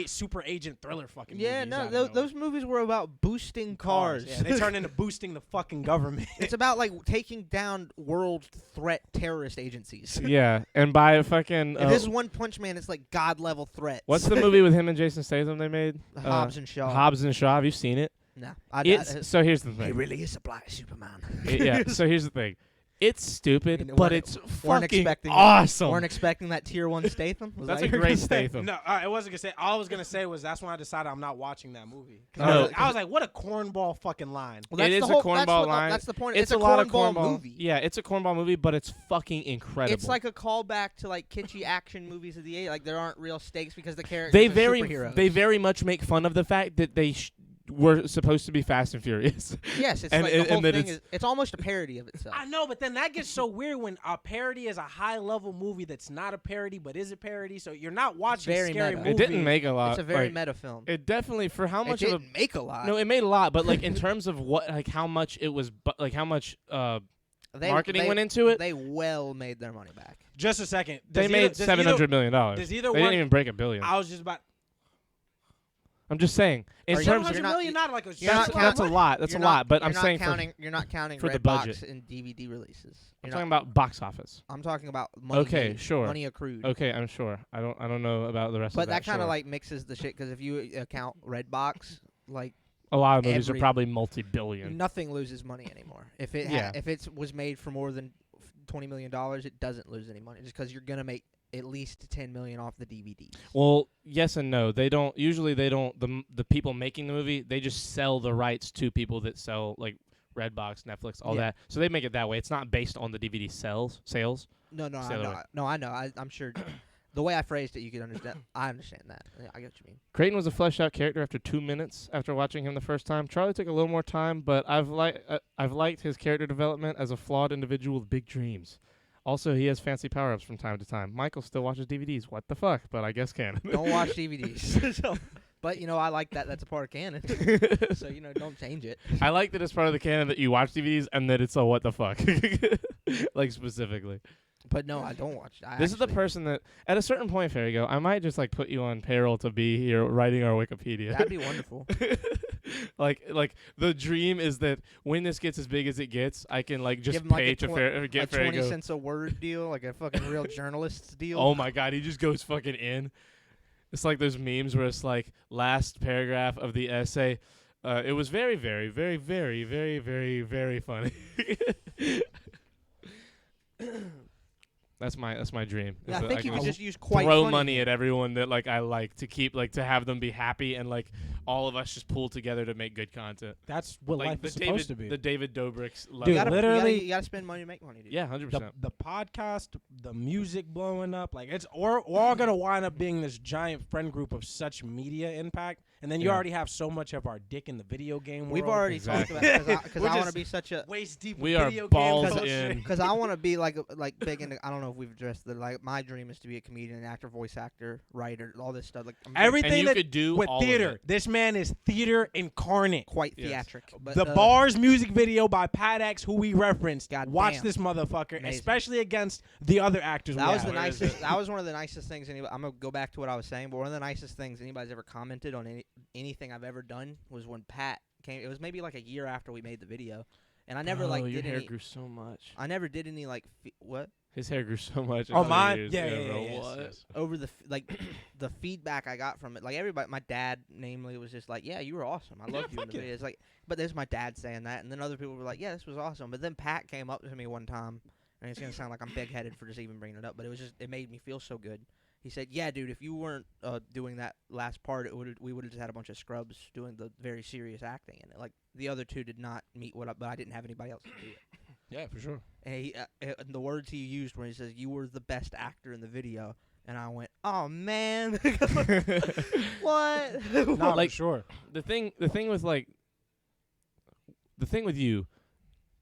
super agent thriller fucking. Yeah, movies no, out of nowhere. those movies were about boosting cars. Yeah, they turned into boosting the fucking government. It's about like taking down world threat terrorist agencies. Yeah, and by a fucking. If this is One Punch Man, it's like god level threats. What's the movie with him and Jason Statham they made? Hobbs and Shaw? Hobbs and Shaw. Have you seen it? No, So here's the he thing. really is a black Superman. Yeah. So here's the thing. It's stupid, I mean, but weren't- it's weren't fucking expecting awesome. Weren't expecting that tier 1 Statham. Was That's that a your great gonna say? Statham. No, I wasn't gonna say. All I was gonna say was that's when I decided I'm not watching that movie. 'Cause No. I was like, what a cornball fucking line. Well, that's It the is a whole, cornball that's what the- line. That's the point. It's a lot of cornball cornball movie. Yeah, it's a cornball movie, but it's fucking incredible. It's like a callback to like kitschy action movies of the 80s. Like there aren't real stakes because the characters they are superheroes. very much make fun of the fact that they were supposed to be Fast and Furious. Yes, it's and- like and- the whole and that thing it's- is. It's almost a parody of itself. I know, but then that gets so weird when a parody is a high level movie that's not a parody but is a parody. So you're not watching very scary meta. movie. It didn't make a lot. It's a very like, meta film. It definitely for how It much of a didn't make a lot. no, it made a lot, but like in terms of what like how much it was, like how much marketing went into it. They well made their money back. Just a second. They made $700 million. Does either They one? didn't even break $1 billion. I was just about. I'm just saying. In Are you- terms you're of $700 not- million, not like a. you're not that's a lot. That's a lot. But I'm you're not saying counting. You're not counting for the Redbox budget. and DVD releases. I'm You're talking not- about box office. I'm talking about money. Okay, made, sure. Money accrued. Okay, I'm sure. I don't know about the rest But of that. that kind of sure. like mixes the shit because if you account Redbox, like a lot of movies are every- probably multi-billion. nothing loses money anymore. If it Yeah. if it was made for more than $20 million, it doesn't lose any money just because you're gonna make at least $10 million off the DVDs. Well, yes and no. They don't. Usually, they don't. The people making the movie, they just sell the rights to people that sell like Redbox, Netflix, all Yeah. that. So they make it that way. It's not based on the DVD sales. No, Say I the know. way. No, I know. I'm sure. The way I phrased it, you could understand. I understand that. Yeah, I get what you mean. Creighton was a fleshed out character after 2 minutes after watching him the first time. Charlie took a little more time, but I've liked his character development as a flawed individual with big dreams. Also, he has fancy power-ups from time to time. Michael still watches DVDs. What the fuck? But I guess canon. Don't watch DVDs. So, but I like that. That's a part of canon. So don't change it. I like that it's part of the canon that you watch DVDs and that it's a what the fuck. Like specifically. But no, I don't watch. This is the person that, at a certain point, Farigo, I might just like put you on payroll to be here writing our Wikipedia. That'd be wonderful. like the dream is that when this gets as big as it gets, I can like just Give him, like, pay a to get a 20 Farigo. cents a word deal, like a fucking real journalist's deal. Oh my god, he just goes fucking in. It's like those memes where it's like last paragraph of the essay. It was very, very, very, very, very, very, very funny. That's my dream. Yeah, is I that think you can could just use quite throw funny. money at everyone that like I like to keep like to have them be happy and like all of us just pull together to make good content. That's what Like life the is supposed to be. The David Dobrik's level. Dude, You gotta, literally- you gotta spend money to make money, dude. Yeah, 100%. the podcast, the music blowing up, like we're all gonna wind up being this giant friend group of such media impact, and then you Yeah. already have so much of our dick in the video game We've world. already Exactly. talked about it because We're I want to just be such a waist deep. We in are video balls game culture. in. because I want to be like big into. I don't know if we've addressed that. Like my dream is to be a comedian, actor, voice actor, writer, all this stuff. Like I'm big- Everything And you that could do with all of theater. it. This man is theater incarnate. quite Yes. theatric. But, The Bars music video by Pat X, who we referenced. God Watch damn. this motherfucker, Amazing. especially against the other actors. That we was have. the Where is nicest. it? That was one of the nicest things. I'm gonna go back to what I was saying, but one of the nicest things anybody's ever commented on anything I've ever done was when Pat came. It was maybe like a year after we made the video, and I never like your did hair any. grew so much. I never did any like what His hair grew so much. in Oh, 2 mine? years. Yeah, bro. yes, What? yes. over the like the feedback I got from it. Like everybody, my dad namely was just like, "Yeah, you were awesome. I loved you in fuck the video." It's like, but there's my dad saying that, and then other people were like, "Yeah, this was awesome." But then Pat came up to me one time, and it's gonna sound like I'm big-headed for just even bringing it up, but it made me feel so good. He said, "Yeah, dude, if you weren't doing that last part, we would have just had a bunch of scrubs doing the very serious acting in it. Like the other two did not meet but I didn't have anybody else to do it." Yeah, for sure. And the words he used when he says, "You were the best actor in the video," and I went, "Oh man, what?" No, Like- for sure. The thing with like the thing with you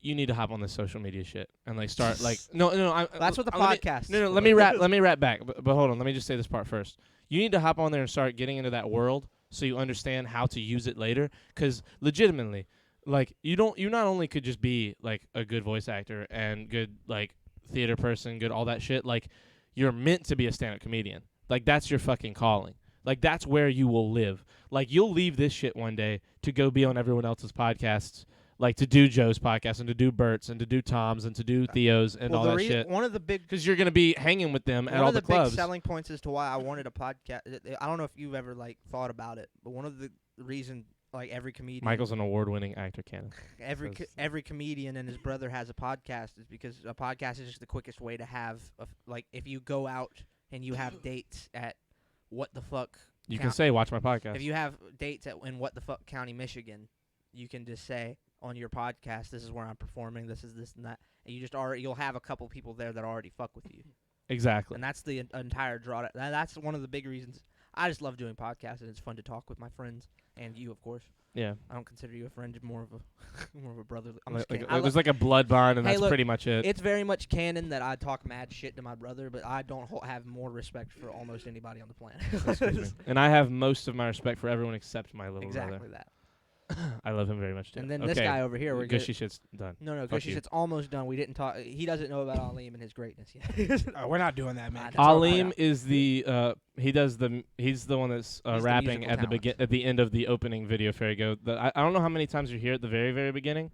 need to hop on this social media shit and like start like no That's what the let me- podcast. No, is let for. me wrap back. But hold on, let me just say this part first. You need to hop on there and start getting into that world so you understand how to use it later. Because legitimately, like you not only could just be like a good voice actor and good like theater person, good all that shit. Like you're meant to be a stand-up comedian. Like that's your fucking calling. Like that's where you will live. Like you'll leave this shit one day to go be on everyone else's podcasts. Like to do Joe's podcast and to do Bert's and to do Tom's and to do Theo's and all that shit. One of the big Because you're gonna be hanging with them at one all of the clubs. big selling points as to why I wanted a podcast. I don't know if you've ever like thought about it, but one of the reason like every comedian, Michael's an award-winning actor, Cannon. every comedian and his brother has a podcast is because a podcast is just the quickest way to have like if you go out and you have dates at what the fuck. You can say, watch my podcast. If you have dates in what the fuck county, Michigan, you can just say on your podcast, "This is where I'm performing. This is this and that," and you just you'll have a couple people there that already fuck with you, Exactly. and that's the entire draw. That's one of the big reasons I just love doing podcasts, and it's fun to talk with my friends and you, of course. Yeah. I don't consider you a friend, more of a brother. I'm just Like, kidding. I there's like a blood bond, and Hey, that's look, pretty much it. it's very much canon that I talk mad shit to my brother, but I don't have more respect for almost anybody on the planet. Excuse me. And I have most of my respect for everyone except my little Exactly brother. that. I love him very much too. And then okay. this guy over here, we're good. Gushy shit's done. No, Fuck Gushy, you. it's almost done. We didn't talk. He doesn't know about Aleem and his greatness yet. We're not doing that, man. I know. It's all Aleem right. is the he's the one that's He's the rapping musical at the talent. at the end of the opening video. Fairy Go. I don't know how many times you hear at the very very beginning,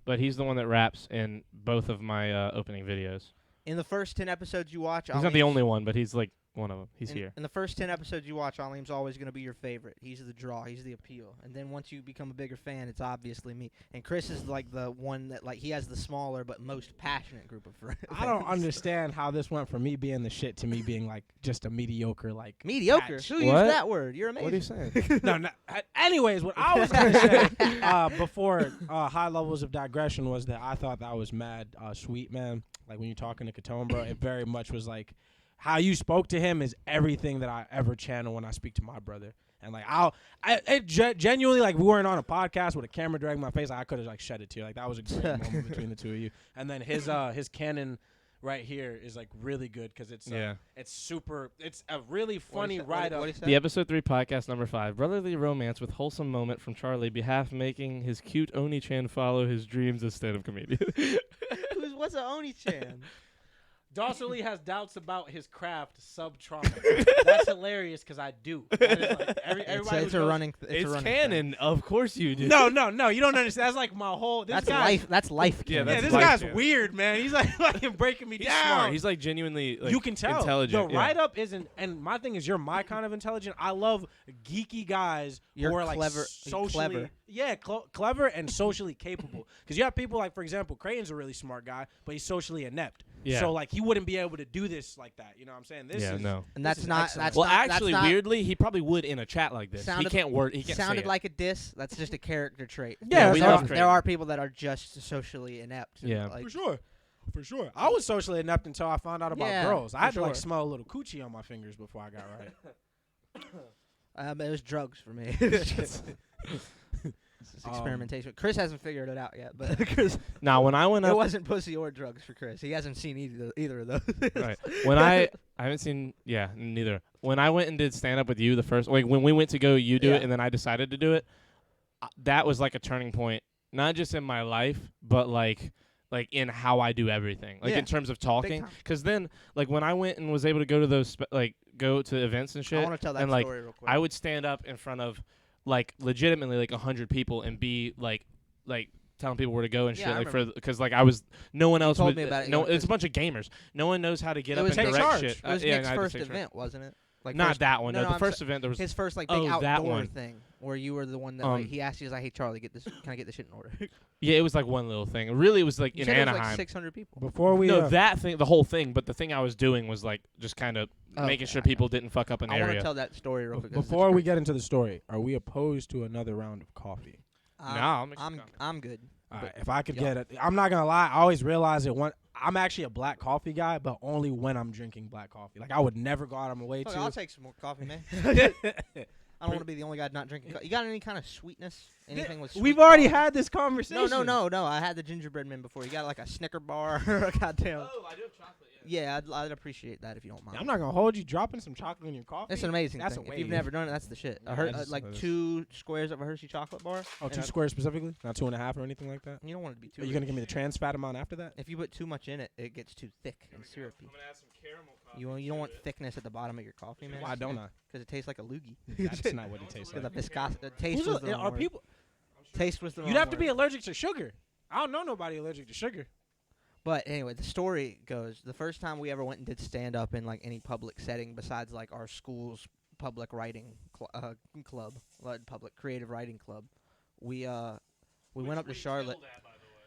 but he's the one that raps in both of my opening videos. In the first 10 episodes you watch, He's not the only one, but he's like one of them. He's here. In the first 10 episodes you watch, Aleem's always going to be your favorite. He's the draw. He's the appeal. And then once you become a bigger fan, it's obviously me. And Chris is like the one that like he has the smaller but most passionate group of friends. I don't understand how this went from me being the shit to me being like just a mediocre like Mediocre. patch. Who What? used that word? You're amazing. What are you saying? No. Anyways, what I was gonna say before high levels of digression was that I thought that was mad sweet, man. Like when you're talking to Katone, bro, it very much was like how you spoke to him is everything that I ever channel when I speak to my brother. And like genuinely, like we weren't on a podcast with a camera dragging my face. I could have like shed it to you. Like that was a great moment between the two of you. And then his canon right here is like really good because it's it's super. It's a really funny write up. The episode 3 podcast number 5, brotherly romance with wholesome moment from Charlie, behalf making his cute Oni-chan follow his dreams as stand-up comedian. What's an Oni-chan? Dawson Lee has doubts about his craft sub-trauma. That's hilarious because I do. That is like everybody It's who a knows- running. It's a running canon, thing. of course you do. No, you don't understand. That's like my whole. This That's guy, life. That's life. Yeah, canon. Yeah, that's this life guy's canon. weird, man. He's like fucking breaking me He's down. smart. He's like genuinely like, you can tell intelligent. the yeah. write-up isn't. And my thing is, you're my kind of intelligent. I love geeky guys You're who are like clever- socially, clever. yeah, clever and socially capable. Because you have people like, for example, Creighton's a really smart guy, but he's socially inept. Yeah. So like he wouldn't be able to do this like that. You know what I'm saying? This Yeah, is no. And this that's is not. excellent. That's Well, not, actually, that's not, weirdly, he probably would in a chat like this. Sounded- he can't word. He can't say sounded it. like a diss. That's just a character trait. Yeah, we there, love are, Creighton. there are people that are just socially inept. and, Yeah. like, For sure. I was socially inept until I found out about Yeah, girls. I had for to like sure. smell a little coochie on my fingers before I got right. it was drugs for me. It's experimentation. Chris hasn't figured it out yet, but Chris, Now, when I went it up, wasn't pussy or drugs for Chris. He hasn't seen either of those. right. When I haven't seen, yeah, neither. When I went and did stand up with you, the first, like when we went to go, you do Yeah. it, and then I decided to do it. That was like a turning point, not just in my life, but like in how I do everything, like Yeah. in terms of talking. time. Because then, like when I went and was able to go to those, go to events and I shit, want to tell that and like story real quick. I would stand up in front of like legitimately like 100 people and be like telling people where to go and Yeah, shit, I like remember. because like I was no one else told would me about it, no yeah, it's a bunch of gamers. No one knows how to get It up was and Take direct charge. shit. It was Yeah, Nick's and I had to first take charge. event, wasn't it? Like Not first, that one. No, the I'm first sa- event there was his first like big Oh, that outdoor one. thing where you were the one that like, he asked you, he's like, "Hey Charlie, can I get this shit in order?" yeah, it was like one little thing. Really, it was like You in said it was Anaheim. like 600 people. Before we No, that thing, the whole thing. But the thing I was doing was like just kind of Oh, making okay, sure I got people didn't fuck up an I want area. to tell that story real quick. 'cause it's before we great. get into the story, are we opposed to another round of coffee? No, I'll make some coffee. I'm good. All But right, if I could yeah. get it, I'm not gonna lie. I always realize it when I'm actually a black coffee guy, but only when I'm drinking black coffee. Like I would never go out of my way Look, to. I'll take some more coffee, man. I don't want to be the only guy not drinking coffee. You got any kind of sweetness? Anything with sweet We've already coffee? had this conversation. No. I had the gingerbread man before. You got like a Snicker bar or a goddamn. Oh, I do have chocolate. Yeah, I'd appreciate that if you don't mind. I'm not gonna hold you dropping some chocolate in your coffee. It's an amazing That's thing. a If you've wave. never done it, that's the shit. Yeah, Like that is- 2 squares of a Hershey chocolate bar. Oh, and 2 squares specifically, not 2.5 or anything like that. You don't want it to be too. Are you gonna rich. give me the trans fat amount after that? If you put too much in it, it gets too thick and syrupy. I'm gonna add some caramel coffee. You don't want thickness at the bottom of your coffee, man. Why don't I? Because it tastes like a loogie. That's not what it tastes The like. viscosity. Taste was the wrong Are word. people? Taste was the wrong You'd have to word. be allergic to sugar. I don't know nobody allergic to sugar. But anyway, the story goes: the first time we ever went and did stand up in like any public setting besides like our school's public writing club, public creative writing club, we went up to Charlotte.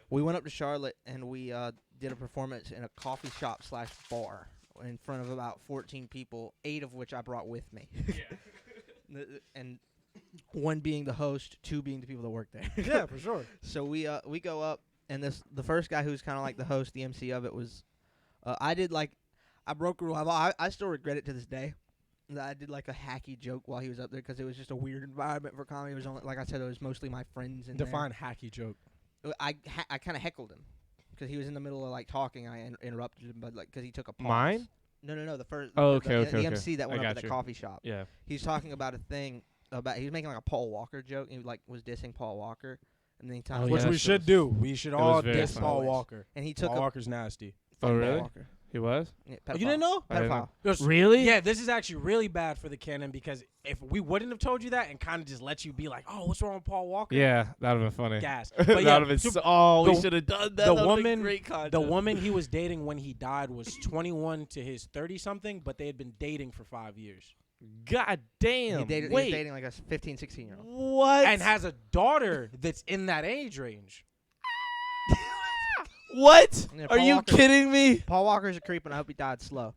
We went up to Charlotte and we did a performance in a coffee shop / bar in front of about 14 people, 8 of which I brought with me. And 1 being the host, 2 being the people that work there. Yeah, for sure. So we go up, and the first guy who's kind of like the host, the MC of it was, I broke a rule. I still regret it to this day that I did like a hacky joke while he was up there because it was just a weird environment for comedy. It was only, like I said, it was mostly my friends in Define hacky joke. there. I kind of heckled him because he was in the middle of like talking. I interrupted him, but like because he took a pause. Mine? No, the first. Oh, the okay. MC that I went up got at the you. coffee shop. Yeah. He's talking about a thing about he was making like a Paul Walker joke. He like was dissing Paul Walker, and then he talked Oh, Which yeah, we that should was- do. We should was all very diss funny. Paul Walker. and he took Paul a Walker's nasty. Oh, fuck Paul really? Walker. He was? Yeah, Oh, you pedophile. didn't know? I didn't Pedophile. Yes. Really? Yeah, this is actually really bad for the canon because if we wouldn't have told you that and kind of just let you be like, oh, what's wrong with Paul Walker? Yeah, that would have been funny. Gas. That But would yeah, have been so we the- should have done that. the That would've been woman- great content. the woman he was dating when he died was 21 to his 30-something, but they had been dating for 5 years. God damn. He was Wait. dating like a 15, 16-year-old. What? And has a daughter that's in that age range. What? Yeah, Are Paul you Walker- kidding me? Paul Walker's a creep, and I hope he died slow.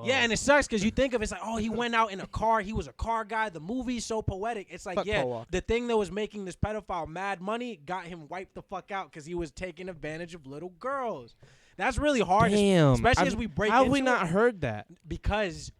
Yeah, and it sucks because you think of it's like, oh, he went out in a car. He was a car guy. The movie's so poetic. It's like, Fuck yeah, Paul Walker. the thing that was making this pedophile mad money got him wiped the fuck out because he was taking advantage of little girls. That's really hard, Damn. especially as we break How have into we it, not heard that? because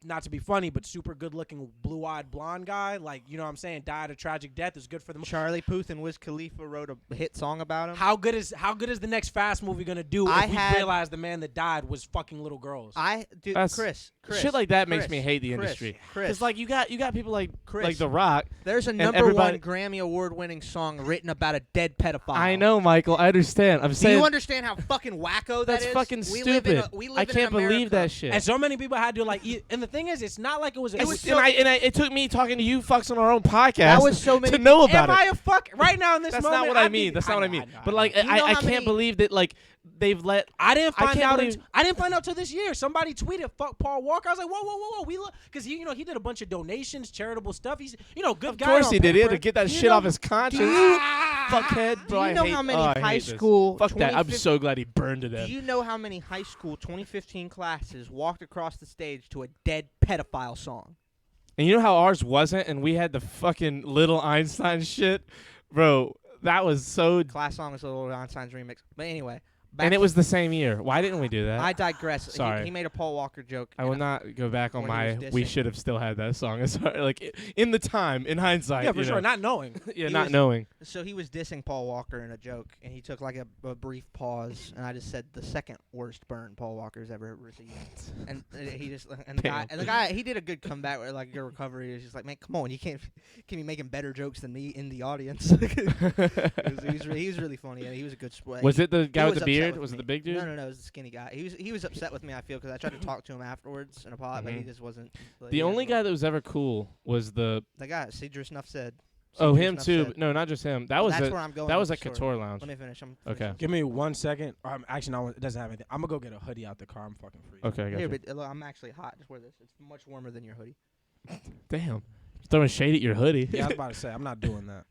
not to be funny, but super good-looking, blue-eyed blonde guy, like, you know what I'm saying, died a tragic death. Is good for the Charlie Puth and Wiz Khalifa wrote a hit song about him. How good is the next Fast movie gonna do I if we had- realize the man that died was fucking little girls? Dude, That's- Chris, shit like that makes Chris, me hate the Chris, industry. Chris, Because like you got people like Chris. The Rock. there's a and number everybody- 1 Grammy Award-winning song written about a dead pedophile. I know, Michael. I understand. I'm Do saying you understand how fucking wacko that that's is? fucking We stupid. live in a, we live I in can't believe America. that shit. And so many people had to like, and the thing is, it's not like it was. It was it took me talking to you fucks on our own podcast That was so many to know about Am I it. a fuck right now in this That's moment? not what I think- mean. That's not what I know, mean. know, But know. like You know I how can't many- believe that like they've let I didn't I find can't out. believe- I didn't find out till this year. Somebody tweeted "fuck Paul Walker." I was like, whoa. We look because he did a bunch of donations, charitable stuff. He's good Of guy. course on he did. He had paper. to get that You shit know, off his conscience. Ah! fuckhead, bro. Do you know how many high school? Fuck that. I'm 2015 so glad he burned to Do death. you know how many high school 2015 classes walked across the stage to a dead pedophile song? And you know how ours wasn't, and we had the fucking Little Einstein shit, bro. That was so. Class song is Little Einstein's remix. But anyway, And it was the same year. Why didn't we do that? I digress. Sorry. He made a Paul Walker joke. I will not go back on When he my. was We dissing. should have still had that song. Sorry, like in the time, in hindsight. Yeah, for you sure. know. Not knowing. Yeah, He not was- knowing. So he was dissing Paul Walker in a joke, and he took like a brief pause, and I just said the second worst burn Paul Walker's ever received. And he just and the guy he did a good comeback where like your recovery is just like, man, come on, you can't be making better jokes than me in the audience. He's really funny, and he was a good sport. Was it the guy with was the upset beard? with Was it me. the big dude? No, it was the skinny guy. He was upset with me. I feel because I tried to talk to him afterwards and apologize, but he Mhm. just wasn't. The only guy that was ever cool was the. the guy Cedric Snuff said. Oh, Cedric him Snuff too. said. But no, not just him. That was That's a. where I'm going. That with was the a story. Couture Lounge. Let me finish. I'm Okay. finishing. Give me 1 second. Actually, no, it doesn't have anything. I'm gonna go get a hoodie out the car. I'm fucking free. Okay, I got Here, you. but look, I'm actually hot. Just wear this. It's much warmer than your hoodie. Damn. Throwing shade at your hoodie. Yeah, I was about to say I'm not doing that.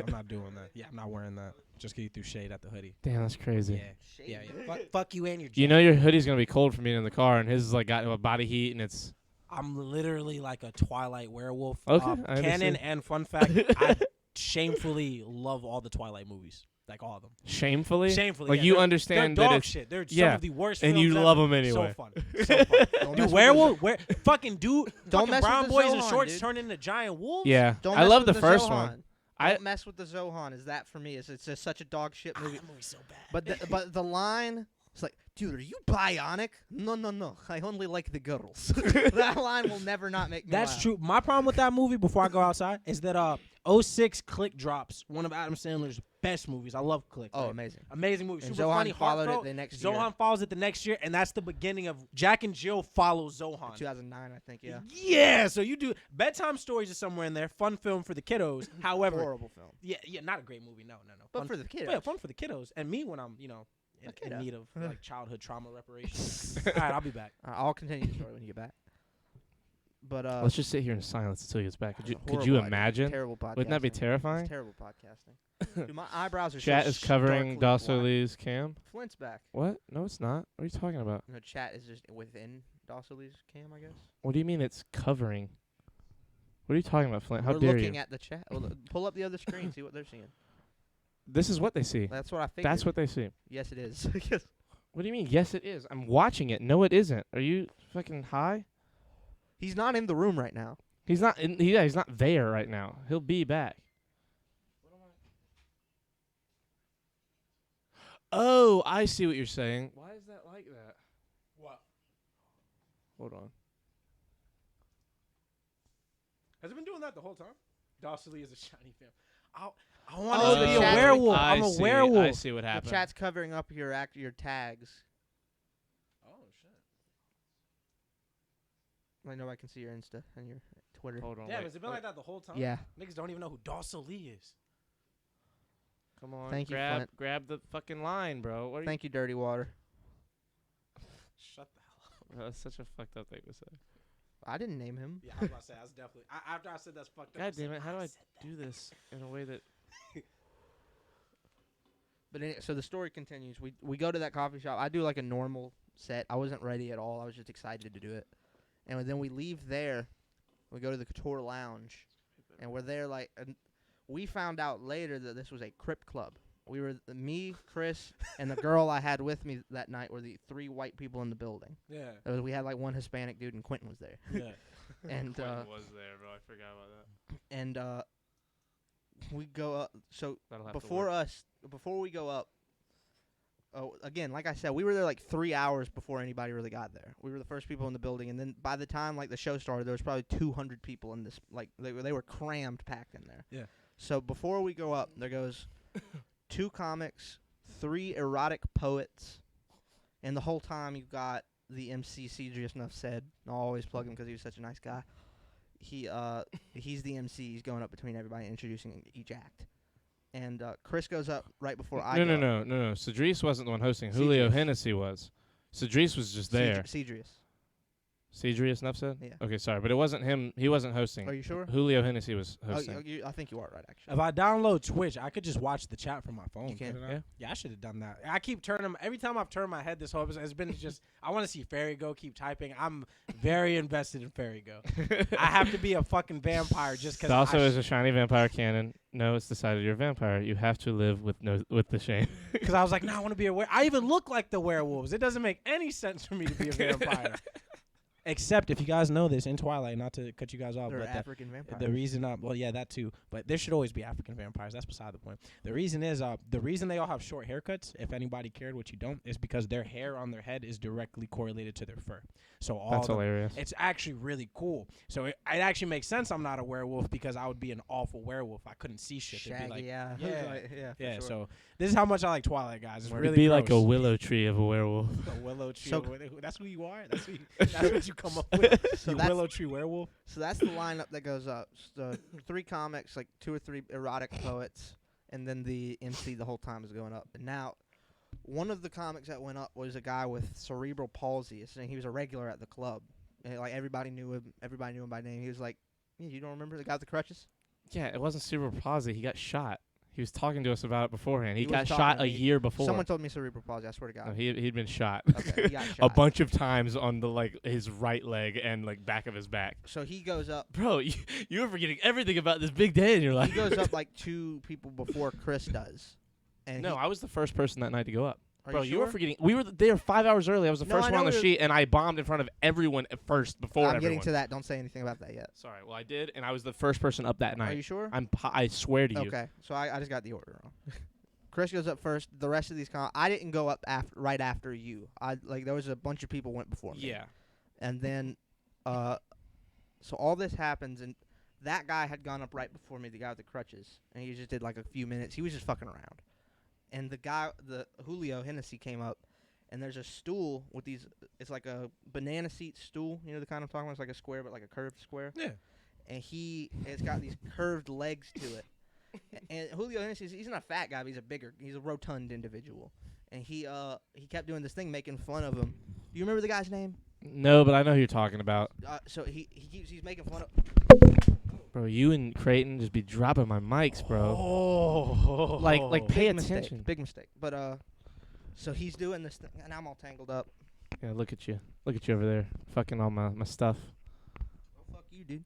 I'm not doing that. Yeah, I'm not wearing that. Just 'cause you threw shade at the hoodie. Damn, that's crazy. Yeah. Fuck you and your. You know your hoodie's gonna be cold from being in the car, and his is like got a body heat, and it's. I'm literally like a Twilight werewolf. Okay, I Canon understand. and fun fact, I shamefully love all the Twilight movies, like all of them. Shamefully. Shamefully, Like yeah, you they're understand dog that it's. shit. They're yeah, some of the worst, and you films love ever. 'em anyway. So fun, so fun. Don't Dude, mess werewolf, fucking dude, Don't fucking mess brown with the boys in Zohan, shorts dude. turn into giant wolves. Yeah, Don't I mess love with the first Zohan. one. I- Don't mess with the Zohan. Is that for me? It's just such a dog shit movie. That movie's so bad. But the line, it's like, dude, are you bionic? No. I only like the girls. That line will never not make me That's laugh. true. My problem with that movie, before I go outside, is that 06 Click drops one of Adam Sandler's best movies. I love Click. Oh, right? amazing. Amazing movie. And Super Zohan funny, followed heartfelt. it the next year. Zohan follows it the next year, and that's the beginning of Jack and Jill follow Zohan. 2009, I think. Yeah. Yeah, so you do bedtime stories are somewhere in there. Fun film for the kiddos. However, Horrible film. yeah, not a great movie. No. But Fun, for the kids. yeah, fun for the kiddos, and me when I'm in kiddo. need of like childhood trauma reparations. All right, I'll be back. I'll continue the story when you get back. But Let's just sit here in silence until he gets back. Could you horrible idea. imagine? Terrible podcasting. Wouldn't that be terrifying? It's terrible podcasting. Dude, my eyebrows are Chat so is covering starkly Dawson black. Lee's cam. Flint's back. What? No, it's not. What are you talking about? No, chat is just within Dawson Lee's cam, I guess. What do you mean it's covering? What are you talking about, Flint? How We're dare looking you? at the chat. Well, pull up the other screen, see what they're seeing. This is what they see. That's what I figured. That's what they see. Yes, it is. Yes. What do you mean? Yes, it is. I'm watching it. No, it isn't. Are you fucking high? He's not in the room right now. He's not. He's not there right now. He'll be back. Oh, I see what you're saying. Why is that like that? What? Hold on. Has it been doing that the whole time? Dawson Lee is a shiny film. I want Oh, to the be a chat- werewolf. I I'm a see. werewolf. I see what The happened. chat's covering up your tags. Oh shit. I know I can see your Insta and your Twitter. Hold on. Damn, wait, has it been wait. like that the whole time? Yeah. Niggas don't even know who Dawson Lee is. Come on. Thank you, grab, Flint. grab the fucking line, bro. What are Thank you, Dirty Water. Shut the hell up. you? That's such a fucked up thing to say. I didn't name him. Yeah, I was about to say that's definitely. After I said that's fucked up. I God said, damn it! How do I said that. do this in a way that? But so the story continues. We go to that coffee shop. I do like a normal set. I wasn't ready at all. I was just excited to do it. And then we leave there. We go to the Couture Lounge, and we're there like. And we found out later that this was a Crip club. We were me, Chris, and the girl I had with me that night were the 3 white people in the building. Yeah. We had like one Hispanic dude, and Quentin was there. Yeah. And was there, bro? I forgot about that. we go up. So That'll have to before we go up. Oh, again, like I said, we were there like 3 hours before anybody really got there. We were the first people in the building, and then by the time like the show started, there was probably 200 people in this. Like they were crammed, packed in there. Yeah. So before we go up, there goes 2 comics, 3 erotic poets, and the whole time you've got the MC Cedric Enough said. I'll always plug him because he was such a nice guy. He's the MC. He's going up between everybody, introducing each act. And Chris goes up right before I go. No. Cedric wasn't the one hosting. Julio Cedric. Hennessy was. Cedric was just there. Cedric. Cedrius Nufsed? Yeah. Okay, sorry, but it wasn't him. He wasn't hosting. Are you sure? Julio Hennessy was Oh, hosting. I think you are right, actually. If I download Twitch, I could just watch the chat from my phone. You can. couldn't I? Yeah. Yeah, I should have done that. I keep turning every time I've turned my head this whole episode. It's been just I want to see Fairy Go keep typing. I'm very invested in Fairy Go. I have to be a fucking vampire just because. It also is a shiny vampire cannon. No, it's decided you're a vampire. You have to live with the shame. Because I was like, no, I want to be a werewolf. I even look like the werewolves. It doesn't make any sense for me to be a vampire. Except if you guys know this in Twilight, not to cut you guys off, They're but African vampires. the reason, well, yeah, that too. But there should always be African vampires. That's beside the point. The reason is, the reason they all have short haircuts, if anybody cared, which you don't, is because their hair on their head is directly correlated to their fur. So all That's hilarious. it's actually really cool. So it actually makes sense I'm not a werewolf because I would be an awful werewolf. I couldn't see shit. It'd Shaggy, be like, yeah. yeah, yeah, for yeah. sure. So this is how much I like Twilight, guys. It's You'd really be like a gross. willow tree of a werewolf. A willow tree. So- That's who you are. That's what you come up with. So You that's- willow tree werewolf. So that's the lineup that goes up. So 3 comics, like 2 or 3 erotic poets, and then the MC the whole time is going up. And now, one of the comics that went up was a guy with cerebral palsy. And he was a regular at the club. And like everybody knew him. Everybody knew him by name. He was like, yeah, you don't remember the guy with the crutches? Yeah, it wasn't cerebral palsy. He got shot. He was talking to us about it beforehand. He He got was shot talking a to me. year before. Someone told me cerebral palsy. I swear to God. No, he'd been shot. Okay, he got a shot. bunch of times on the his right leg and back of his back. So he goes up. Bro, you were forgetting everything about this big day in your life. He goes up like 2 people before Chris does. And No, I was the first person that night to go up. are Bro, you you were sure? forgetting. We were there 5 hours early. I was the No, first I one on know the we were- sheet, and I bombed in front of everyone at first before I'm everyone. getting to that. Don't say anything about that yet. Sorry. Well, I did, and I was the first person up that Are night. you sure? I swear to you. Okay, so I just got the order wrong. Chris goes up first. The rest of these I didn't go up right after you. There was a bunch of people went before me. Yeah. And then, so all this happens, and that guy had gone up right before me, the guy with the crutches, and he just did like a few minutes. He was just fucking around. And the Julio Hennessy came up, and there's a stool with these. It's like a banana seat stool. You know the kind I'm talking about. It's like a square, but like a curved square. Yeah. And it's got these curved legs to it. And Julio Hennessy, he's not a fat guy, but he's a rotund individual. And he kept doing this thing, making fun of him. Do you remember the guy's name? No, but I know who you're talking about. So he's making fun of. Bro, you and Creighton just be dropping my mics, bro. Oh. Like pay Big attention. mistake, big mistake. But so he's doing this thing, and I'm all tangled up. Yeah, look at you. Look at you over there. Fucking all my stuff. Oh fuck you, dude.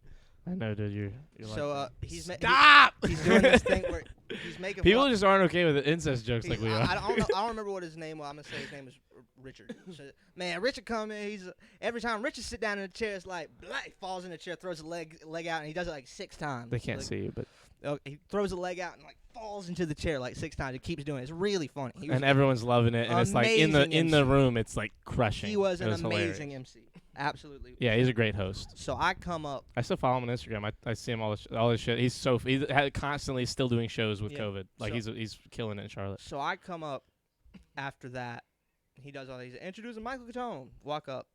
I know, dude. You're So like he's Stop. he's doing this thing where he's making people fun. just aren't okay with the incest jokes like we are. I don't know. I don't remember what his name was. I'm gonna say his name is Richard. So, man, Richard come in. Every time Richard sit down in the chair, it's like blah, he falls in the chair, throws a leg out, and he does it like 6 times. They can't Like, see you, but he throws a leg out and like falls into the chair like 6 times. He keeps doing it. It's really funny. He was, and everyone's loving it, and it's like in the amazing room, it's like crushing. he was It an hilarious. amazing MC. Absolutely. Yeah, he's a great host. So I come up. I still follow him on Instagram. I see him all this shit. He's constantly still doing shows with Yeah. COVID. Like So- he's killing it in Charlotte. So I come up after that. He does all these. Introducing Michael Catone. Walk up.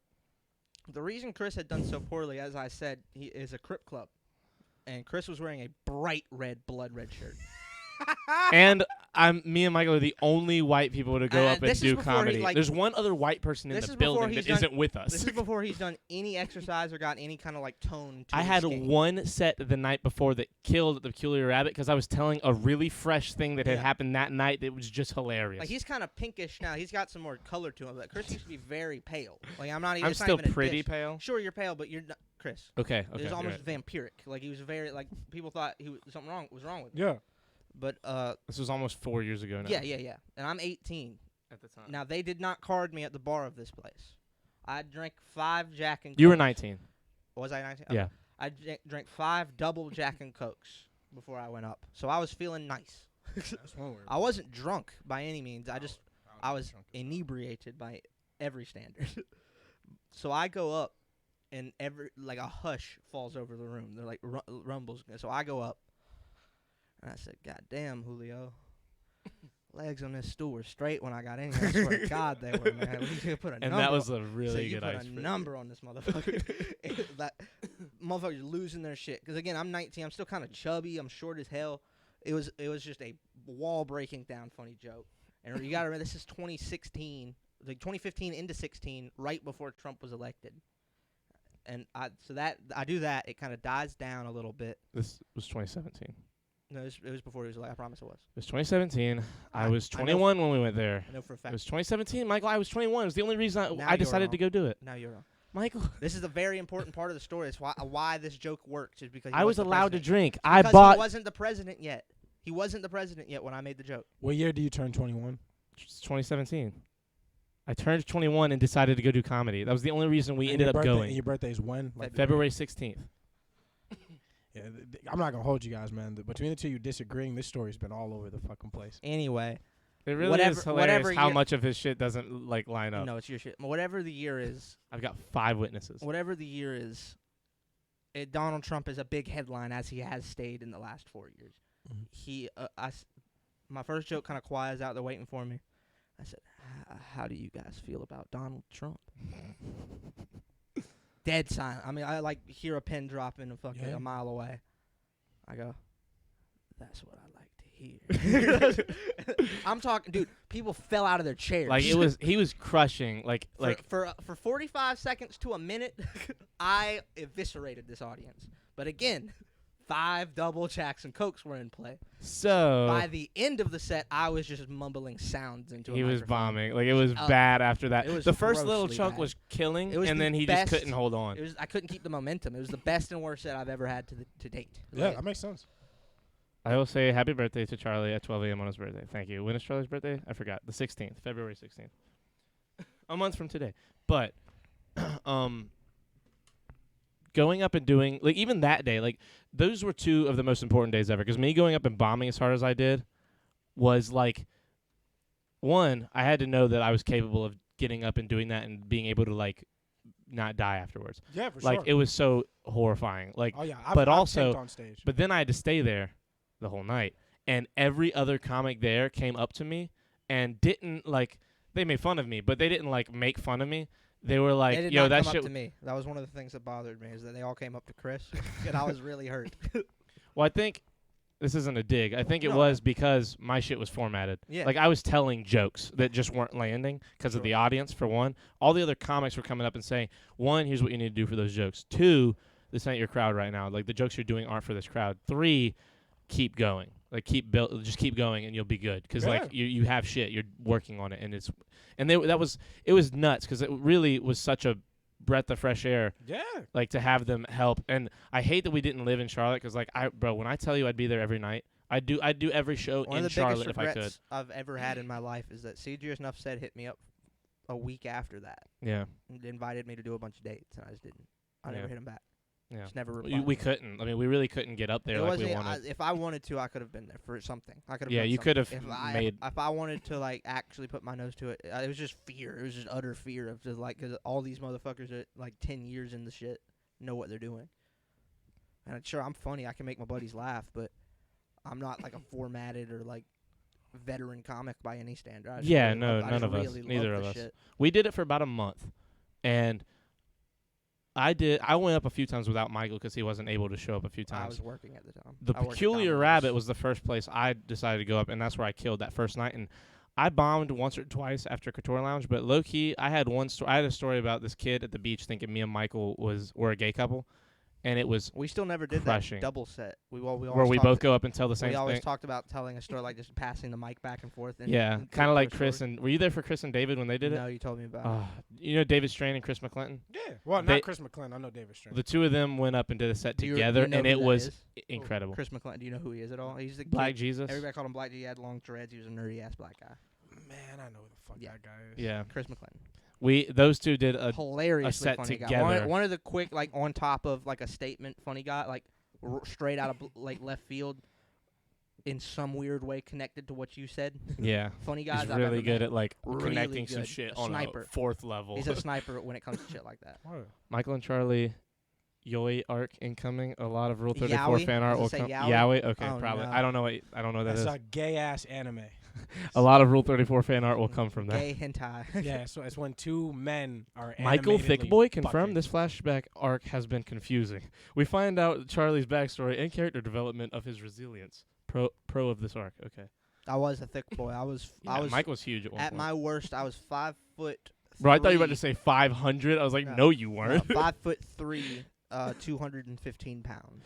The reason Chris had done so poorly, as I said, he is a Crip Club. And Chris was wearing a bright red, blood red shirt. And me and Michael are the only white people to go up and this is do before he, comedy. like- There's one other white person in This the is before building he's that done- isn't with us. This is before he's done any exercise or got any kind of like tone to I his had game. one set the night before that killed the Peculiar Rabbit because I was telling a really fresh thing that had Yeah. happened that night that was just hilarious. Like he's kind of pinkish now. He's got some more color to him. But Chris used to be very pale. Like I'm not even. I'm it's not still even a pretty diss. pale. Sure, you're pale, but you're not Chris. Okay, He was you're almost right. vampiric. Like he was very like people thought he was something wrong was wrong with him. Yeah. But This was almost 4 years ago now. yeah. And I'm 18. At the time. Now they did not card me at the bar of this place. I drank 5 Jack and You were Cokes. 19. Was I 19? Yeah. I drank 5 double Jack and Cokes before I went up. So I was feeling nice. That's one word. I wasn't drunk by any means. I was inebriated by every standard. So I go up, and a hush falls over the room. They're like rumbles. So I go up, and I said, "God damn, Julio, legs on this stool were straight when I got in here. I swear to God they were, man. You put a And number that was on, a really you good put ice. a number on this motherfucker. That motherfucker's losing their shit. Because again, I'm 19. I'm still kind of chubby. I'm short as hell. It was just a wall breaking down funny joke. And you got to remember, this is 2016, like 2015 into 16, right before Trump was elected. and I do that. It kind of dies down a little bit. This was 2017. No, it was before he was alive. I promise it was. It was 2017. I was I know 21 when we went there. I know for a It fact. was 2017, Michael. I was 21. It was the only reason Now I you're decided to wrong. go do it. Now you're wrong. Michael, This is a very important part of the story. It's why this joke works. Is because he I was wasn't the allowed to president. drink. It's I because bought. He wasn't the president yet. He wasn't the president yet when I made the joke. What year do you turn 21? It's 2017. I turned 21 and decided to go do comedy. That was the only reason we ended up And going. your birthday is when? Like February 16th. Yeah, I'm not gonna hold you guys, man. Between the two of you disagreeing, this story's been all over the fucking place. Anyway, It really Whatever- is hilarious whatever how year- much of his shit doesn't like line up. no, it's your shit. Whatever the year is, I've got 5 witnesses. whatever the year is, Donald Trump is a big headline as he has stayed in the last 4 years. Mhm. My first joke kind of quiets out. They're waiting for me. I said, "How do you guys feel about Donald Trump?" Dead silent. I mean, I like hear a pin dropping Yeah. a mile away. I go, "That's what I like to hear." I'm talking, dude. People fell out of their chairs. Like he was crushing. Like for 45 seconds to a minute, I eviscerated this audience. But again, 5 double Jackson Cokes were in play. so. By the end of the set, I was just mumbling sounds into a He was microphone. bombing. Like it was Oh, bad after that. it was The first little grossly chunk bad. was killing, It was and the then he best- just couldn't hold on. I couldn't keep the momentum. It was the best and worst set I've ever had to date. Yeah, Like, that makes sense. I will say happy birthday to Charlie at 12 a.m. on his birthday. Thank you. When is Charlie's birthday? I forgot. The 16th, February 16th. A month from today. But going up and doing, like, even that day, like, those were 2 of the most important days ever. Because me going up and bombing as hard as I did was, like, one, I had to know that I was capable of getting up and doing that and being able to, like, not die afterwards. Yeah, for Like, sure. it was so horrifying. Like, Oh yeah, but I've also- taped on stage. but then I had to stay there the whole night. And every other comic there came up to me and didn't, like, they made fun of me, but they didn't, like, make fun of me. They were like, they did yo, not that come shit. up to me. That was one of the things that bothered me is that they all came up to Chris, and I was really hurt. Well, I think this isn't a dig. I think it No. was because my shit was formatted. Yeah. Like, I was telling jokes that just weren't landing because of the audience, for one. All the other comics were coming up and saying, 1, here's what you need to do for those jokes. 2, this ain't your crowd right now. Like, the jokes you're doing aren't for this crowd. 3, keep going. Like, just keep going and you'll be good. Because, Yeah. like, you have shit. You're working on it. And it was nuts because it really was such a breath of fresh air, Yeah. like, to have them help. And I hate that we didn't live in Charlotte because, like, bro, when I tell you I'd be there every night, I'd do every show One in of the Charlotte biggest if I could. regrets I've ever had in my life is that CJ Snuff said hit me up a week after that Yeah. and invited me to do a bunch of dates, and I just didn't. I Yeah. never hit him back. Yeah. Just never We replied. couldn't. I mean, we really couldn't get up there It like we wasn't. wanted. If I wanted to, I could have been there for something. I could have. Yeah, done you something. could have If made. If I wanted to, like, actually put my nose to it, it was just fear. It was just utter fear of just, like, because all these motherfuckers are like 10 years in the shit know what they're doing. And sure, I'm funny. I can make my buddies laugh, but I'm not like a formatted or like veteran comic by any standard. I just Yeah, really no, love- I none just of us. really love Neither of the us. shit. We did it for about a month, and I went up a few times without Michael because he wasn't able to show up a few I times. was working at the time. The I worked at Peculiar Domino's. Rabbit was the first place I decided to go up, and that's where I killed that first night. And I bombed once or twice after Couture Lounge, but low key, I had a story about this kid at the beach thinking me and Michael were a gay couple, and it was We still never did crushing. that double set. We always where we talked- both go up and tell the same We always thing. talked about telling a story, like just passing the mic back and forth. And Yeah, and kind of like our Chris stories. and. Were you there for Chris and David when they did No, it? you told me about it. You know David Strain and Chris McClinton? Yeah. Well, They- not Chris McClellan. I know David String. The 2 of them went up and did a set Do you together, know and who it that was is? incredible. Chris McClellan. Do you know who he is at all? He's the Black kid- Jesus. Everybody called him Black G. He had long dreads. He was a nerdy ass black guy. Man, I know who the fuck Yeah. that guy is. Yeah, Chris McClellan. those 2 did a. Hilariously set funny guy. together. One of the quick, like, on top of like a statement funny guy, like straight out of like left field, in some weird way connected to what you said. Yeah, Funny guys. he's I've really ever good met. at like Really connecting some good. shit A on sniper. a 4th level. He's a sniper when it comes to shit like that. What? Michael and Charlie, Yoi arc incoming. A lot of Rule 34 Yowie? fan art Does will it say come. Yowie? Yowie? Okay, Oh, probably. no. I don't know what that That's is. a gay ass anime. A lot of Rule 34 fan art will come from that. Gay hentai. Yeah, so it's when 2 men are Michael animatedly Thickboy confirmed fucking. this flashback arc has been confusing. We find out Charlie's backstory and character development of his resilience. Pro of this arc. Okay. I was a thick boy. I was. Yeah, I was Mike was huge at one at point. my worst. I was 5'3", Bro, I thought you were about to say 500. I was like, no, you weren't. 5'3", 215 pounds.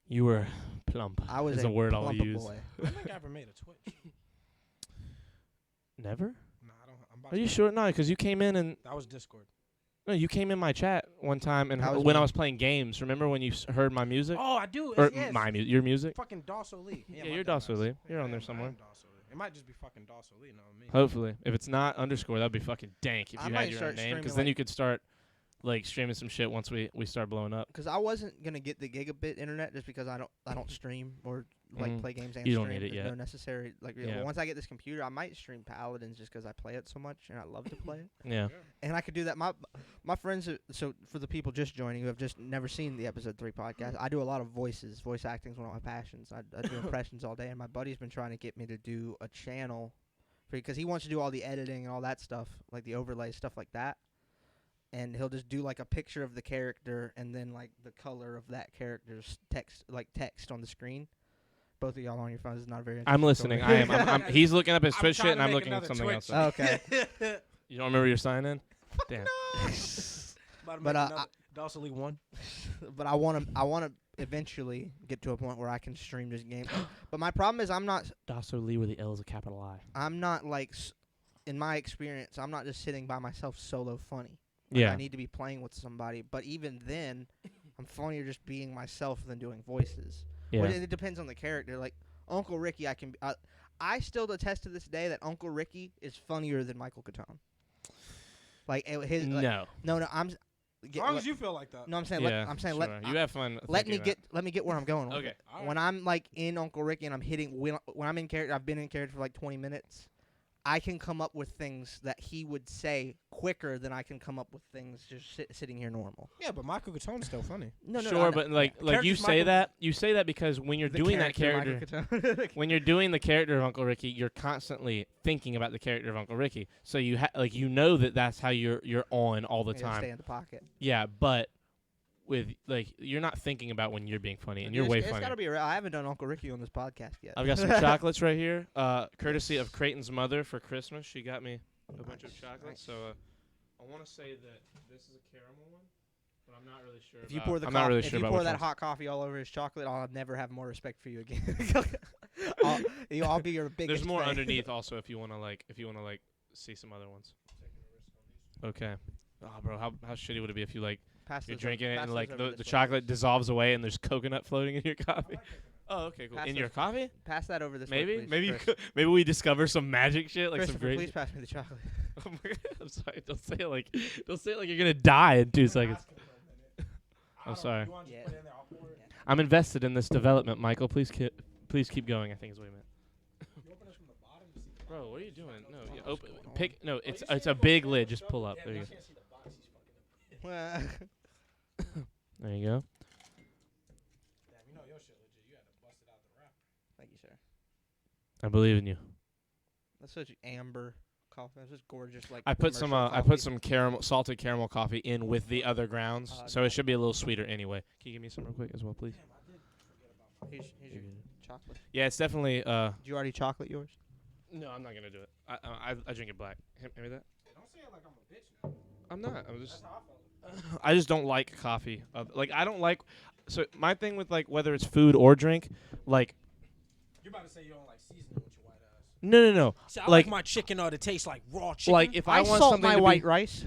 You were plump. I was is a word I'll plump use. boy. I don't think I ever made a Twitch. Never? No, I don't. I'm about Are to you make- sure? No, because you came in and That was Discord. no, you came in my chat one time and That was when I me. was playing games. Remember when you heard my music Oh, I do. or Yes. your music? Fucking Dawso Lee. Yeah, my you're dumbass. Dawso Lee. You're on there I somewhere. am Dawso Lee. It might just be fucking Dawso Lee, not me. Hopefully, if it's not underscore, that'd be fucking dank if I you might had your own start name, because streaming, then like- you could start like streaming some shit once we start blowing up. Because I wasn't gonna get the gigabit internet just because I don't stream or like Mhm. play games and You don't stream. need it There's yet. No necessary like. Yeah. Once I get this computer, I might stream Paladins just because I play it so much and I love to play it. Yeah. And I could do that. My friends. So for the people just joining who have just never seen the episode 3 podcast, I do a lot of voices. Voice acting is one of my passions. I do impressions all day, and my buddy's been trying to get me to do a channel because he wants to do all the editing and all that stuff, like the overlay stuff like that. And he'll just do like a picture of the character and then like the color of that character's text on the screen. Both of y'all on your phones is not very. I'm interesting listening. story. I am. He's looking up his I'm Twitch shit, trying and to I'm make looking at another something Twitch. else. Okay. You don't remember your sign in? Damn. But, Dawso Lee 1. But I want to eventually get to a point where I can stream this game. But my problem is I'm not Dawso Lee with the L is a capital I. like in my experience, I'm not just sitting by myself solo funny. Like, Yeah. I need to be playing with somebody. But even then, I'm funnier just being myself than doing voices. Yeah. But it depends on the character. Like Uncle Ricky, I still attest to this day that Uncle Ricky is funnier than Michael Catone. Like his No. no, I'm. As long as you feel like that. No, I'm saying. Yeah. I'm saying. sure. You have fun. Let me thinking let me get where I'm going. with Okay. it. When I'm like in Uncle Ricky and I'm hitting when I'm in character, I've been in character for like 20 minutes. I can come up with things that he would say quicker than I can come up with things just sitting here normal. Yeah, but Michael Catone's still funny. No, that. Sure, but like you Character's say Michael- you say that because when you're doing that character, character. when you're doing the character of Uncle Ricky, you're constantly thinking about the character of Uncle Ricky. So you know that that's how you're on all the time. Stay in the pocket. Yeah, but with like you're not thinking about when you're being funny, and you're way It's funny. gotta be real. I haven't done Uncle Ricky on this podcast yet. I've got some chocolates right here, courtesy of Creighton's mother for Christmas. She got me a bunch of chocolates. So I want to say that this is a caramel one, but I'm not really sure. If you pour the I'm coffee, not really if sure you about pour which that ones. hot coffee all over his chocolate, I'll never have more respect for you again. I'll be your biggest. There's more fan. underneath also if you want to see some other ones. Okay. Oh, bro, how shitty would it be if you like Pass you're those drinking over, it pass and those like over the this way, chocolate please. dissolves away and there's coconut floating in your coffee? Oh, okay, cool. Pass In those- your coffee? Pass that over this way, Maybe, please, maybe, Chris. maybe we discover some magic shit, like some Christopher, great. please pass me the chocolate. Oh my God, I'm sorry. Don't say it like you're gonna die in 2 seconds. I'm sorry. Yeah. I'm invested in this development, Michael. Please keep going. I think is what he meant. Bro, what are you doing? No, yeah, open. Pick. No, it's a big lid. Just pull up. There you go. There you go. Thank you, sir. I believe in you. That's such amber coffee. That's just gorgeous. Like I put some salted caramel coffee in with the other grounds, so it should be a little sweeter anyway. Can you give me some real quick as well, please? Here's your chocolate. Yeah, it's definitely. Did you already chocolate yours? No, I'm not gonna do it. I drink it black. Hand me that. Don't say it like I'm a bitch now. I'm not. I'm just. That's how I felt. I just don't like coffee. Like I don't like. So my thing with like whether it's food or drink, like You're about to say you don't like seasoning with your white ass. no. See, I Like- like my chicken to taste like raw chicken. Like if I want salt something my to white be, rice.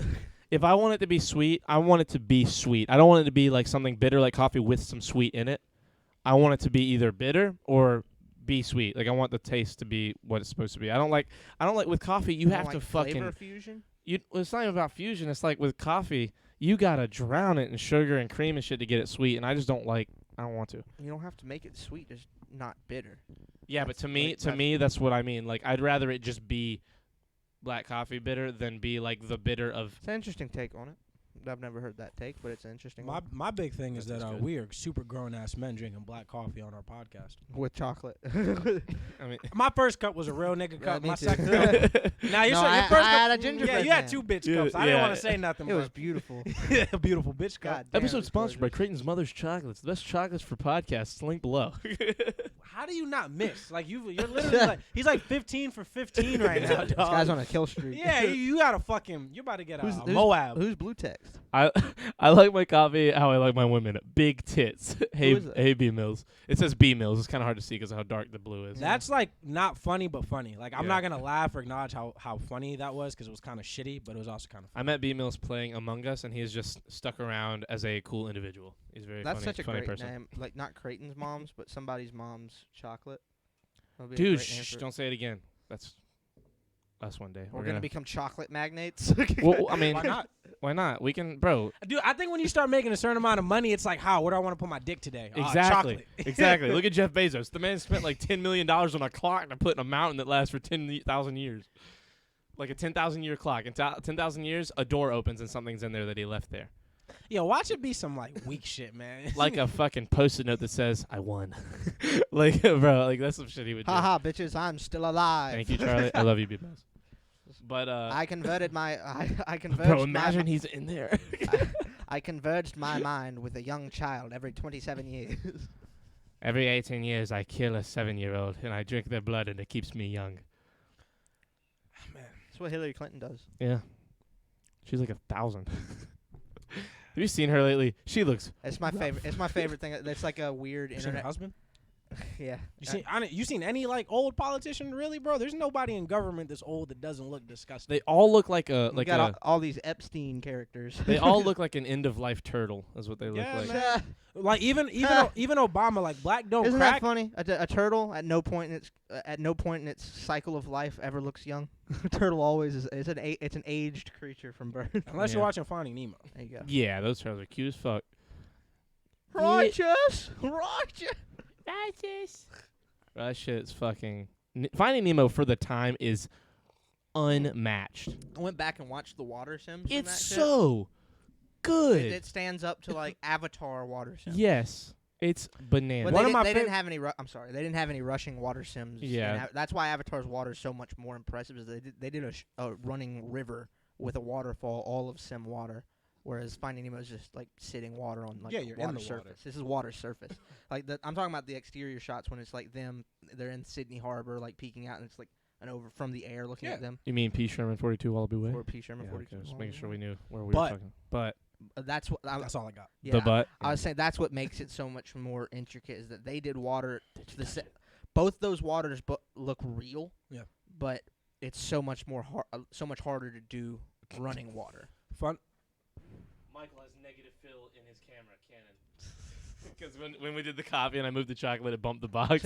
if I want it to be sweet, I want it to be sweet. I don't want it to be like something bitter like coffee with some sweet in it. I want it to be either bitter or be sweet. Like I want the taste to be what it's supposed to be. I don't like with coffee you have like to flavor fucking fusion. well, it's not even about fusion. It's like with coffee, you gotta drown it in sugar and cream and shit to get it sweet, and I just don't like. I don't want to. You don't have to make it sweet. Just not bitter. Yeah, but That's to me, like- that's- that's what I mean. Like, I'd rather it just be black coffee bitter than be like the bitter of. It's an interesting take on it. I've never heard that take, but it's an interesting. My one. my big thing is That that tastes good. we are super grown ass men drinking black coffee on our podcast. With chocolate. I mean, My first cup was a real nigga Yeah, cup. me My too. second cup. Now your No, your I first had cup. a gingerbread Yeah, you had man. 2 bitch Yeah, cups. I didn't yeah. want to say nothing. It was but beautiful. a beautiful bitch cup. God damn, episode it's sponsored by gorgeous. Creighton's Mother's Chocolates, the best chocolates for podcasts. Link below. How do you not miss? Like you're literally like he's like 15 for 15 right now, This dog. guy's on a kill streak. Yeah, you gotta fucking. You're about to get a Who's Moab. Who's Blue Text? I like my coffee how I like my women. Big tits. Hey, is it? hey, B Mills. It says B Mills. It's kind of hard to see because of how dark the blue is. That's like not funny, but funny. Like I'm Yeah. not gonna laugh or acknowledge how funny that was because it was kind of shitty, but it was also kind of. I met B Mills playing Among Us, and he is just stuck around as a cool individual. He's very That's funny, such a funny great person. name. Like not Creighton's mom's, but somebody's mom's chocolate. That'd be a Dude, great name shh, for- don't say it again. That's us one day. We're gonna become chocolate magnates. Well, I mean, Why not? Why not? We can, bro. Dude, I think when you start making a certain amount of money, it's like, how? Where do I want to put my dick today? Exactly. Chocolate. Exactly. Look at Jeff Bezos. The man spent like $10 million on a clock to put in a mountain that lasts for 10,000 years. Like a 10,000 year clock. In 10,000 years, a door opens and something's in there that he left there. Yo, watch it be some like weak shit, man. Like a fucking post-it note that says, I won. Like, bro, like that's some shit he would do. Haha, bitches, I'm still alive. Thank you, Charlie. I love you, B-Mills. But, I converted my I converged bro, my imagine he's in there. I converged my mind with a young child every 27 years. Every 18 years, I kill a 7-year-old, and I drink their blood, and it keeps me young. That's what Hillary Clinton does. Yeah. She's like 1,000. Have you seen her lately? She looks. It's my favorite. It's my favorite thing. It's like a weird You seen her internet. husband? Yeah. You seen any like old politician really, bro? There's nobody in government that's old that doesn't look disgusting. They all look like a You like got a. all these Epstein characters. They all look like an end-of-life turtle. Is what they look Yeah, like. man. Like even Obama, like black don't Isn't crack. that funny? A turtle at no point in its cycle of life ever looks young. A turtle always is. It's an aged creature from birth. Unless you're Yeah. watching Finding Nemo. There you go. Yeah, those turtles are cute as fuck. Righteous. That shit's fucking. Finding Nemo for the time is unmatched. I went back and watched the water sims. from It's that shit. so good. It stands up to like Avatar water sims. Yes, it's bananas. But One of they, my they didn't fav- have any. I'm sorry, they didn't have any rushing water sims. Yeah. that's why Avatar's water is so much more impressive. Is they did a running river with a waterfall, all of sim water, whereas Finding Nemo is just like sitting water on like Yeah, you're in water the surface. water. This is water surface. Like I'm talking about the exterior shots when it's like they're in Sydney Harbor, like peeking out, and it's like an over from the air looking Yeah. at them. You mean P. Sherman 42 Wallaby Way? Or P. Sherman Yeah, 42. okay, just making sure we knew where we But- were talking. But That's what. That's all I got. Yeah, the butt. I was saying that's what makes it so much more intricate is that they did water to the both those waters look real. Yeah. But it's so much more so much harder to do running water. Fun. Michael has negative fill in his camera, Canon. Because when we did the coffee and I moved the chocolate, it bumped the box.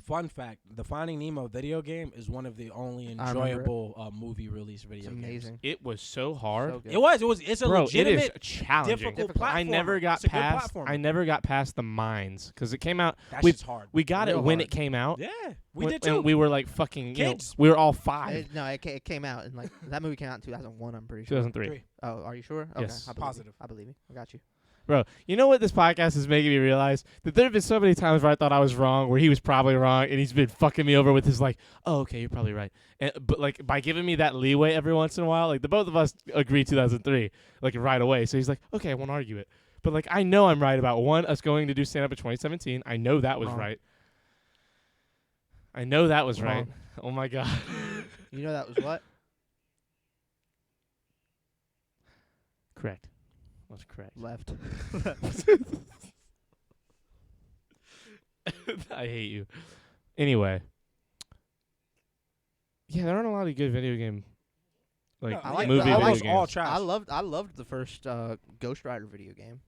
Fun fact: the Finding Nemo video game is one of the only I remember it. enjoyable movie release video It's games. amazing. It was so hard. So good. It was. It's a Bro, it legitimate, is challenging. difficult platform. I never got it's a past. Good platformer. I never got past the mines because it came out. That we shit's hard. we got Real it when hard. it came out. Yeah, we When- did too. And we were like fucking. Kids. We were all 5. It came out in like that movie came out in 2001. I'm pretty sure. 2003. Three. Oh, are you sure? Okay, Yes. I believe Positive. You. I believe you. I got you. Bro, you know what this podcast is making me realize? That there have been so many times where I thought I was wrong, where he was probably wrong, and he's been fucking me over with his like, oh, okay, you're probably right. And, but like by giving me that leeway every once in a while, like the both of us agree 2003, like right away. So he's like, okay, I won't argue it. But like I know I'm right about us going to do stand up in 2017. I know that was Wrong. right. I know that was right. Wrong. Oh my god. You know that was what? Correct. That's correct. Left. I hate you. Anyway. Yeah, there aren't a lot of good video game like No, I like movie the- I video like games. all trash. I loved the first Ghost Rider video game.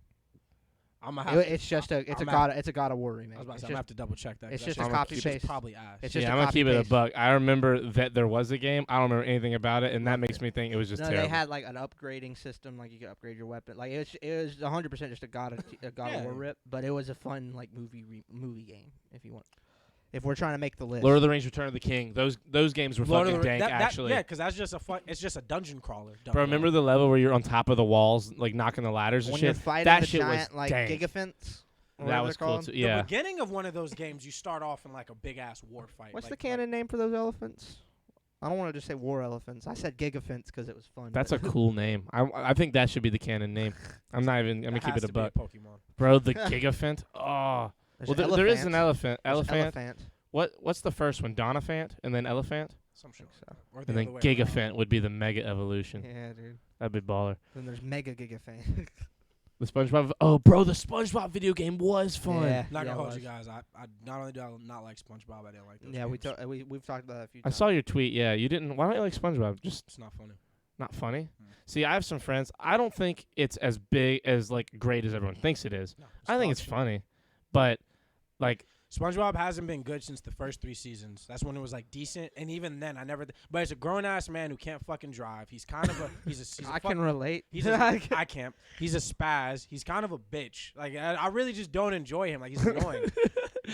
I'm gonna have It's just a it's a I'm God of War remake. I was about to It's say, I'm gonna just- have to double check that. 'cause it's that just shit- a that copy shit's paste. Probably ass. It's just yeah, a I'm gonna copy keep it a paste. buck. I remember that there was a game. I don't remember anything about it, and that Loved makes it. me think it was just No, terrible. they had like an upgrading system, like you could upgrade your weapon. Like it was 100% just a God of Yeah. War rip, but it was a fun like movie game if you want. If we're trying to make the list. Lord of the Rings: Return of the King. Those games were Lord of fucking the- dank, that- actually. Yeah, because that's just a fun. It's just a dungeon crawler. Bro, remember the level where you're on top of the walls, like knocking the ladders and when shit? you're fighting that the shit giant was like dank. gigafents. or That whatever was they're cool called. too. The Yeah. beginning of one of those games, you start off in like a big ass war fight. What's like, the canon name for those elephants? I don't want to just say war elephants. I said gigafents because it was fun. That's a but- cool name. I think that should be the canon name. I'm not even. I'm gonna That keep has it a to be buck, Pokemon. bro. The Gigafint. Oh, There's Well, there is an elephant. elephant. There's Elephant. What's the first one? Donifant, and then elephant, Some shit. So. Or the and then other way around. Gigafant would be the mega evolution. Yeah, dude. That'd be baller. Then there's Mega Gigafan. The SpongeBob. Oh, bro, the SpongeBob video game was fun. Yeah. Not gonna it hold was. you guys. I not only do I not like SpongeBob, I didn't like those Yeah, games. we've talked about that a few I times. saw your tweet. Yeah, you didn't. Why don't you like SpongeBob? Just It's not funny. not funny. Mm. See, I have some friends. I don't think it's as big as like great as everyone thinks it is. No, I think dog it's shit. funny, but like SpongeBob hasn't been good since the first 3 seasons. That's when it was like decent, and even then, I never. But it's a grown ass man who can't fucking drive. He's kind of a. He's a I can relate. He's a, I can't. He's a spaz. He's kind of a bitch. Like I really just don't enjoy him. Like he's annoying.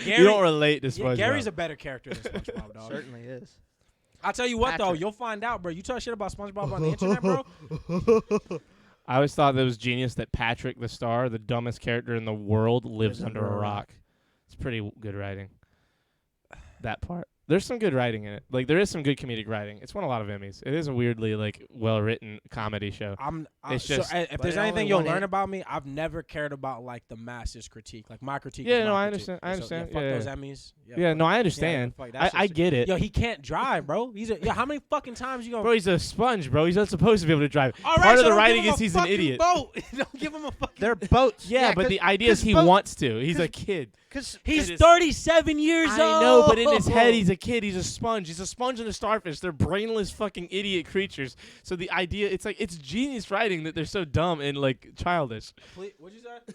Gary, you don't relate to yeah, SpongeBob. Gary's a better character than SpongeBob, dog. Certainly is. I'll tell you what though, Patrick. you'll find out, bro. You talk shit about SpongeBob on the internet, bro. I always thought that was genius that Patrick the Star, the dumbest character in the world, lives under a rock. It's pretty good writing. That part. There's some good writing in it. Like there is some good comedic writing. It's won a lot of Emmys. It is a weirdly like well-written comedy show. It's So, just- if But there's it only anything you'll won learn it. about me, I've never cared about like the masses critique. Like my critique. Yeah, is no, my I critique. understand. I So, understand. Yeah, fuck Yeah, those yeah. Emmys. Yeah, fuck- no, I understand. fuck, that I shit's- get it. Yo, he can't drive, bro. Yo, how many fucking times you gonna? Bro, he's a sponge, bro. He's not supposed to be able to drive. All right, Part so of the don't give writing him is a he's an fucking idiot. Boat. Don't give him a fucking. They're boats. Yeah, but the idea is he wants to. He's a kid. He's it is- 37 years old. I know, but in his head, he's a kid. He's a sponge. He's a sponge and a starfish. They're brainless fucking idiot creatures. So the idea, it's like, it's genius writing that they're so dumb and like childish. What'd you say?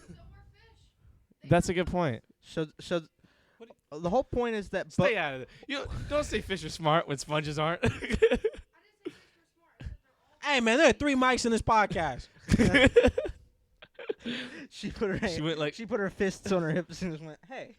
That's a good point. So the whole point is that Stay out of it. You don't say fish are smart when sponges aren't. Hey man, there are 3 mics in this podcast. she put her She went like, she put her fists on her hips and just went, "Hey."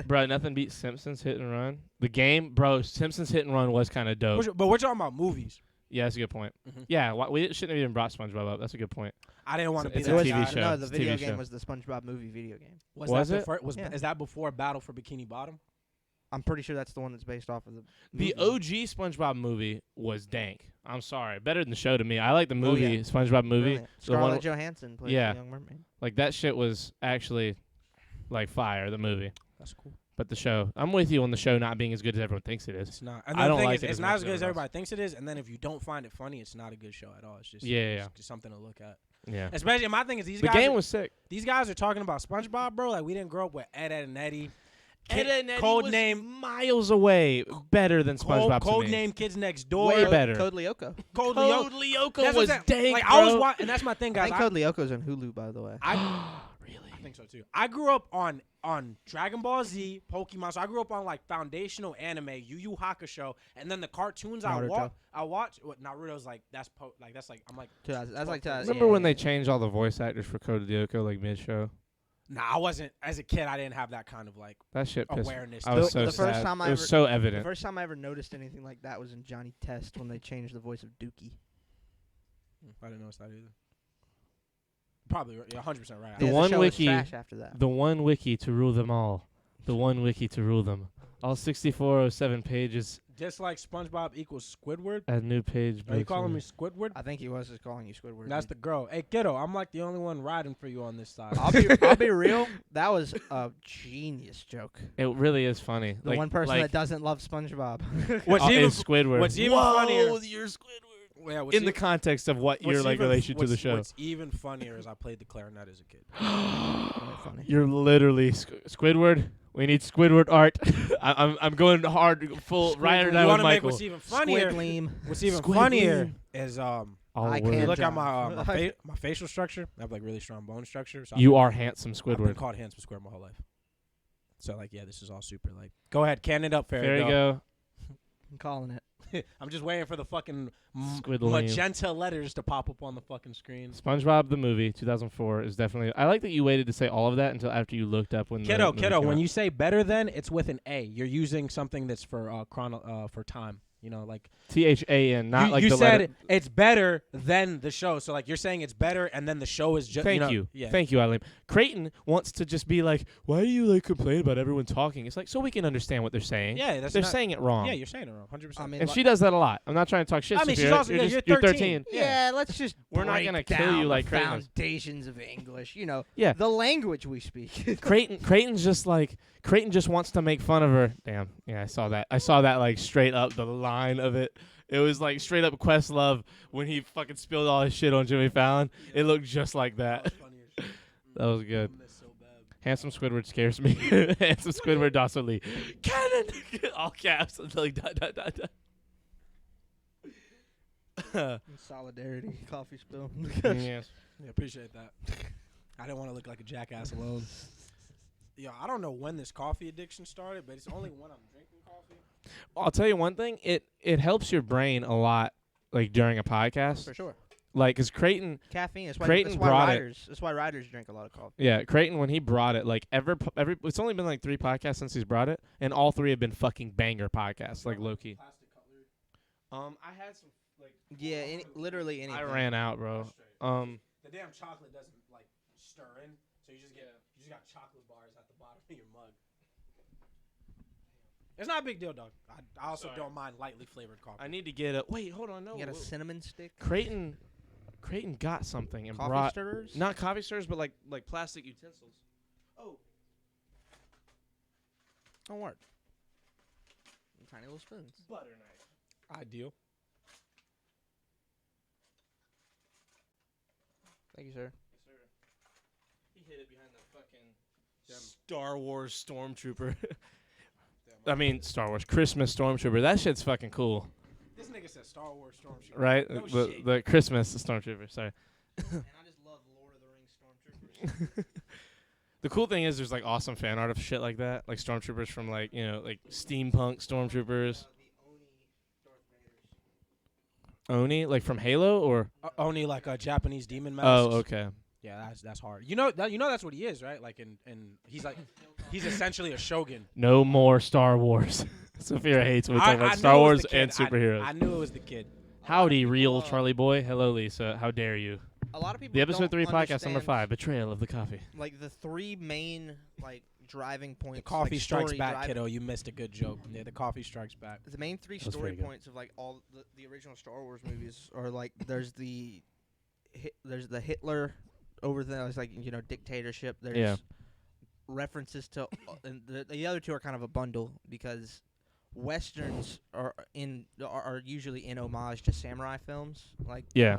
bro, nothing beats Simpsons Hit and Run. The game, bro, Simpsons Hit and Run was kind of dope. But we're talking about movies. Yeah, that's a good point. Mhm. Yeah, we shouldn't have even brought SpongeBob up. That's a good point. I didn't want to be It's that a TV guy. show. No, the It's a video TV game show. was the SpongeBob movie video game. Was Was that it? the first? Yeah. Is that before Battle for Bikini Bottom? I'm pretty sure that's the one that's based off of the The movie. OG SpongeBob movie was dank. I'm sorry, better than the show to me. I like the movie, yeah. SpongeBob movie. Brilliant. The one- Scarlett Johansson played Yeah. the Young Mermaid. Like that shit was actually like fire. The movie, That's cool. but the show. I'm with you on the show not being as good as everyone thinks it is. It's not. And I the don't thing like is, it it's as not much as as good as everyone everybody thinks it is. And then if you don't find it funny, it's not a good show at all. It's just Yeah, it's yeah. just something to look at. Yeah. Especially my thing is The these game was sick. guys are talking about SpongeBob, bro. Like we didn't grow up with Ed, Ed and Eddie. Ed, Ed, and Eddie Code was name. miles away better than SpongeBob Code to me. name Kids Next Door. Way better. Code Lyoko. Code Code Lyoko. Lyoko That's was what I'm saying. dank, Like bro. I was and that's my thing, I guys. think Code Lyoko's on Hulu, by the way. Really? I think so too. I grew up on Dragon Ball Z, Pokemon. So I grew up on like foundational anime, Yu Yu Hakusho, and then the cartoons Naruto. I watch. What Naruto's like that's I'm like. That's like Remember when they changed all the voice actors for Code Lyoko like mid-show? Nah, I wasn't as a kid. I didn't have that kind of like That shit pissed me. awareness. I was The- so the first sad. time I it was ever- so The evident. first time I ever noticed anything like that was in Johnny Test when they changed the voice of Dookie. I didn't notice that either. Probably you're 100% right. The Yeah, one show was wiki- trash after that. The one wiki to rule them all. The one wiki to rule them. All 6407 pages. Just like SpongeBob equals Squidward. Add new page. Are you calling me Squidward? I think he was just calling you Squidward. That's the girl. Hey, kiddo, I'm like the only one riding for you on this side. I'll be real. That was a genius joke. It really is funny. The one person that doesn't love SpongeBob. What's even is Squidward. what's even Whoa, funnier- you're Squidward. Yeah, In the context of what your like relation to the show. What's even funnier is I played the clarinet as a kid. Funny. You're literally Squidward. We need Squidward art. I'm going hard, full right or You down want with to make Michael. what's even funnier? Squidleam. What's even Squid funnier Gleam. is All I if words. you can't look at John. my facial structure. I have like really strong bone structure. So You are handsome I've been Squidward. called handsome square my whole life. So like yeah, this is all super like. Go ahead, can it up, Fairy. There you go. I'm calling it. I'm just waiting for the fucking Squidleam. magenta letters to pop up on the fucking screen. SpongeBob the movie 2004 is definitely. I like that you waited to say all of that until after you looked up when. Kiddo, the movie came when out. you say better than, it's with an A. You're using something that's for for time. You know, like THAN, not you, like you the said letter. it's better than the show. So like you're saying it's better, and then the show is just. Thank you. Yeah. Thank you, Eileen. Creighton wants to just be like, why do you like complain about everyone talking? It's like, so we can understand what they're saying. Yeah, that's They're not, saying it wrong. Yeah, you're saying it wrong, 100%. I mean, And she does that a lot. I'm not trying to talk shit. I mean, she's Sophia. also- you're, yeah, just, you're 13. yeah, let's just We're not break gonna kill down you like the Creighton is. foundations of English. You know, Yeah. the language we speak. Creighton's just like Creighton just wants to make fun of her. Damn. Yeah, I saw that like straight up the line of it. It was like straight up Questlove when he fucking spilled all his shit on Jimmy Fallon. It looked just like that. That was good. Handsome Squidward scares me. Handsome Squidward Dawson Lee. Cannon! All caps. Like, dot, dot, dot, dot. Solidarity, coffee spill. Yes. Yeah, appreciate that. I didn't want to look like a jackass alone. Yeah, I don't know when this coffee addiction started, but it's only when I'm drinking coffee. I'll tell you one thing. It helps your brain a lot, like during a podcast. For sure. Like, cause Creighton, Caffeine. Creighton brought it. That's why riders drink a lot of coffee. yeah, Creighton when he brought it, like every it's only been like 3 podcasts since he's brought it, and all 3 have been fucking banger podcasts, like low key. I had some like Yeah, literally anything. I ran out, bro. The damn chocolate doesn't like stir in, so you just got chocolate bars at the bottom of your mug. It's not a big deal, dog. I also don't mind lightly flavored coffee. I need to get a wait. Hold on, no. You got a cinnamon stick? Creighton got something and Coffee brought stirrers? not coffee stirrers, but like plastic utensils. Oh, Don't worry. Tiny little spoons. butter knife. Ideal. Thank you, sir. Yes, sir. He hid it behind the fucking Star Wars Stormtrooper. I mean, Star Wars Christmas Stormtrooper. That shit's fucking cool, This nigga said Star Wars Stormtrooper. right? No the shit. the Christmas Stormtrooper. Sorry. And I just love Lord of the Rings stormtroopers. The cool thing is there's like awesome fan art of shit like that, like stormtroopers from like like steampunk stormtroopers. Oni, like from Halo, or Only like a Japanese demon mask. oh, okay. Yeah, that's hard. You know that's what he is, right? Like he's essentially a shogun. No more Star Wars. Sophia hates when we talk I about knew Star it was Wars the kid. and superheroes. I knew it was the kid. Howdy, real Well, Charlie boy. Hello, Lisa. How dare you? A lot of people The episode don't 3 podcast number understand, 5, Betrayal of the Coffee. Like the 3 main like driving points. The coffee like, strikes story back, driving- kiddo. You missed a good joke. Yeah, the coffee strikes back. The main 3 That's story pretty good. points of like all the original Star Wars movies are like there's the Hitler over there. It's like dictatorship. There's Yeah. references to and the other 2 are kind of a bundle because westerns are usually in homage to samurai films. Like Yeah.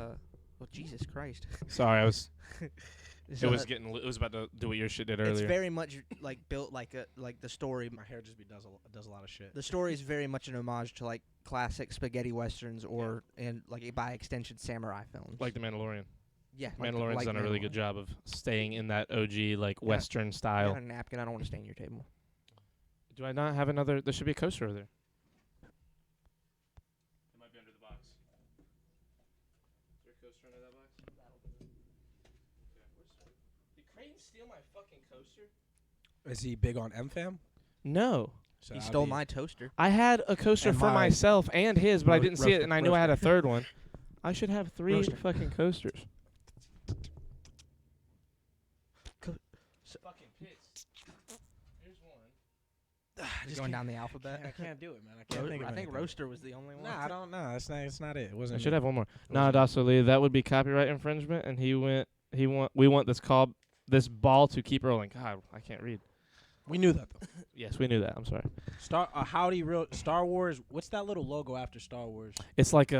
well, Jesus Christ. Sorry, I was. So, It was about to do what your shit did it's earlier. very much like built like the story. My hair just does a lot of shit. The story is very much an homage to like classic spaghetti westerns and like by extension samurai films. Like The Mandalorian. yeah, Mandalorian's like done a really good job of staying in that OG like Western I style. got a napkin. I don't want to stain your table. Do I not have another? There should be a coaster over there. It might be under the box. Is there a coaster under that box? Did Creighton steal my fucking coaster? Is he big on MFAM? No. So He that'd stole be- my toaster. I had a coaster And for my myself and his, but I didn't see it, roaster- and I knew I had a roaster. third one. I should have 3 Roaster. fucking coasters. Fucking pits. Here's one. Just going down the alphabet. I can't do it, man. I can't think of I think anything. roaster was the only one. Nah, I don't know. That's not it. It I wasn't. should me. have one more. It Nah, wasn't me. Dasso Lee, that would be copyright infringement, and we want this ball to keep rolling. God, I can't read. We knew that though. Yes, we knew that. I'm sorry. Howdy real Star Wars. What's that little logo after Star Wars? It's like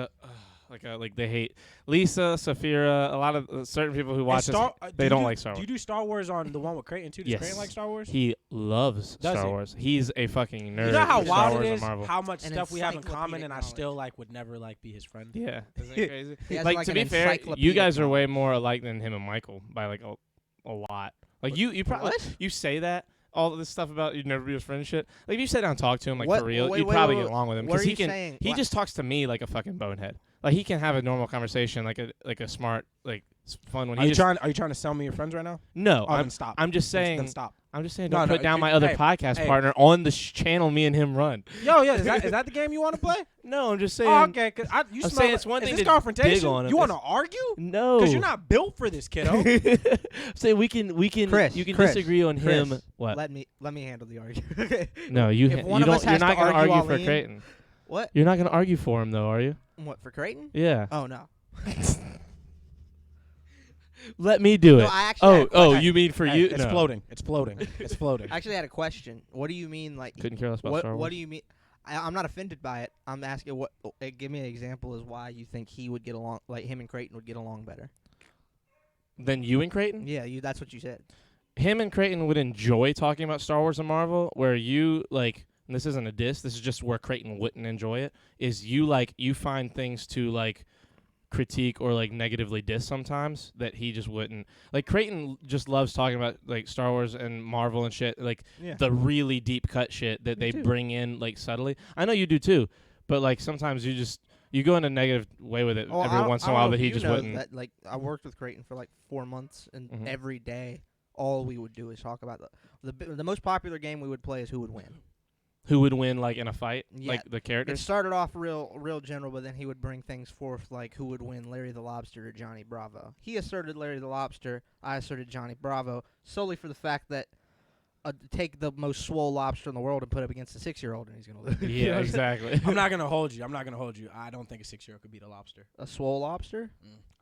they hate Lisa, Safira, a lot of certain people who watch this. They don't like Star Do Wars. you do Star Wars on the one with Creighton too? Does Yes. Creighton like Star Wars? He loves Does Star he? Wars. He's a fucking nerd. You know how for Star wild Wars it and is Marvel. how much An stuff we have in common, encyclopedic and I still would never be his friend. Yeah, isn't it crazy? He has, Like like, to an be fair, you encyclopedic guys are way knowledge. more alike than him and Michael by like a lot. Like you probably What? you say that all of this stuff about you'd never be his friend and shit. Like if you sit down and talk to him like What- for real, wait, you'd wait, probably wait, get along with him what because are he you can. saying? He What- just talks to me like a fucking bonehead. Like he can have a normal conversation, like a smart, like fun one. Are He you just trying to sell me your friends right now? no. Oh, then stop. I'm just saying. Then stop. I'm just saying, No, don't no, put down hey, my other hey, podcast hey. partner on the channel me and him run. Yo, yeah, is that the game you want to play? No, I'm just saying. Oh, okay. Cause you I'm smell saying it's one is thing this to confrontation? dig on him. You want to It's- argue? No, Because you're not built for this, kiddo. I'm saying we can. Chris, you can Chris, disagree on Chris, him. What? Let me handle the argument. No, you. if one You of us don't. You're has not to gonna argue, argue I'll for lean. Creighton. What? You're not gonna argue for him though, are you? What for Creighton? Yeah. Oh no. Let me do No, it. I actually had a Oh, question. you mean for Hey, you? it's No. floating. It's floating. It's floating. I actually had a question. What do you mean, like? Couldn't care less about What Star Wars. What do you mean? I'm not offended by it. I'm asking what. Give me an example as why you think he would get along, like him and Creighton would get along better. Then you and Creighton? Yeah, that's what you said. Him and Creighton would enjoy talking about Star Wars and Marvel, where you like. And this isn't a diss. This is just where Creighton wouldn't enjoy it. Is you find things to like critique or like negatively diss sometimes that he just wouldn't. Like Creighton just loves talking about like Star Wars and Marvel and shit, like Yeah. the really deep cut shit that Me they too. bring in like subtly. I know you do too, but like sometimes you go in a negative way with it Oh, every once in a while, but he just wouldn't. That, like, I worked with Creighton for like 4 months, and Mhm. every day, all we would do is talk about the most popular game we would play is who would win. Who would win like in a fight? Yeah. Like the It characters? started off real general, but then he would bring things forth like who would win, Larry the Lobster or Johnny Bravo. He asserted Larry the Lobster. I asserted Johnny Bravo, solely for the fact that take the most swole lobster in the world and put it up against a 6-year-old, and he's gonna lose. You know Yeah, what I'm saying? exactly. I'm not gonna hold you. I don't think a 6-year-old could beat a lobster. A swole lobster?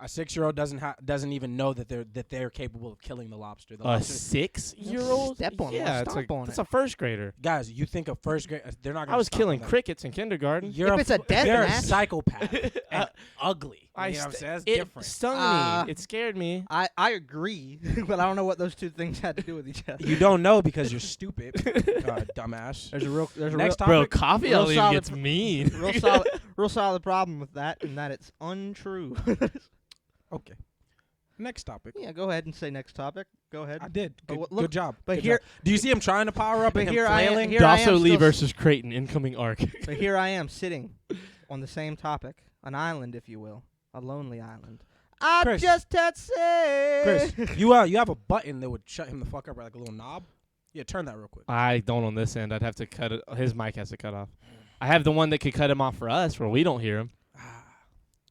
A 6-year-old doesn't even know that they're capable of killing the lobster. The A lobster 6-year-old? Step on it. Yeah, it's Stomp on that's it. a first grader. guys, you think a first grade? They're not. Gonna I was stop killing on that. crickets in kindergarten. You're If it's a death you're a match- psychopath and ugly. You know what I'm saying? That's it different. stung me. It scared me. I agree, but I don't know what those two things had to do with each other. You don't know because you're stupid, dumbass. There's a real Next Bro, topic. coffee real only solid gets mean. real solid problem with that, and that it's untrue. Okay. Next topic. Yeah, go ahead and say next topic. Go ahead. I did. But Good, look- good job. but Good here- job. Do you see him trying to power up but and him here I am- flailing? here I am Dasso Lee still versus Creighton, incoming arc. But here I am sitting on the same topic, an island, if you will, a lonely island. I Chris. just had say. Chris, you have a button that would shut him the fuck up, like a little knob. Yeah, turn that real quick. I don't on this end. I'd have to cut it. His mic has to cut off. I have the one that could cut him off for us, where we don't hear him.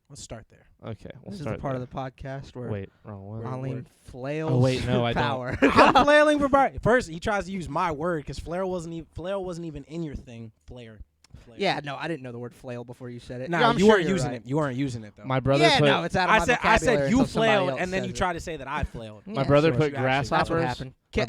Let's start there. Okay, we'll This is start the part there. of the podcast where Wait, wrong one. Eileen flails. Oh, wait, no, I don't. power. I'm flailing for Brian. First, he tries to use my word because flail wasn't even in your thing. Flair. Yeah, no, I didn't know the word flail before you said it. Nah, Yeah, I'm you sure weren't you're using right. it. You weren't using it though. My brother Yeah, put no, it's out of I my said vocabulary you until somebody flailed, else and then says you it. tried to say that I flailed. my Yeah, brother sure. put You actually- That's what grasshoppers. happened. My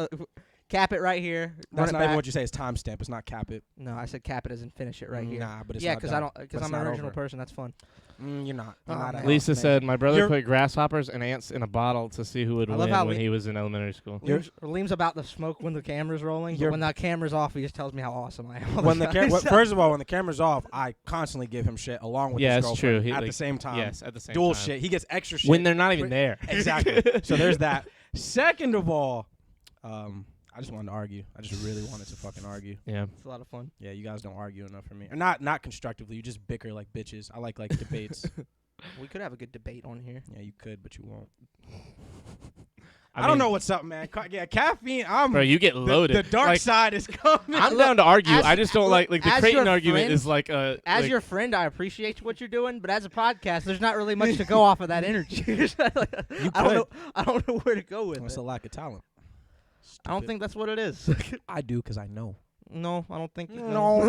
brother- Cap it right here. That's run not it even back. what you say. It's timestamp. It's not cap it. No, I said cap it as in finish it right here. Nah, but it's Yeah, not because done. I don't. Because But I'm it's an not original over. person. That's fun. You're not. Oh, You're not man. at Lisa all. said my brother You're- put grasshoppers and ants in a bottle to see who would I love win how when we- he was in elementary school. Liam's about to smoke when the camera's rolling. But You're- when that camera's off, he just tells me how awesome I am. When the first of all, when the camera's off, I constantly give him shit along with Yeah, his it's girlfriend true. He, at like, the same time. Yes, at the same Dual time. shit. He gets extra shit When they're not even there. Exactly. So there's that. Second of all, I just wanted to argue. I just really wanted to fucking argue. Yeah. It's a lot of fun. Yeah, you guys don't argue enough for me. Or not constructively. You just bicker like bitches. I like debates. We could have a good debate on here. Yeah, you could, but you won't. I don't mean, know what's up, man. Yeah, caffeine. Bro, you get the, loaded. the dark Like, side is coming. I'm down to argue. as- I just don't like the as Creighton your argument friend- is like a As like, your friend, I appreciate what you're doing, but as a podcast, there's not really much to go off of that energy. I don't know where to go with It's it. a lack of talent. I don't think that's what it is. I do because I know. No, I don't think. No,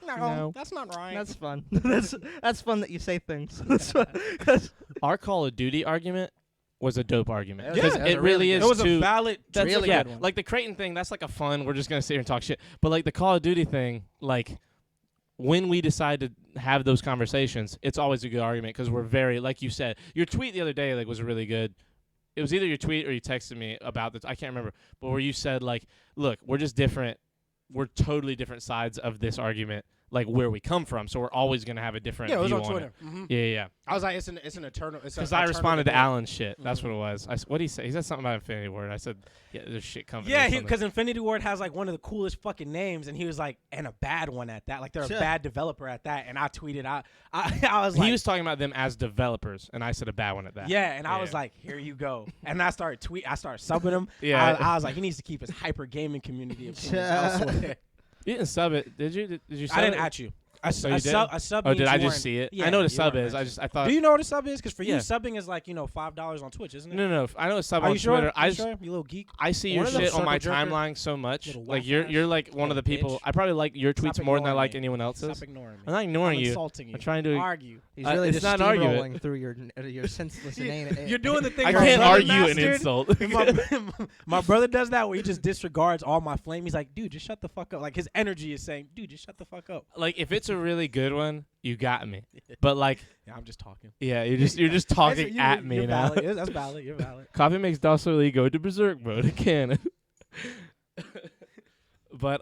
no. that's not right. That's fun. that's fun that you say things. That's fun. 'Cause Our Call of Duty argument was a dope argument Yeah, because that was it a really really is it was too. a valid. That's really yeah, good one. like the Creighton thing. That's like a fun. We're just gonna sit here and talk shit. But like the Call of Duty thing, like when we decide to have those conversations, it's always a good argument because we're very, like you said, your tweet the other day like was really good. It was either your tweet or you texted me about this. I can't remember, but where you said like, look, we're just different. We're totally different sides of this argument. like where we come from. So we're always gonna have a different Yeah, it was view on Twitter. it. Mhm. Yeah. I was like, it's an eternal. Because I responded to debate. Alan's shit. That's what it was. What did he say? He said something about Infinity Ward. I said, yeah, there's shit coming. Yeah, because Infinity Ward has like one of the coolest fucking names, and he was like, and a bad one at that. Like they're a bad developer at that. And I tweeted out, I was like, he was talking about them as developers, and I said a bad one at that. yeah, and I was like, here you go. And I started subbing him. Yeah. I was like, he needs to keep his hyper gaming community opinions elsewhere. You didn't sub it, did you? Did you sub I didn't it? at you. I you did? subbed. Oh, did I Warren. just see it? Yeah, I know what a you sub weren't is. mentioned. I thought. Do you know what a sub is? Because for Yeah. you, subbing is like $5 on Twitch, isn't it? No. I know a sub Are on you sure? Twitter. You sure? You little geek. I see One your of them shit on my circle jerker, timeline so much. little Like waff you're ass like one of the little people. bitch. I probably like your tweets Stop more than I ignoring like me. anyone else's. Stop ignoring me. I'm not ignoring I'm you. insulting you. I'm trying to argue. He's really it's just not an argument. steamrolling through your senseless inane. You're doing the thing. I my can't brother argue an mastered. insult. My brother does that where he just disregards all my flame. He's like, dude, just shut the fuck up. Like his energy is saying, dude, just shut the fuck up. Like if it's a really good one, you got me. But like, Yeah, I'm just talking. yeah, you're just talking at me you're now. Valid. That's valid. You're valid. Coffee makes Docile Lee go to berserk mode again. But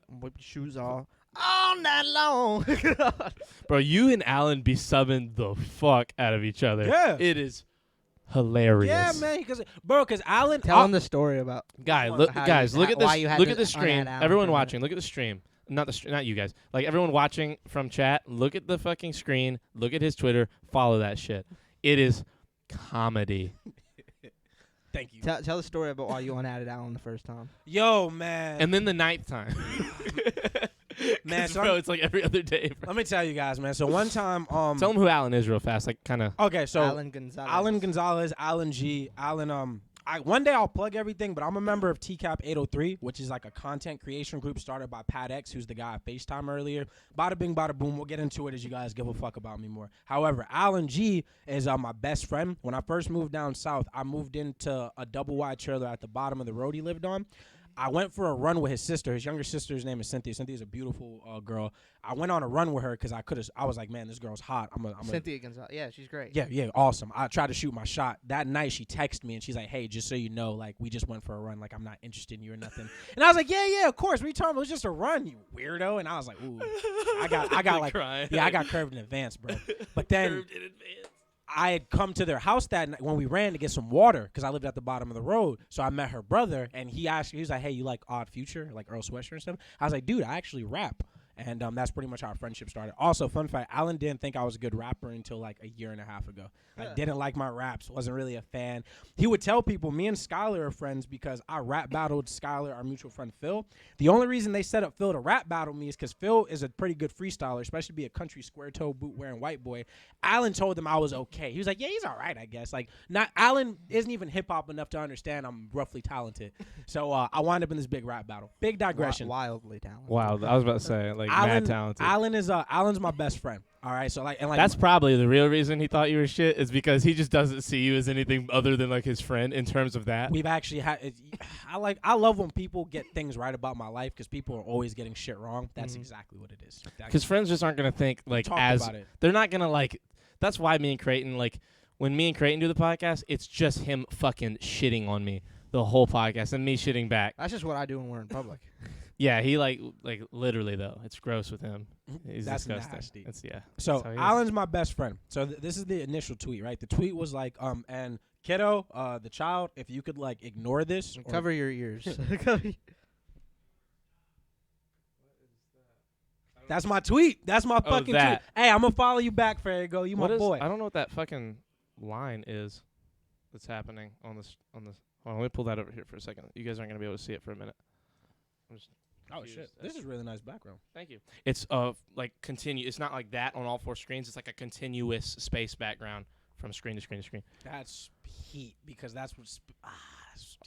Whip your shoes off all night long. bro, you and Alan be subbing the fuck out of each other. Yeah. It is hilarious. Yeah, man. Because Alan. Tell him the story about. Guys, How look, you- guys, look at why this. you had Look to at the stream. unadd Alan Everyone for a watching, look at the stream. Not you guys. Like everyone watching from chat, look at the fucking screen. Look at his Twitter. Follow that shit. It is comedy. Thank you. Tell the story about why you unadded Alan the first time. Yo, man. And then the 9th time. Man, 'Cause, so bro, it's like every other day. Bro. let me tell you guys, man. So one time, Tell them who Alan is real fast. Like kind of. Okay, so Alan Gonzalez. Alan G, one day I'll plug everything, but I'm a member of TCAP 803, which is like a content creation group started by Pat X, who's the guy I FaceTime earlier. Bada bing, bada boom. We'll get into it as you guys give a fuck about me more. However, Alan G is my best friend. When I first moved down south, I moved into a double wide trailer at the bottom of the road he lived on. I went for a run with his sister. His younger sister's name is Cynthia. Cynthia's a beautiful girl. I went on a run with her because I was like, man, this girl's hot. I'm a Cynthia Gonzalez. Yeah, she's great. yeah, awesome. I tried to shoot my shot. That night, she texted me, and she's like, hey, just so you know, like, we just went for a run. Like, I'm not interested in you or nothing. And I was like, yeah, of course. What are you talking about? It was just a run, you weirdo. And I was like, ooh. I got like, crying. yeah, I got curved in advance, bro. But then I had come to their house that night when we ran to get some water because I lived at the bottom of the road. So I met her brother, and he was like, hey, you like Odd Future, like Earl Sweatshirt and stuff? I was like, dude, I actually rap. And that's pretty much how our friendship started. Also, fun fact, Alan didn't think I was a good rapper until like a year and a half ago. Like, didn't like my raps, wasn't really a fan. He would tell people, me and Skylar are friends because I rap battled Skylar, our mutual friend Phil. The only reason they set up Phil to rap battle me is because Phil is a pretty good freestyler, especially be a country square toe boot wearing white boy. Alan told him I was okay. He was like, yeah, he's all right, I guess. Like, not Alan isn't even hip hop enough to understand I'm roughly talented. So I wound up in this big rap battle. Big digression. Wildly talented. Wow, I was about to say like mad talented. Alan's my best friend. All right, so like That's probably the real reason he thought you were shit is because he just doesn't see you as anything other than like his friend in terms of that. we've actually had. I love when people get things right about my life because people are always getting shit wrong. That's exactly what it is. Because friends just aren't gonna think like Talk as about it. they're not gonna like. That's why me and Creighton like when me and Creighton do the podcast, it's just him fucking shitting on me the whole podcast and me shitting back. That's just what I do when we're in public. Yeah, he like literally though. It's gross with him. He's That's disgusting. nasty. It's yeah. So That's how he is. Alan's my best friend. So this is the initial tweet, right? The tweet was like, and kiddo, the child, if you could like ignore this, or Cover your ears. that's my tweet. That's my Oh, fucking that. tweet. Hey, I'm gonna follow you back, Farrago. You What my is- boy. I don't know what that fucking line is that's happening on this. Hold on, let me pull that over here for a second. You guys aren't gonna be able to see it for a minute. I'm just Oh confused shit, as this to- is really nice background. Thank you. It's like continue. It's not like that on all four screens. It's like a continuous space background from screen to screen to screen. That's heat because that's what's.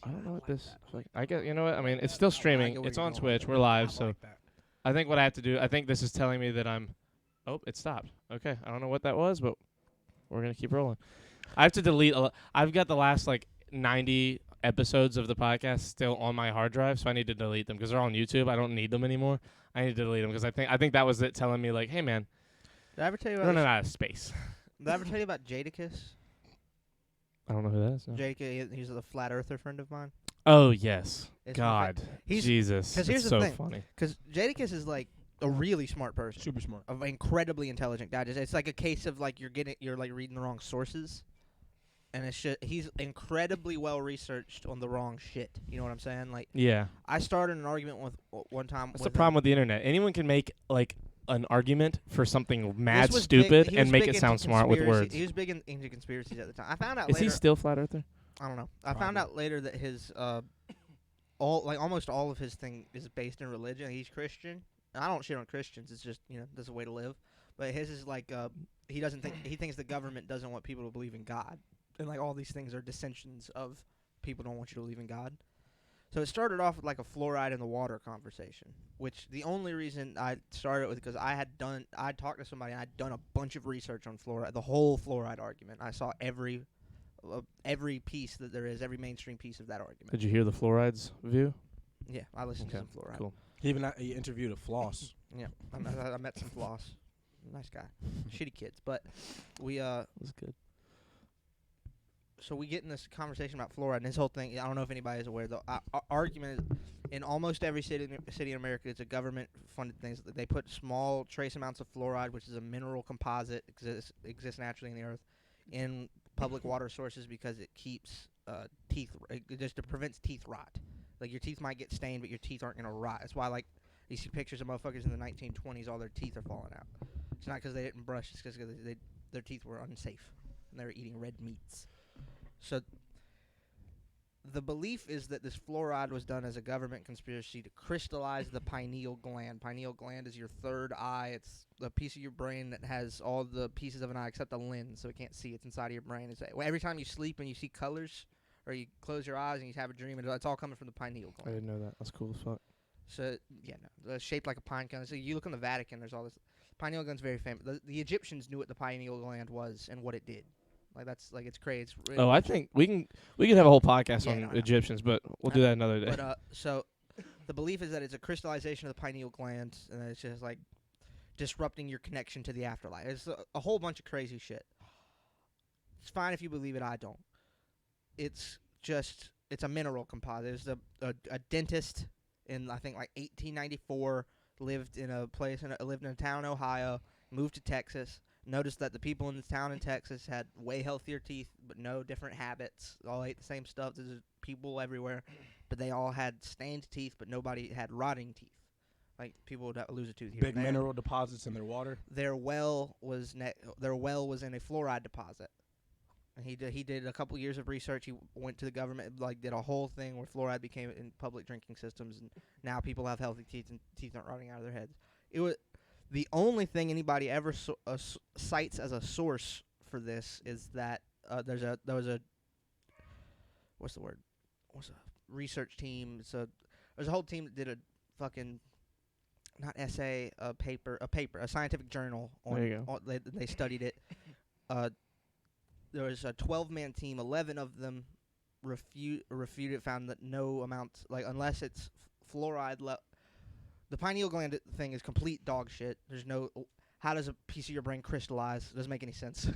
I don't know what like this. that. Like, I get. You know what? I mean, it's still I streaming. get where It's you're on going Twitch. with We're I live. So like that. I think what I have to do. I think this is telling me that I'm. Oh, it stopped. Okay. I don't know what that was, but we're gonna keep rolling. I have to delete. I've got the last like 90 episodes of the podcast still on my hard drive, so I need to delete them because they're on YouTube. I don't need them anymore. I need to delete them because I think that was it telling me like, hey man, Did I ever tell you we're about? running out of space. Did I ever tell you about Jadakiss? I don't know who that is. No. Jadakiss, he's a flat earther friend of mine. Oh yes, It's my God, He's- Jesus, 'cause it's here's the so thing. funny. Because Jadakiss is like a really smart person, Super smart. an incredibly intelligent guy. It's like a case of like you're like reading the wrong sources, and it's just he's incredibly well researched on the wrong shit. You know what I'm saying? Like Yeah. I started an argument with one time. That's with the problem with the internet. Anyone can make like an argument for something mad This was big- stupid he and was make big it into sound smart with conspiracy- words. He was big into conspiracies at the time. I found out Is later. he still flat earther? I don't know. I found out later that his almost all of his thing is based in religion. He's Christian. And I don't shit on Christians. It's just that's a way to live. But his is like he doesn't think he thinks the government doesn't want people to believe in God, and like all these things are dissensions of people don't want you to believe in God. So it started off with like a fluoride in the water conversation, which the only reason I started with because I'd talked to somebody and I'd done a bunch of research on fluoride, the whole fluoride argument. I saw every piece that there is, every mainstream piece of that argument. Did you hear the fluoride's view? Yeah, I listened to Okay, some fluoride. cool. He interviewed a floss. Yeah, I met some floss. Nice guy. Shitty kids, but we That was good. so we get in this conversation about fluoride, and this whole thing. I don't know if anybody is aware. The argument is, in almost every city in America, it's a government-funded thing. They put small trace amounts of fluoride, which is a mineral composite, exists naturally in the earth, in public water sources because it keeps teeth. It just prevents teeth rot. Like your teeth might get stained, but your teeth aren't gonna rot. That's why like you see pictures of motherfuckers in the 1920s, all their teeth are falling out. It's not because they didn't brush; it's because their teeth were unsafe and they were eating red meats. So the belief is that this fluoride was done as a government conspiracy to crystallize the pineal gland. Pineal gland is your third eye. It's the piece of your brain that has all the pieces of an eye except the lens, so it can't see. It's inside of your brain. Every time you sleep and you see colors, or you close your eyes and you have a dream, it's all coming from the pineal I gland. didn't know that. That's cool as fuck. So yeah, no, shaped like a pine cone. So you look in the Vatican, there's all this. Pineal gland's very famous. The Egyptians knew what the pineal gland was and what it did. Like that's like it's crazy. It's really Oh, I think we can have a whole podcast Yeah, on no, no. Egyptians, but we'll do that another day. But so the belief is that it's a crystallization of the pineal gland, and it's just like disrupting your connection to the afterlife. It's a whole bunch of crazy shit. It's fine if you believe it. I don't. It's a mineral composite. There's a dentist in I think like 1894 lived in a town in Ohio, moved to Texas. Noticed that the people in the town in Texas had way healthier teeth, but no different habits. All ate the same stuff. There's people everywhere, but they all had stained teeth, but nobody had rotting teeth. Like people would lose a tooth here. Big and there. mineral deposits in their water. Their well was in a fluoride deposit. And he did a couple years of research. He went to the government, like did a whole thing where fluoride became in public drinking systems, and now people have healthy teeth and teeth aren't rotting out of their heads. It was the only thing anybody ever cites as a source for this is that there was a research team. There's a whole team that did a fucking not essay, a scientific journal on. There you go. They studied it. There was a 12-man team. 11 of them refuted, found that no amount, like unless it's fluoride. The pineal gland thing is complete dog shit. There's no. How does a piece of your brain crystallize? It doesn't make any sense.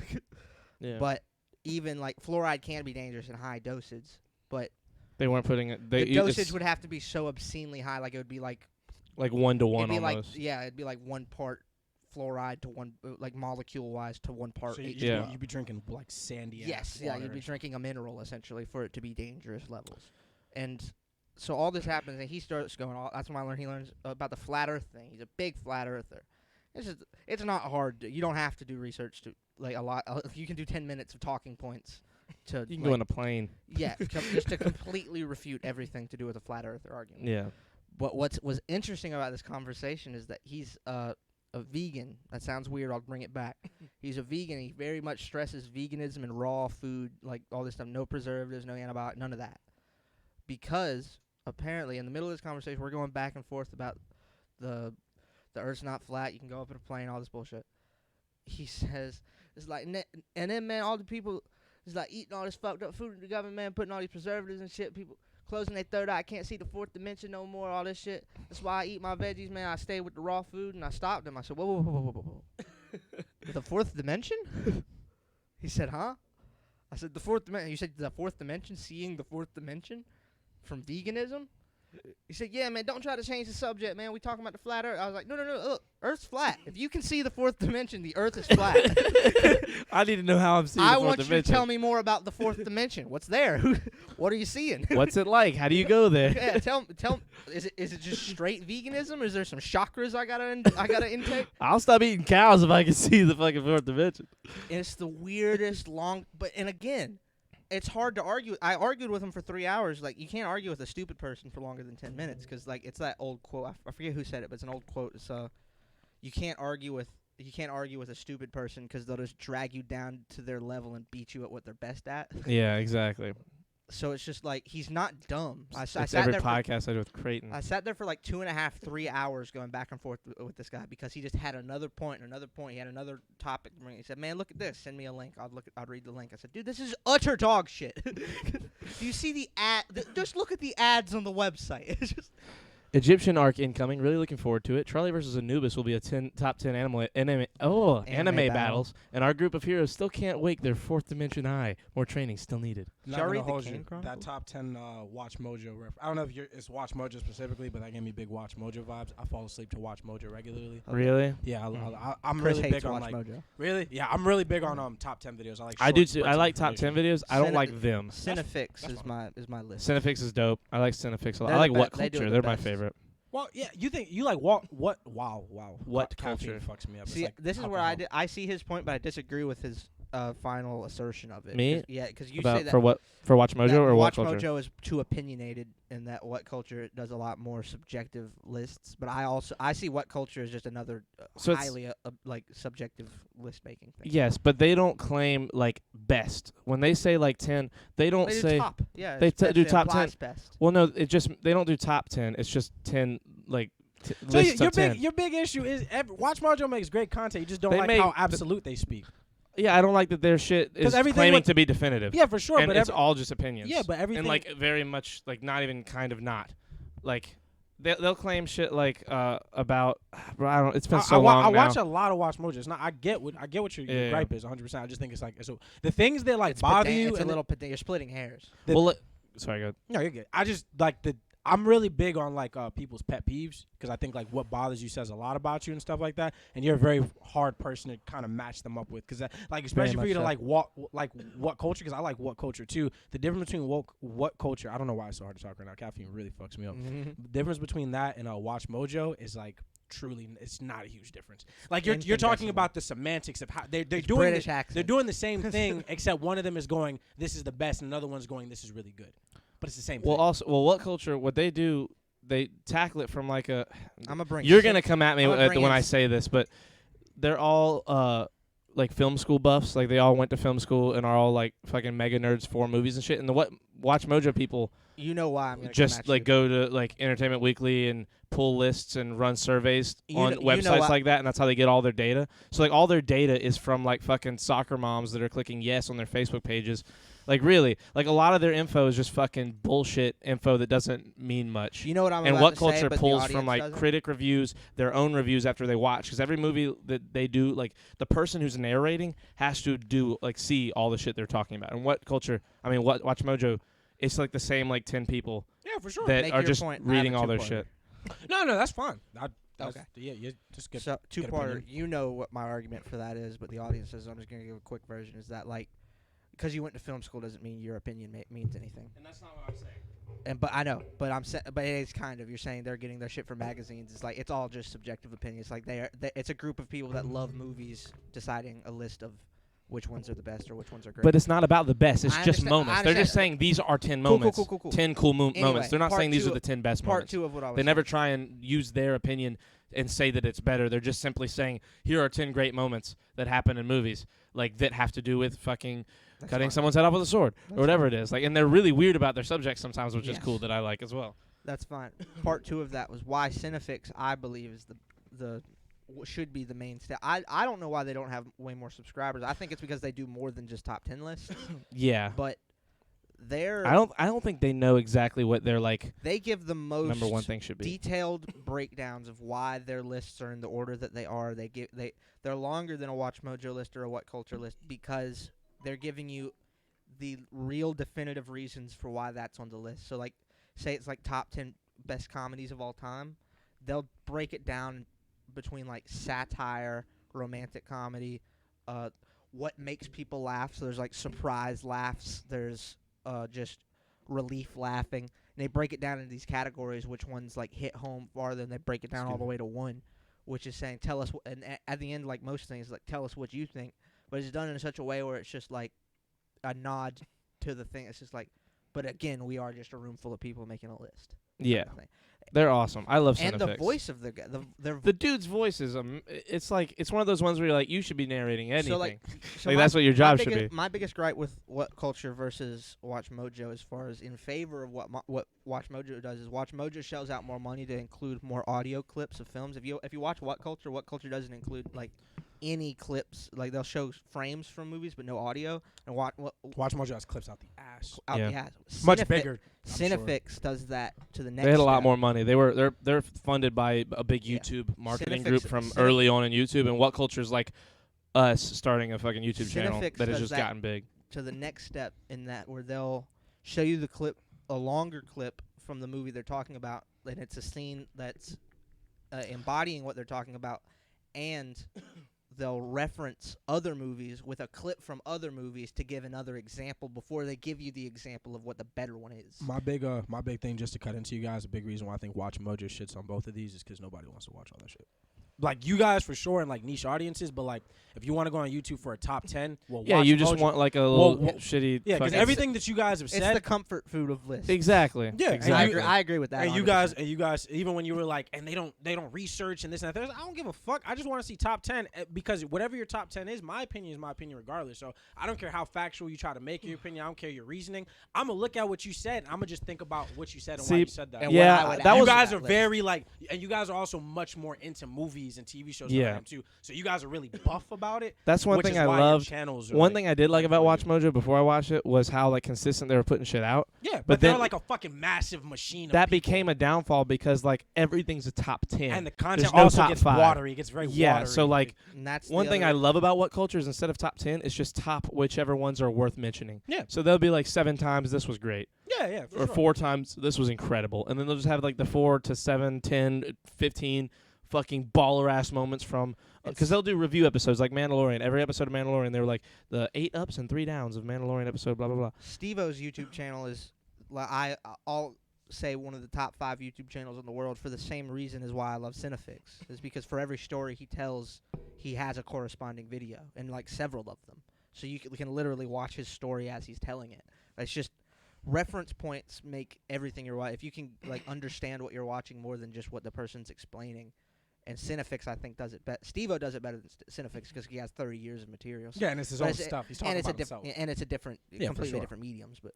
Yeah. But even like fluoride can be dangerous in high doses. But They weren't putting it. the dosage would have to be so obscenely high. Like it would be like 1 to 1 it'd be almost. like it'd be like 1 part fluoride to 1 like molecule wise to 1 part. So H2O. Yeah. you'd be drinking like sandy. Yes, water. you'd be drinking a mineral essentially for it to be dangerous levels. And so all this happens, and he starts going. That's when he learns about the flat Earth thing. He's a big flat earther. It's not hard. You don't have to do research to like a lot. You can do 10 minutes of talking points to. You can go on a plane. Yeah, just to completely refute everything to do with a flat Earther argument. Yeah. But what was interesting about this conversation is that he's a vegan. That sounds weird. I'll bring it back. He's a vegan. He very much stresses veganism and raw food, like all this stuff. No preservatives, no antibiotics, none of that. Because apparently, in the middle of this conversation, we're going back and forth about the Earth's not flat. You can go up in a plane, all this bullshit. He says it's like, and then man, all the people is like eating all this fucked up food in the government, man, putting all these preservatives and shit. People closing their third eye, can't see the fourth dimension no more. All this shit. That's why I eat my veggies, man. I stay with the raw food, and I stopped him. I said, whoa. The fourth dimension? He said, huh? I said, the fourth dimension. You said the fourth dimension, seeing the fourth dimension from veganism? He said, "Yeah, man, don't try to change the subject, man. We talking about the flat Earth." I was like, "No. Look, Earth's flat. If you can see the fourth dimension, the Earth is flat. I need to know how I'm seeing I the fourth want you dimension. to tell me more about the fourth dimension. What's there? What are you seeing?" What's it like? How do you go there? Yeah, tell. Is it just straight veganism? Or is there some chakras I gotta intake? I'll stop eating cows if I can see the fucking fourth dimension. It's the weirdest and again, it's hard to argue. I argued with him for 3 hours. Like, you can't argue with a stupid person for longer than 10 minutes because, like, it's that old quote. I forget who said it, but it's an old quote. It's you can't argue with a stupid person because they'll just drag you down to their level and beat you at what they're best at. Yeah, exactly. So it's just like he's not dumb. I It's sat every there podcast I do with Creighton. I sat there for like 2.5, 3 hours going back and forth with this guy because he just had another point and another point. He had another topic. He said, "Man, look at this. Send me a link. I'd read the link." I said, "Dude, this is utter dog shit." Do you see the ad? Just look at the ads on the website. It's just Egyptian arc incoming. Really looking forward to it. Charlie versus Anubis will be a top 10 anime battles, and our group of heroes still can't wake their fourth dimension eye. More training still needed. Not Shall I gonna read the hold Kane you. That Chronicles? top 10 Watch Mojo I don't know if it's Watch Mojo specifically, but that gave me big Watch Mojo vibes. I fall asleep to Watch Mojo regularly. Really? Yeah, I'm Chris really hates big on Watch like Mojo. really. Yeah, I'm really big on top 10 videos. I like. I do short too. spurts I of like top 10 information. videos. I don't Cine- like them. Cinefix that's is my list. Cinefix is dope. I like Cinefix a lot. They're I like the What be- they do it Culture. the They're my best. favorite. Well, yeah, you think you like what? Wow. What Caffeine culture? fucks me up. See, it's like this is where alcohol. I see his point, but I disagree with his final assertion of it. Me? 'Cause- yeah, because you About say that for Watch Mojo that or Watch What Culture? Mojo is too opinionated, and that What Culture does a lot more subjective lists. But I see What Culture as just another So it's- highly like subjective list making thing. Yes, but they don't claim like best. When they say like 10, they don't They do say top. Yeah, they it's do best, it top 10. implies Best. Well, no, it just they don't do top 10. It's just 10 like So lists your of 10. your big issue is Watch Mojo makes great content. You just don't They like make how the- absolute they speak. Yeah, I don't like that their shit is everything claiming with- to be definitive. Yeah, for sure. and But it's all just opinions. yeah, but everything and like very much like not even kind of not. Like they'll claim shit like about bro, I don't. It's been so long I now. watch a lot of Watch Mojo. It's not. I get what your Yeah. gripe is 100%. I just think it's like so the things that like It's bother pedan- you. It's a and little you're splitting hairs. Well, sorry, go ahead. no, you're good. I just like I'm really big on like people's pet peeves because I think like what bothers you says a lot about you and stuff like that. And you're a very hard person to kind of match them up with because like especially for much you to so. like what culture because I like what culture too. The difference between what culture I don't know why it's so hard to talk right now. Caffeine really fucks me up. The difference between that and Watch Mojo is like truly it's not a huge difference. Like you're talking Infinitesimal. about the semantics of how they're It's doing British they're accent. doing the same thing except one of them is going this is the best and another one's going this is really good. But it's the same Well, thing. What Culture? What they do, they tackle it from like a. I'm gonna bring. You're six- gonna come at me I'm gonna bring when in I say this, but they're all like film school buffs. Like they all went to film school and are all like fucking mega nerds for movies and shit. And the What Watch Mojo people You know why I'm gonna come just at like you. go to like Entertainment Weekly and pull lists and run surveys on You know websites what- like that, and that's how they get all their data. So like all their data is from like fucking soccer moms that are clicking yes on their Facebook pages. Like really, like a lot of their info is just fucking bullshit info that doesn't mean much. You know what I'm And about What to Culture say, but the pulls audience from like doesn't? critic reviews, their own reviews after they watch, because every movie that they do, like the person who's narrating has to do like see all the shit they're talking about. And What Culture, I mean, Watch Mojo, it's like the same like 10 people Yeah, for sure. that Make are your just point. I have reading a all their two-parter. shit. No, that's fine. That's, Okay. Yeah, you just get. So good two-parter. opinion. You know what my argument for that is, but the audience says I'm just gonna give a quick version. Is that like because you went to film school doesn't mean your opinion means anything. And that's not what I'm saying. But I know, but but it is kind of you're saying they're getting their shit from magazines. It's like it's all just subjective opinion. It's like it's a group of people that love movies deciding a list of which ones are the best or which ones are great. But it's not about the best. It's I just understand- moments. I They're just understand. saying these are 10 Cool, moments. cool. 10 cool Anyway, moments. They're not part saying these two- are the 10 best part moments. 2 of what I was They saying. never try and use their opinion and say that it's better. They're just simply saying, here are 10 great moments that happen in movies, like that have to do with fucking That's cutting fine. someone's head off with a sword That's or whatever fine. it is. Like, and they're really weird about their subjects sometimes, which is Yes. cool that I like as well. That's fine. Part 2 of that was why Cinefix, I believe, is should be the mainstay. I don't know why they don't have way more subscribers. I think it's because they do more than just top 10 lists. Yeah. But they're I don't think they know exactly what their like they give the most number one thing should be. detailed breakdowns of why their lists are in the order that they are. They're longer than a Watch Mojo list or a What Culture list because they're giving you the real definitive reasons for why that's on the list. So like say it's like top 10 best comedies of all time, they'll break it down between like satire, romantic comedy, what makes people laugh. So there's like surprise laughs. There's just relief laughing. And they break it down into these categories, which ones like hit home farther, and they break it down all the way to one, which is saying, tell us, and at the end, like most things, like tell us what you think. But it's done in such a way where it's just like a nod to the thing. It's just like, but again, we are just a room full of people making a list. Yeah. Kind of thing. They're awesome. I love And Cinefix. the voice of the guy, The dude's voice is it's like it's one of those ones where you're like, you should be narrating anything. So like, that's what your job should be. My biggest gripe with What Culture versus Watch Mojo, as far as in favor of what Watch Mojo does, is Watch Mojo shells out more money to include more audio clips of films. If you watch What Culture doesn't include like any clips. Like they'll show frames from movies but no audio. And Watch Mojo has clips out the ass. out Yeah. the ass. Much bigger. Cinefix does that to the next. They had a lot step. more money. They're funded by a big Yeah. YouTube marketing Cinefix- group from Cinef- early on in YouTube, and What Culture's like us starting a fucking YouTube channel Cinefix that has does just that. gotten big. To the next step in that, where they'll show you the clip, a longer clip from the movie they're talking about, and it's a scene that's embodying what they're talking about, and they'll reference other movies with a clip from other movies to give another example before they give you the example of what the better one is. My big thing, just to cut into you guys, a big reason why I think Watch Mojo shits on both of these is because nobody wants to watch all that shit. Like you guys for sure, and like niche audiences, but like if you want to go on YouTube for a top 10, well, Yeah, Watch you just Mojo. want like a little well, shitty. Yeah, because fucking- everything that you guys have It's said, the comfort food of lists. Exactly. Yeah, and exactly. I agree with that. and you 100%. guys, even when you were like, and they don't research and this and that. I don't give a fuck. I just want to see top 10 because whatever your top 10 is my opinion regardless. So I don't care how factual you try to make your opinion. I don't care your reasoning. I'm gonna look at what you said. And I'm gonna just think about what you said and why See, you said that. and yeah, what I would that add was- you to guys that are list. very like, and you guys are also much more into movies and TV shows than Yeah. I am too. So you guys are really buff about it. That's one which thing is I why your loved. channels are One like- thing I did like about Watch Mojo before I watched it was how like consistent they were putting shit out. Yeah, but but they're then- like a fucking massive machine. Of That people. became a downfall because like everything's a top 10. and the content There's no also top gets 5. watery. It gets very Yeah, watery. so like And that's one the thing I other- love about What Culture is instead of top 10, it's just top whichever ones are worth mentioning. Yeah. So they'll be like 7 times this was great, yeah, for or sure. 4 times this was incredible, and then they'll just have like the 4 to 7, 10, 15 fucking baller ass moments from because they'll do review episodes like Mandalorian. Every episode of Mandalorian, they were like the 8 ups and 3 downs of Mandalorian episode. Blah blah blah. Steve-O's YouTube channel is, I'll say one of the top 5 YouTube channels in the world for the same reason as why I love Cinefix. Is because for every story he tells, he has a corresponding video, and like several of them. So you can literally watch his story as he's telling it. It's just reference points make everything you're watching. If you can like understand what you're watching more than just what the person's explaining. And Cinefix, I think, does it better. Steve-O does it better than Cinefix because he has 30 years of materials. Yeah, and it's his But own it's- stuff. He's talking about himself. and it's a different, Yeah, for completely sure. different mediums, but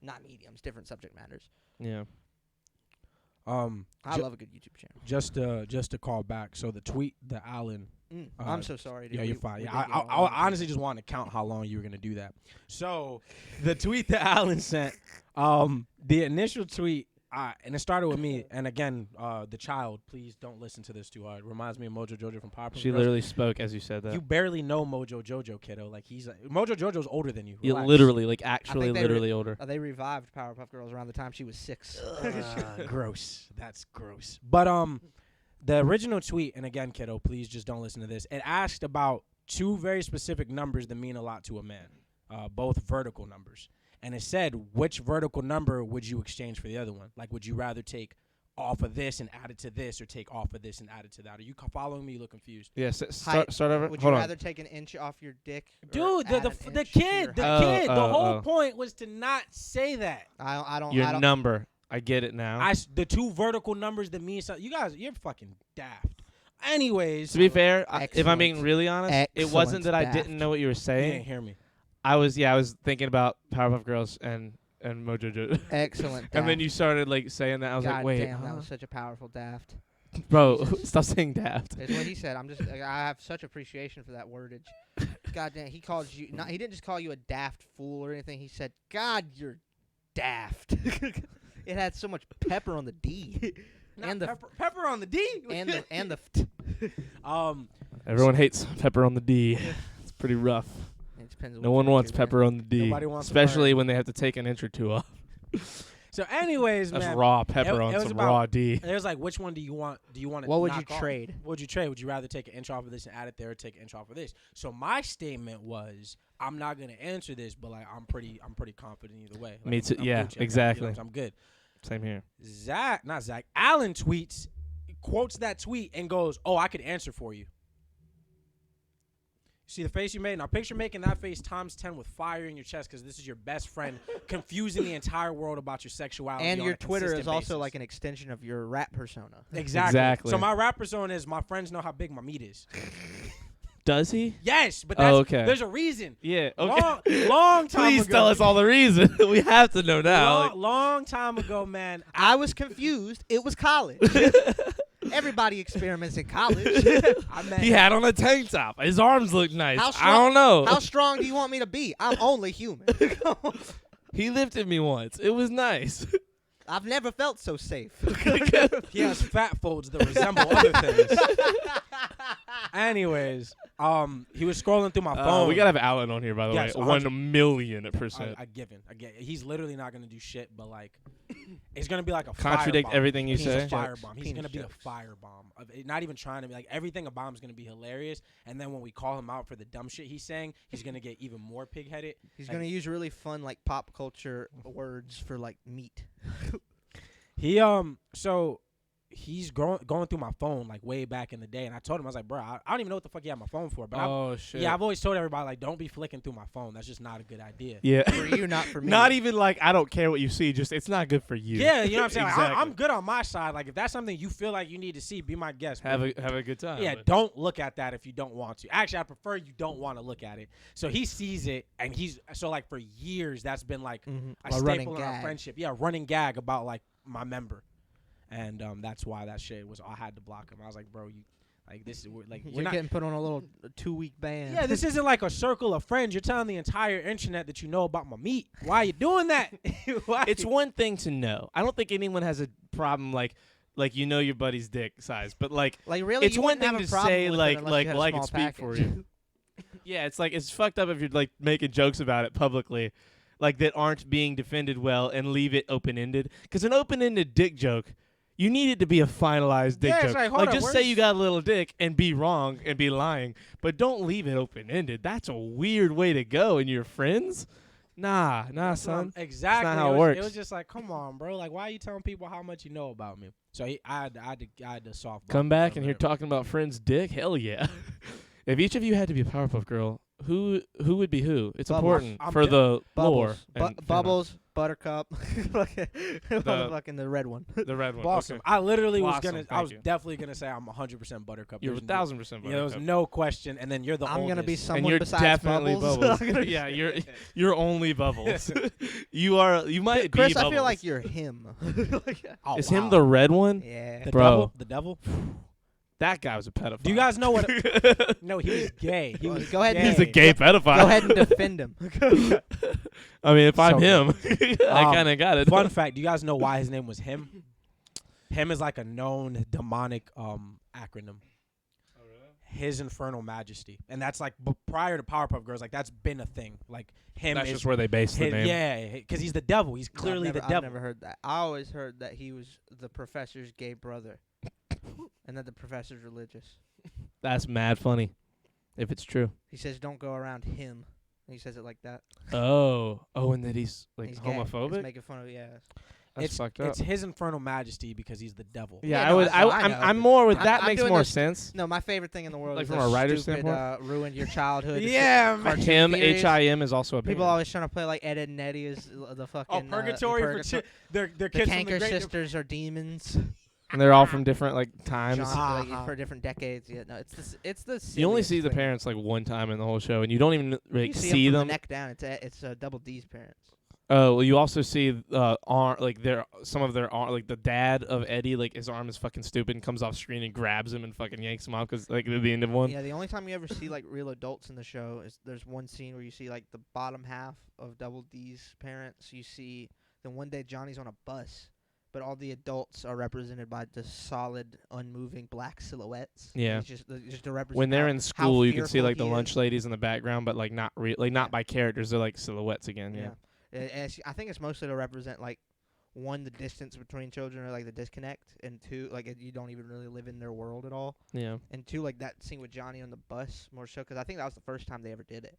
not mediums, different subject matters. Yeah. I love a good YouTube channel. Just to call back. So the tweet that Alan. I'm so sorry. Dude. Yeah, you're We- fine. we Yeah, did get I all over the honestly just wanted to count how long you were gonna do that. So the tweet that Alan sent, the initial tweet, and it started with me. And again, the child, please don't listen to this too hard. Reminds me of Mojo Jojo from Powerpuff She Girls. literally spoke as you said that. You barely know Mojo Jojo, kiddo. Like Mojo Jojo's older than you. You Relax. literally, like actually, they literally older. They revived Powerpuff Girls around the time she was 6. Gross. That's gross. But the original tweet, and again, kiddo, please just don't listen to this. It asked about 2 very specific numbers that mean a lot to a man, both vertical numbers. And it said, which vertical number would you exchange for the other one? Like, would you rather take off of this and add it to this, or take off of this and add it to that? Are you following me? You look confused. Yeah, start over. Would Hold you on. rather take an inch off your dick? Dude, or add the an kid, inch to your the height? kid. The Oh, whole oh. point was to not say that. I don't. Your number. I get it now. The 2 vertical numbers that mean something. You guys, you're fucking daft. Anyways, To be fair, if I'm being Excellent. really honest, it wasn't that I Excellent, didn't know what you were you saying. didn't hear me. I was thinking about Powerpuff Girls and Mojo Jojo. Excellent. And then daft. you started like saying that. I was God like, wait, damn, that huh? was such a powerful daft. Bro, stop saying daft. That's what he said. I have such appreciation for that wordage. God damn, he called you. Not, he didn't just call you a daft fool or anything. He said, "God, you're daft." It had so much pepper on the D, and the pepper on the D. and the. Everyone hates pepper on the D. It's pretty rough. It depends on No what one you're wants into, man. pepper on the D, Nobody wants to especially learn. when they have to take an inch or 2 off. So, anyways, That's man, raw pepper it on was some about- raw D. it was like, which one do you want? Do you want to? What would you knock off? trade? What would you trade? Would you rather take an inch off of this and add it there, or take an inch off of this? So my statement was, I'm not gonna answer this, but like I'm pretty confident either way. Like, Me too. I'm Yeah, Gucci. I got- exactly. I'm good. Same here. Alan tweets, quotes that tweet and goes, "Oh, I could answer for you." See the face you made? Now picture making that face times 10 with fire in your chest because this is your best friend confusing the entire world about your sexuality. And on your a Twitter is consistent also basis. like an extension of your rap persona. Exactly. So my rap persona is my friends know how big my meat is. Does he? Yes, but that's, okay. there's a reason. Yeah. Okay. Long time Please ago. tell us all the reason. We have to know now. Long time ago, man. I was confused. It was college. Everybody experiments in college. I met He had on a tank top. His arms look nice. How I strong- don't know. How strong do you want me to be? I'm only human. He lifted me once. It was nice. I've never felt so safe. He has fat folds that resemble other things. Anyways, he was scrolling through my phone. We gotta have Alan on here, by the Yes, way. 100. 1,000,000%. I give him. He's literally not gonna do shit, but like, it's gonna be like a Contradict firebomb. everything you He's say. a firebomb. He's Penis gonna be a jokes. firebomb. Not even trying to be like everything about him is gonna be hilarious. And then when we call him out for the dumb shit he's saying, he's gonna get even more pig-headed. He's gonna use really fun like pop culture words for like meat. He so he's going through my phone like way back in the day, and I told him, I was like, bro, I don't even know what the fuck you have my phone for, but Oh, shit. I've always told everybody like, don't be flicking through my phone. That's just not a good idea. Yeah. For you, not for me. Not even like, I don't care what you see. Just, it's not good for you. Yeah, you know what I'm saying? Like, Exactly. I'm good on my side. Like, if that's something you feel like you need to see, be my guest. Have but a good time. yeah, but- don't look at that if you don't want to. Actually, I prefer you don't want to look at it. So he sees it, and so like for years that's been like Mhm. a A running staple in our gag. friendship. Yeah, running gag about like my member, and that's why that shit was. I had to block him. I was like, bro, you like this is like we're You're not. getting put on a little 2-week ban. Yeah, this isn't like a circle of friends. You're telling the entire internet that you know about my meat. Why are you doing that? Why? It's one thing to know. I don't think anyone has a problem like you know your buddy's dick size, but like Like really, it's you one wouldn't have thing a to problem say with it like unless you had a I small can speak for package. you. Yeah, it's like it's fucked up if you're like making jokes about it publicly, like that aren't being defended well, and leave it open ended. Because an open ended dick joke, you need it to be a finalized dick Yeah, it's joke. like, hold on, just say where's- you got a little dick and be wrong and be lying, but don't leave it open ended. That's a weird way to go. And your friends, nah, son. Exactly. how it It works. was just like, come on, bro. Like, why are you telling people how much you know about me? So I had to soft. Come back and you're talking about friends' dick. Hell yeah. If each of you had to be a Powerpuff Girl, who would be who? It's Bubbles. important I'm for de- the lore. Bubbles, and fan Bubbles, Buttercup, fucking the red one. art. The red one. Blossom. Okay. I literally was Blossom, gonna. I thank was you. definitely gonna say I'm 100% Buttercup. You're There's 1,000% Yeah, there was Buttercup. no question. And then you're the I'm gonna be oldest. And someone you're besides definitely Bubbles. Bubbles. Yeah, you're only Bubbles. You might Chris, be Bubbles. I feel like you're him. Oh, Is wow. him the red one? Yeah. the Bro. devil? The devil? That guy was a pedophile. Do you guys know what? No, he was gay. He Well, was go ahead and- He's a gay pedophile. Go ahead and defend him. I mean, if I'm So him, I Um, kind of got it. Fun fact: do you guys know why his name was him? Him is like a known demonic acronym. His Infernal Majesty, and that's like prior to Powerpuff Girls, like that's been a thing. Like him That's is just where they based the his, name. yeah, because he's the devil. He's clearly I've never, the devil. I've never heard that. I always heard that he was the professor's gay brother, and that the professor's religious. That's mad funny, if it's true. He says, "Don't go around him." He says it like that. Oh, and that he's like He's gay. He's homophobic. making fun of That's it's fucked up. It's his Infernal Majesty because he's the devil. Yeah, Yeah, I no, would. that's what I I'm. know. I'm more with I'm- that. I'm Makes doing more this- sense. No, my favorite thing in the world Like is from the a writer's stupid, standpoint? ruined your childhood. Yeah, man. cartoon Him, theories. HIM is also a People band. always trying to play like Ed, Ed and Eddie is the fucking Oh, purgatory for their The kids from the Canker Great Sisters are demons. and they're all from different like times. Genre, like, Uh-huh. for different decades. Yeah, no, it's the. You only silliest see the thing. parents like one time in the whole show, and you don't even You like see, see from them. the neck down. It's Double D's parents. Oh, well, you also see like their some of their arm, like the dad of Eddie, like his arm is fucking stupid and comes off screen and grabs him and fucking yanks him off because like at the end of one. Yeah, the only time you ever see like real adults in the show is there's one scene where you see like the bottom half of Double D's parents. You see then one day Johnny's on a bus, but all the adults are represented by the solid, unmoving black silhouettes. Yeah. It's just to represent When they're how- in how school, you can see fearful like the he lunch is. ladies in the background, but like not not Yeah. by characters. They're like silhouettes again. Yeah. And I think it's mostly to represent like one, the distance between children, or like the disconnect, and two, like you don't even really live in their world at all, Yeah. and two, like that scene with Johnny on the bus more so because I think that was the first time they ever did it.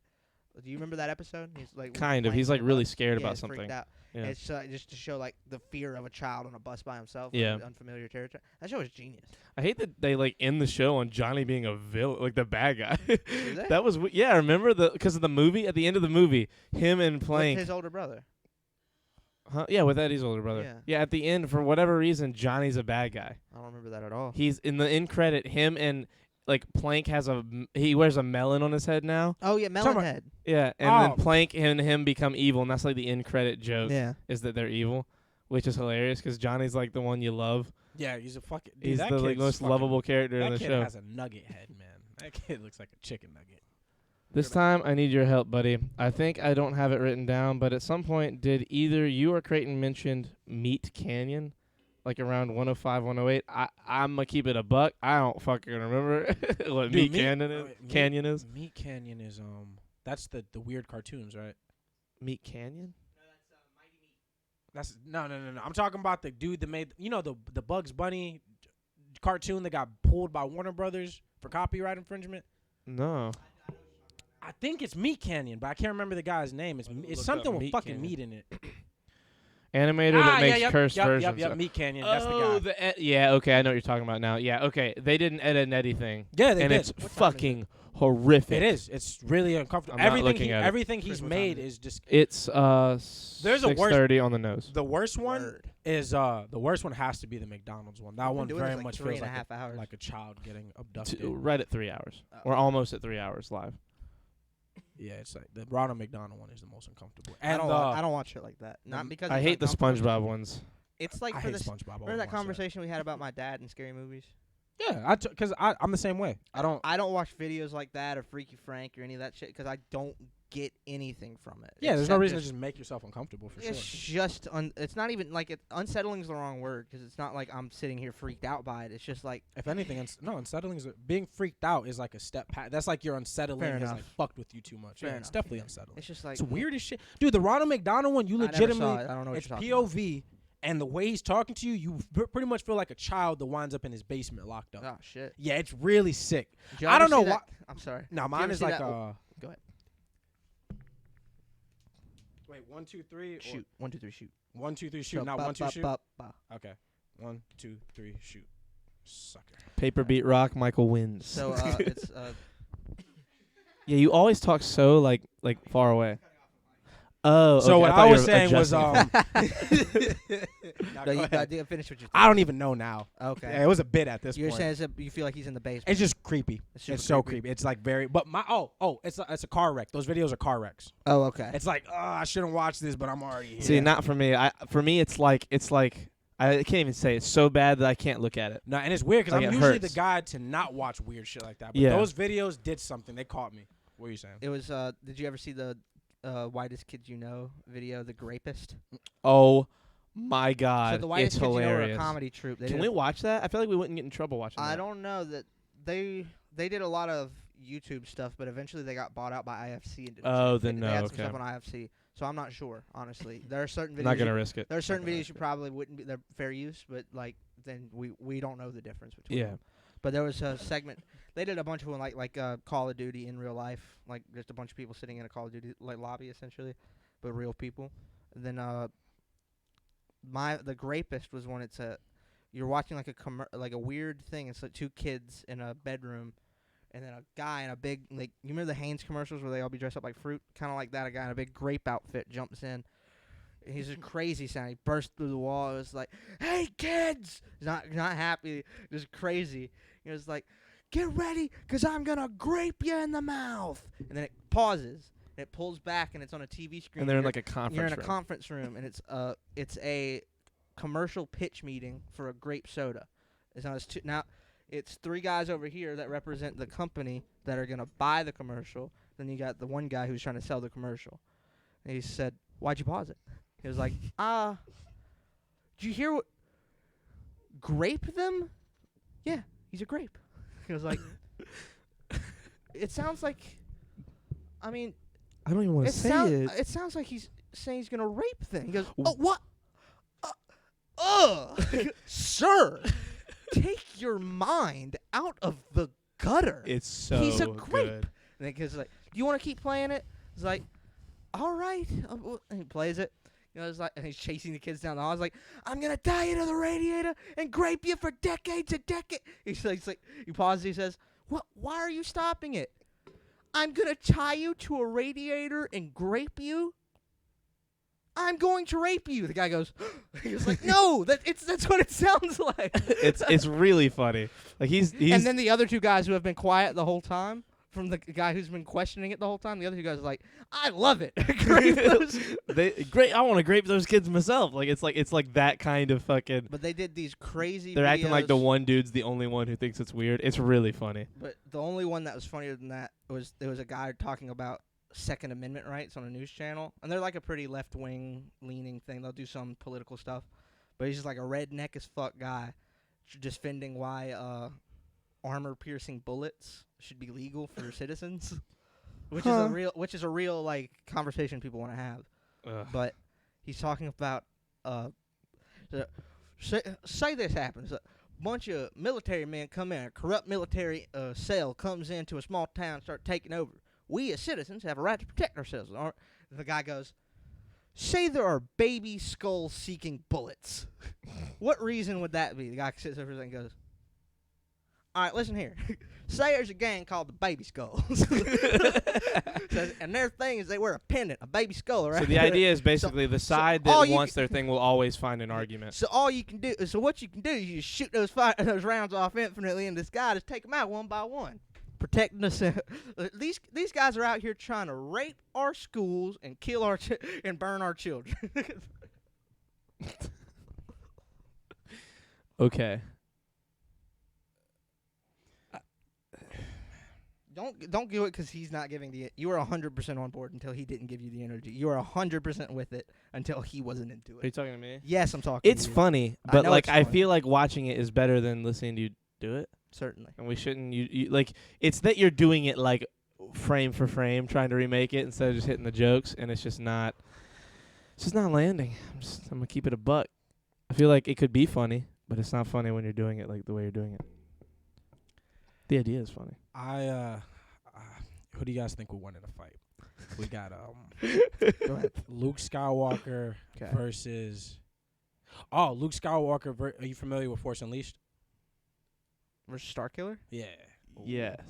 Do you remember that episode? He's like Kind of. playing He's on like the really bus. scared Yeah, about he's freaked something. out. Yeah. And it's just to show like the fear of a child on a bus by himself. Yeah. In unfamiliar territory. That show was genius. I hate that they like end the show on Johnny being a villain, like the bad guy. they? That was yeah. Remember because of the movie at the end of the movie, him and With Plank. his older brother. Huh? Yeah, with Eddie's older brother. Yeah. Yeah, at the end, for whatever reason, Johnny's a bad guy. I don't remember that at all. He's in the end credit. Him and like Plank he wears a melon on his head now. Oh yeah, Talking about- Melonhead. Yeah, and Oh. then Plank and him become evil, and that's like the end credit joke Yeah. is that they're evil, which is hilarious because Johnny's like the one you love. Yeah, he's a fucking. Dude, He's that the like kid's most fucking- lovable character in That the kid show. has a nugget head, man. That kid looks like a chicken nugget. This time, I need your help, buddy. I think I don't have it written down, but at some point, did either you or Creighton mentioned Meat Canyon? Like around 105, 108? I'm going to keep it a buck. I don't fucking remember what Dude, Meat Canyon is. Canyon is? Meat Canyon is that's the weird cartoons, right? Meat Canyon? That's no. I'm talking about the dude that made the Bugs Bunny cartoon that got pulled by Warner Brothers for copyright infringement. No. I think it's Meat Canyon, but I can't remember the guy's name. It's Look something up with Meat fucking Canyon. meat in it. Animator that makes yep, cursed yep, versions. Yep, of- Meat Canyon. That's Oh, the guy. yeah, okay, I know what you're talking about now. Yeah, okay. They didn't edit anything. Yeah, they and did. it's fucking horrific. It is. It's really uncomfortable. I'm not looking at it. Everything he's Christmas made time. is just. It's There's a worse- 6:30 on the nose. The worst one Word. is the worst one has to be the McDonald's one. That We've been one doing very this, like, much 3 feels and a like half hours. like a child getting abducted. Right at 3 hours. Oh. We're almost at 3 hours live. Yeah, it's like the Ronald McDonald one is the most uncomfortable. I And don't watch it like that. Not the- because I it's hate the uncomfortable, it's SpongeBob just- ones. It's like I for hate this. SpongeBob. I Remember won't that watch conversation we had about my dad and scary movies? Yeah, because I'm the same way. I don't. watch videos like that or Freaky Frank or any of that shit because I don't get anything from it. Yeah, there's no except reason to just make yourself uncomfortable for It's sure. just it's not even like unsettling is the wrong word because it's not like I'm sitting here freaked out by it. It's just like If anything, unsettling is being freaked out is like a step past. That's like you're unsettling Fair has enough. like fucked with you too much. Fair Yeah, it's enough. definitely unsettling. it's just like It's weird as shit, dude. The Ronald McDonald one, you I never legitimately. saw it. I don't know what It's you're talking about. POV, and the way he's talking to you, you pretty much feel like a child that winds up in his basement locked up. Oh shit! Yeah, it's really sick. Did you I ever don't know see why. that- I'm sorry. Now you mine ever is see like that- oh, go ahead. Wait, 1, 2, 3. Shoot. 1, 2, 3, shoot. 1, 2, 3, shoot. So, Not ba, 1, 2, ba, shoot. ba, ba. Okay. 1, 2, 3, shoot. Sucker. Paper beat rock, Michael wins. So it's yeah, you always talk so like far away. Oh, So okay, what thought I you was were saying was adjusting. Nah, no, go you ahead. gotta finish what you're. I don't even know now. Okay. Yeah, it was a bit at this You're point. saying you feel like he's in the basement. It's just creepy. It's super It's so creepy. creepy. It's like very. But my it's a car wreck. Those videos are car wrecks. Oh, okay. It's like I shouldn't watch this, but I'm already here. See, not for me. For me, it's like I can't even say it's so bad that I can't look at it. No, and it's weird because Like, I'm it usually hurts. the guy to not watch weird shit like that. But Yeah. those videos did something. They caught me. What are you saying? It was. Did you ever see the Whitest Kids You Know video, The Grapist? Oh my god, So the Whitest it's Kids You Know are a hilarious. comedy troupe. They Can did we a- watch that? I feel like we wouldn't get in trouble watching that. I don't know that they did a lot of YouTube stuff, but eventually they got bought out by IFC and did Oh, they, then they no, had some okay. stuff on IFC. So I'm not sure, honestly. There are certain videos. I'm not gonna risk it. there are certain videos you probably wouldn't be they're fair use, but like then we don't know the difference between Yeah. them. But there was a segment they did a bunch of them like Call of Duty in real life, like just a bunch of people sitting in a Call of Duty like lobby essentially, but real people. And then the Grapist was when it's you're watching like a weird thing. It's like two kids in a bedroom, and then a guy in a big you remember the Hanes commercials where they all be dressed up like fruit, kind of like that. A guy in a big grape outfit jumps in. And he's a crazy sound. He burst through the wall. It was like, "Hey kids!" He's not happy, just crazy. He was like, "Get ready, 'cause I'm gonna grape you in the mouth." And then it pauses. And it pulls back, and it's on a TV screen. And they're in You're- like a conference You're in a room. conference room, and it's a commercial pitch meeting for a grape soda. Now it's three guys over here that represent the company that are gonna buy the commercial. Then you got the one guy who's trying to sell the commercial. And he said, "Why'd you pause it?" He was like, did you hear what? Grape them? Yeah, he's a grape. He was like, it sounds like, I mean, I don't even want to say it. it sounds like he's saying he's gonna rape them. He goes, "Oh, what?" Sir, take your mind out of the gutter. It's so He's a grape. good. And the kid's like, do you want to keep playing it? He's like, all right. And he plays it. You know, it's like, and he's chasing the kids down the hall. He's like, I'm going to tie you to the radiator and grape you for decades and decades. He's like, he pauses. He says, what? Why are you stopping it? I'm going to tie you to a radiator and grape you? I'm going to rape you. The guy goes, he was like, no, that's what it sounds like. It's really funny. Like he's and then the other two guys who have been quiet the whole time, from the guy who's been questioning it the whole time, the other two guys are like, I love it. Grape those. I want to grape those kids myself. Like it's like that kind of fucking. But they did these crazy. They're acting like the videos. one dude's the only one who thinks it's weird. It's really funny. But the only one that was funnier than that was there was a guy talking about Second Amendment rights on a news channel, and they're like a pretty left-wing leaning thing. They'll do some political stuff, but he's just like a redneck as fuck guy, defending why armor-piercing bullets should be legal for citizens, which is a real like conversation people want to have. Ugh. But he's talking about say this happens. A bunch of military men come in, a corrupt military cell comes into a small town and start taking over. We as citizens have a right to protect ourselves. The guy goes, say there are baby skull-seeking bullets. What reason would that be? The guy sits over and goes, all right, listen here. Say there's a gang called the Baby Skulls. And their thing is they wear a pendant, a baby skull, right? So the idea is basically the side that wants their thing will always find an argument. So what you can do is you just shoot those rounds off infinitely in the sky, just take them out one by one. Protecting us. These guys are out here trying to rape our schools and kill our and burn our children. Okay. Don't do it because he's not giving the. You were 100% on board until he didn't give you the energy. You were 100% with it until he wasn't into Are you it. talking to me? Yes, I'm talking. It's to you. funny, I but know like it's I funny. feel like watching it is better than listening to you do it. Certainly. And we shouldn't you like it's that you're doing it like frame for frame trying to remake it instead of just hitting the jokes, and it's just not landing. I'm gonna keep it a buck. I feel like it could be funny, but it's not funny when you're doing it like the way you're doing it. The idea is funny. Who do you guys think will win in a fight? We got Go ahead. Luke Skywalker versus Luke Skywalker. Are you familiar with Force Unleashed? Versus Starkiller? Yeah. Yes.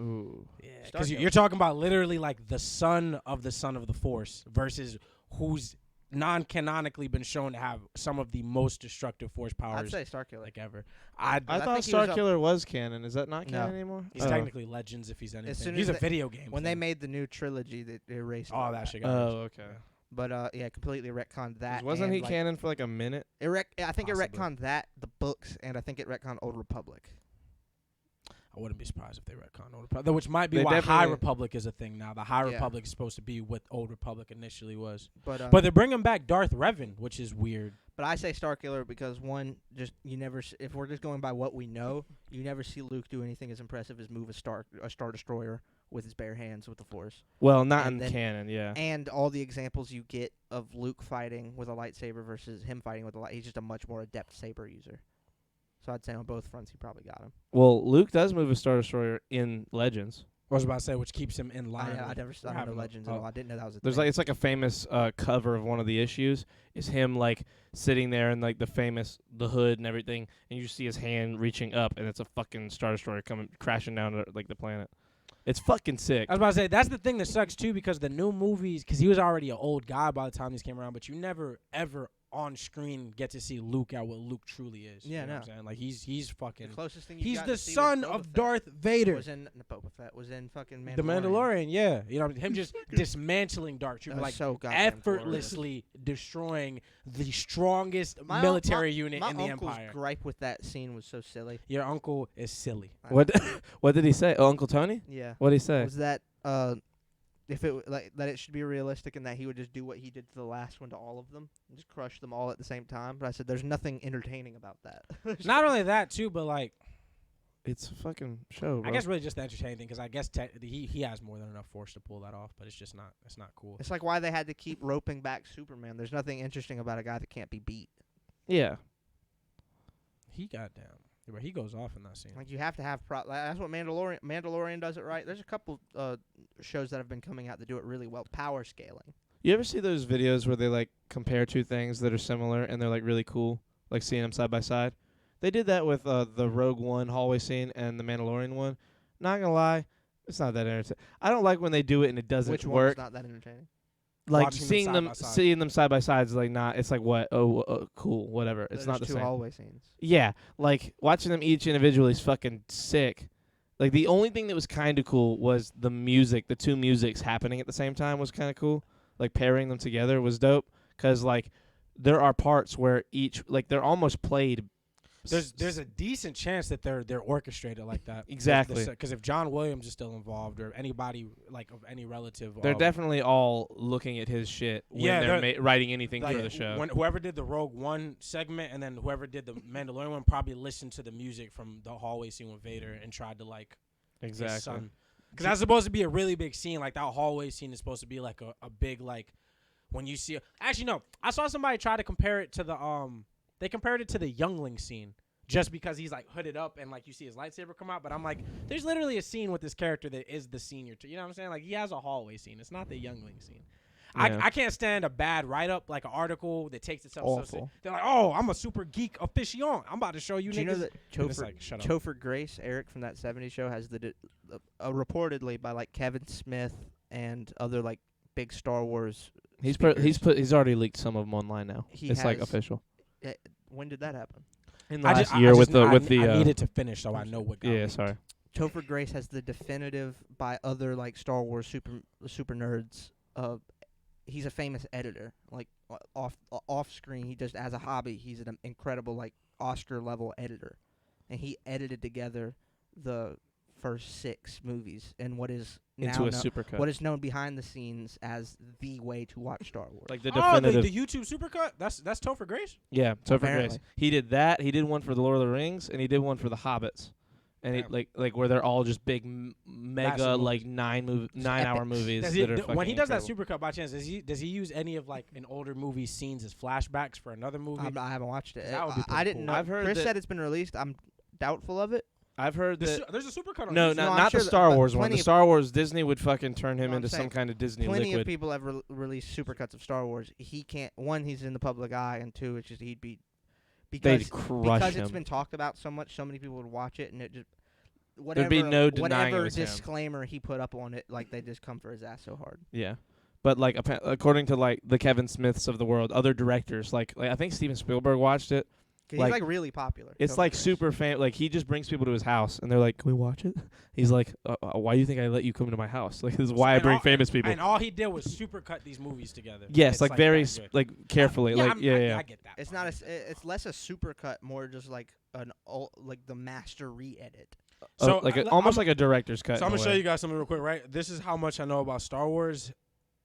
Ooh. Yeah. Because you're talking about literally like the son of the Force versus who's non-canonically been shown to have some of the most destructive Force powers I'd say Starkiller. like ever. I thought think he was up- Starkiller was canon. Is that not No. canon anymore? He's technically Legends if he's anything. soon He's as a video game. When thing. they made the new trilogy, they erased all that shit got Oh, erased. okay. But yeah, completely retconned that. Wasn't and, he like, canon for like a minute? I think it Possibly. retconned that, the books, and I think it retconned Old Republic. I wouldn't be surprised if they retcon Old Republic, which might be They why High definitely- Republic is a thing now. The High Yeah. Republic is supposed to be what Old Republic initially was. But But they're bringing back Darth Revan, which is weird. But I say Starkiller because one, just you never. If we're just going by what we know, you never see Luke do anything as impressive as move a Star Destroyer with his bare hands with the Force. Well, not And in then- canon, yeah. And all the examples you get of Luke fighting with a lightsaber versus him fighting with a light, he's just a much more adept saber user. So I'd say on both fronts he probably got him. Well, Luke does move a Star Destroyer in Legends. I was about to say, which keeps him in line. I with don't know having a- Legends at all. I didn't know that was a There's thing. like it's like a famous cover of one of the issues is him like sitting there and like the hood and everything, and you see his hand reaching up, and it's a fucking Star Destroyer coming crashing down to, like the planet. It's fucking sick. I was about to say, that's the thing that sucks too, because the new movies, because he was already an old guy by the time these came around, but you never ever on screen get to see Luke at what Luke truly is. Yeah, you know no. what I'm saying? Like he's the fucking. closest thing you He's got the to see was son Boba of Fett. Darth Vader. Was in Boba Fett. Was in fucking Mandalorian. The Mandalorian, yeah. You know, him just dismantling Dark Trooper, That was like so goddamn glorious. effortlessly destroying the strongest My military unit my in the uncle's Empire. gripe with that scene was so silly. Your uncle is silly. What what did he say? Oh, Uncle Tony? Yeah. What did he say? Was that if it like that it should be realistic and that he would just do what he did to the last one to all of them and just crush them all at the same time. But I said there's nothing entertaining about that. Not only that too, but like It's a fucking show, bro. I guess really just the entertaining thing, because I guess he has more than enough force to pull that off, but it's not cool. It's like why they had to keep roping back Superman. There's nothing interesting about a guy that can't be beat. Yeah. He got down. But he goes off in that scene. Like you have to have that's what Mandalorian does it right. There's a couple shows that have been coming out that do it really well. Power scaling. You ever see those videos where they like compare two things that are similar and they're like really cool, like seeing them side by side? They did that with the Rogue One hallway scene and the Mandalorian one. Not gonna lie, it's not that entertaining. I don't like when they do it and it doesn't Which work. one's not that entertaining? Like Watching them seeing side them by side. seeing them side by side is like not. It's like what? Oh, cool, whatever. It's There's not the two same. hallway scenes. Yeah, like watching them each individually is fucking sick. Like the only thing that was kind of cool was the music. The two musics happening at the same time was kind of cool. Like pairing them together was dope. Cause like there are parts where each like they're almost played. There's a decent chance that they're orchestrated like that. Exactly. Because if John Williams is still involved or anybody like of any relative, They're definitely all looking at his shit when Yeah, they're writing anything like, for the show. When whoever did the Rogue One segment and then whoever did the Mandalorian one probably listened to the music from the hallway scene with Vader and tried to like his exactly. son. Because that's supposed to be a really big scene. Like that hallway scene is supposed to be like a big like when you see. Actually, no. I saw somebody try to compare it to the They compared it to the Youngling scene. Just because he's like hooded up and like you see his lightsaber come out, but I'm like, there's literally a scene with this character that is the senior. You know what I'm saying? Like he has a hallway scene. It's not the Youngling scene. Yeah. I can't stand a bad write up like an article that takes itself so Awful. they're like, oh, I'm a super geek aficionado. I'm about to show you Do you know niggas. that And it's like, shut up. Topher Grace, Eric from that '70s show, has reportedly by like Kevin Smith and other like big Star Wars. He's speakers. he's already leaked some of them online now. It's like has- official. When did that happen? In the I last just- year I with just- the I- with the I needed to finish so I know what got yeah, leaked. sorry. Topher Grace has the definitive by other like Star Wars super nerds. He's a famous editor. Like off screen, he just as a hobby, he's an incredible like Oscar level editor, and he edited together the first 6 movies and what is Into now a supercut. what is known behind the scenes as the way to watch Star Wars. Like the Oh, definitive. the YouTube supercut. That's Topher Grace. Yeah, Topher Apparently. Grace. He did that. He did one for the Lord of the Rings, and he did one for the Hobbits. And he, Damn. like where they're all just big, mega Massive like 9-hour movies. Does that are when he fucking does incredible. that supercut by chance, does he use any of like an older movie scenes as flashbacks for another movie? I haven't watched it. That would be I pretty didn't cool. know. I've heard Chris that- said it's been released. I'm doubtful of it. I've heard that. There's a supercut on No, YouTube. No, I'm not sure the that- Star but Wars one. plenty The of- Star Wars Disney would fucking turn him No, I'm into some saying kind of Disney Plenty liquid. of people have released supercuts of Star Wars. He can't. One, he's in the public eye, and two, it's just he'd be because They'd crush because him. it's been talked about so much. So many people would watch it, and it just There'd be no denying it whatever was him. disclaimer he put up on it, like they just come for his ass so hard. Yeah, but like according to like the Kevin Smiths of the world, other directors like I think Steven Spielberg watched it. 'Cause Like, he's like really popular. It's Topher like Grace. super fan. Like he just brings people to his house, and they're like, "Can we watch it?" He's like, "Why do you think I let you come to my house? Like this is why I And bring all- famous people." And all he did was supercut these movies together. Yes, It's like very that good. like carefully. Yeah, like I'm- yeah. I get that. It's part. not a. It's less a supercut, more just like like the master re-edit. So, like I'm- almost like a director's cut. So I'm in a gonna show way. you guys something real quick, right? This is how much I know about Star Wars.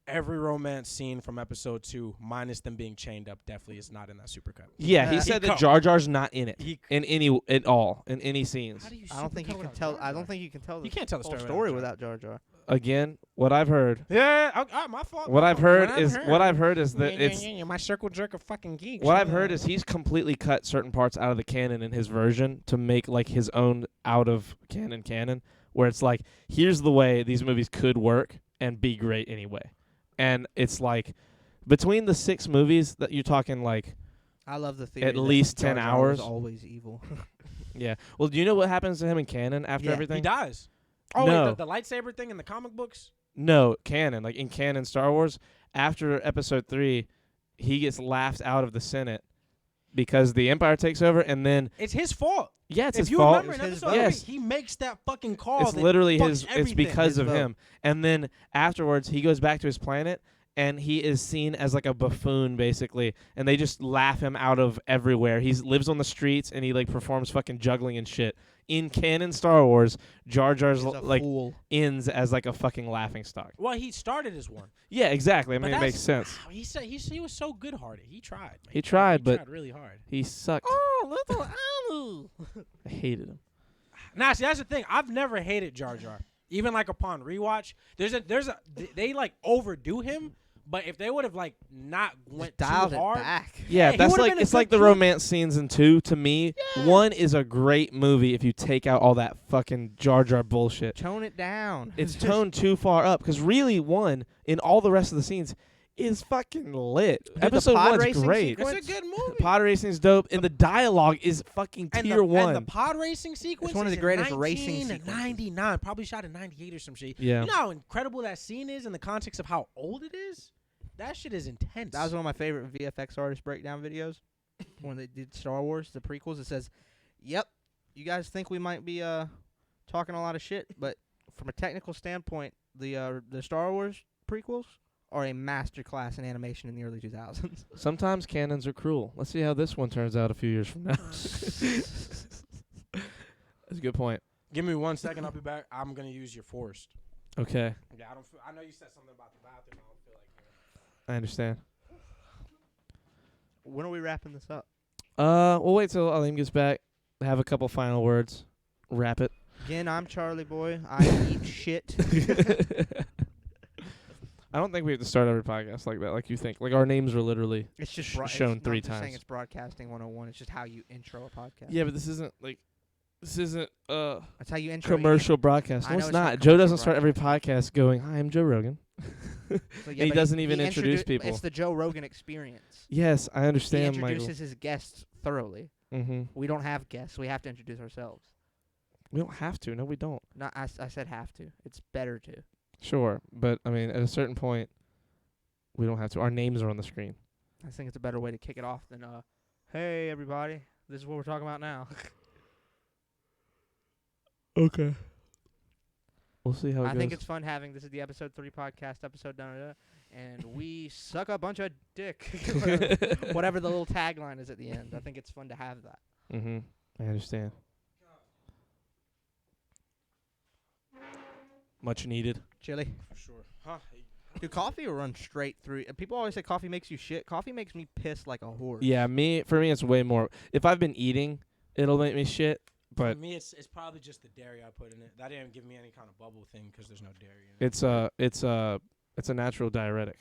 Every romance scene from Episode 2, minus them being chained up, definitely is not in that supercut. Yeah, he He said that cut- Jar Jar's not in it He- in any at all in any scenes. How do you I don't think you can tell. I don't think you can tell. You can't tell the whole story story without without Jar Jar. Again, what I've heard, Yeah, my fault. what my I've fault. heard What is what I've heard is that Yeah, it's yeah, my circle jerk of fucking geek. what I've heard is he's completely cut certain parts out of the canon in his version to make like his own out of canon, where it's like here's the way these movies could work and be great anyway, and it's like between the 6 movies that you're talking like I love the theory. At that least Jar 10 Jar was hours. always evil. yeah. Well, do you know what happens to him in canon after Yeah, everything? he dies. Oh, No. wait, the lightsaber thing in the comic books? No, canon. Like in canon Star Wars, after Episode 3, he gets laughed out of the Senate because the Empire takes over, and then It's his fault. yeah, it's If his you fault. remember in It's his Episode vote. 3, he makes that fucking call. It's that literally fucks his. It's everything. because His of vote. him. And then afterwards, he goes back to his planet, and he is seen as like a buffoon, basically. And they just laugh him out of everywhere. He lives on the streets, and he like performs fucking juggling and shit. In canon Star Wars, Jar Jar's He's a like fool. ends as like a fucking laughing stock. Well, he started as one. Yeah, exactly. I But mean, it makes that's- sense. Wow, he said he was so good-hearted. He tried. Man. He tried, but tried really hard. he sucked. Oh, little Alu. I hated him. Nah, see, that's the thing. I've never hated Jar Jar. Even like upon rewatch, they like overdo him, But if they would have like not went Just dialed too it hard, back. Yeah, he that's would've like been a it's good like the kid. romance scenes in 2 to me. 1 is a great movie if you take out all that fucking Jar Jar bullshit. Tone it down. It's toned too far up because really 1 in all the rest of the scenes is fucking lit. the Episode pod 1's racing great. sequence- it's a good movie. Pod racing is dope, and the dialogue is fucking And tier the, 1. and the pod racing sequence one of is the in greatest racing sequences. 1999, probably shot in 98 or some shit. Yeah. You know how incredible that scene is in the context of how old it is? That shit is intense. That was one of my favorite VFX artist breakdown videos when they did Star Wars, the prequels. It says, "Yep, you guys think we might be talking a lot of shit, but from a technical standpoint, the Star Wars prequels are a masterclass in animation in the early 2000s." Sometimes canons are cruel. Let's see how this one turns out a few years from now. That's a good point. Give me 1 second, I'll be back. I'm gonna use your forced. Okay, Yeah, I know you said something about the bathroom. I don't feel like hearing. I understand. When are we wrapping this up? We'll wait till Aleem gets back. Have a couple final words. Wrap it. Again, I'm Charlie Boy. I eat shit. I don't think we have to start every podcast like that, like you think. Like our names are literally. It's just shown it's, 3 I'm just saying times. it's broadcasting 101. It's just how you intro a podcast. Yeah, but this isn't That's how you intro. commercial broadcast. I No, know it's it's not not. Joe commercial doesn't start every podcast going, "Hi, I'm Joe Rogan." So, And he doesn't even introduce people. It's the Joe Rogan experience. Yes, I He understand, Michael. introduces his guests thoroughly. Mm-hmm. We don't have guests. We have to introduce ourselves. We don't have to. No, we don't. No, I said have to. It's better to. Sure, but I mean, at a certain point, we don't have to. Our names are on the screen. I think it's a better way to kick it off than hey everybody, this is what we're talking about now. Okay. We'll see how it I goes. think it's fun having this is the episode 3 podcast episode and we suck a bunch of dick. Whatever the little tagline is at the end. I think it's fun to have that. Mm-hmm. I understand. Much needed. Chili. For sure. Huh? Dude, coffee will run straight through. People always say coffee makes you shit. Coffee makes me piss like a horse. Yeah, for me, it's way more. If I've been eating, it'll make me shit. For But me, it's probably just the dairy I put in it. That didn't give me any kind of bubble thing because there's no dairy in it. it's a natural diuretic.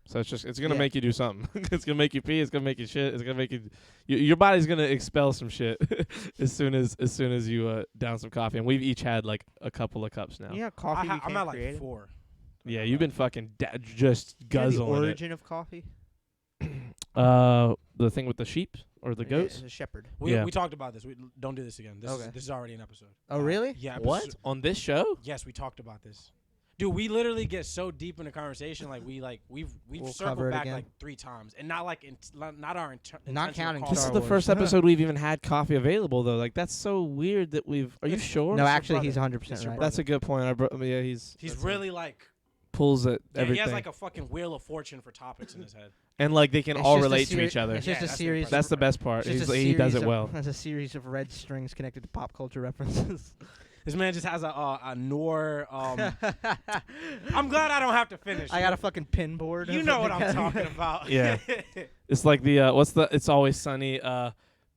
So it's gonna Yeah. make you do something. It's gonna make you pee. It's gonna make you shit. It's gonna make you. Your body's gonna expel some shit as soon as you down some coffee. And we've each had like a couple of cups now. Yeah, coffee. I'm became at like creative. 4. Yeah, you've been fucking just You know the guzzling it. origin of coffee? The thing with the sheep or the goats. It's a shepherd. We Yeah. we talked about this. We don't do this again. Okay. This is already an episode. Oh, really? Yeah. What episode- on this show? Yes, we talked about this. Dude, we literally get so deep in the conversation, We'll we've cover circled it back again. like 3 times, and not like not our Not counting This is Star the Wars. first episode we've even had coffee available though. Like that's so weird that we've. Are you sure? No, your actually, brother. he's 100% It's your right. brother. That's a good point. Yeah, He's that's really like pulls at yeah, everything, he has like a fucking wheel of fortune for topics in his head. and like they can It's all just a relate to seri- each other. It's Yeah, just a that's the series. impression. That's the best part. It's just a He does series it of- well. There's a series of red strings connected to pop culture references. This man just has a Nor. I'm glad I don't have to finish. I got a fucking pin board. You of know it what I'm together. talking about. Yeah. It's like the what's the It's Always Sunny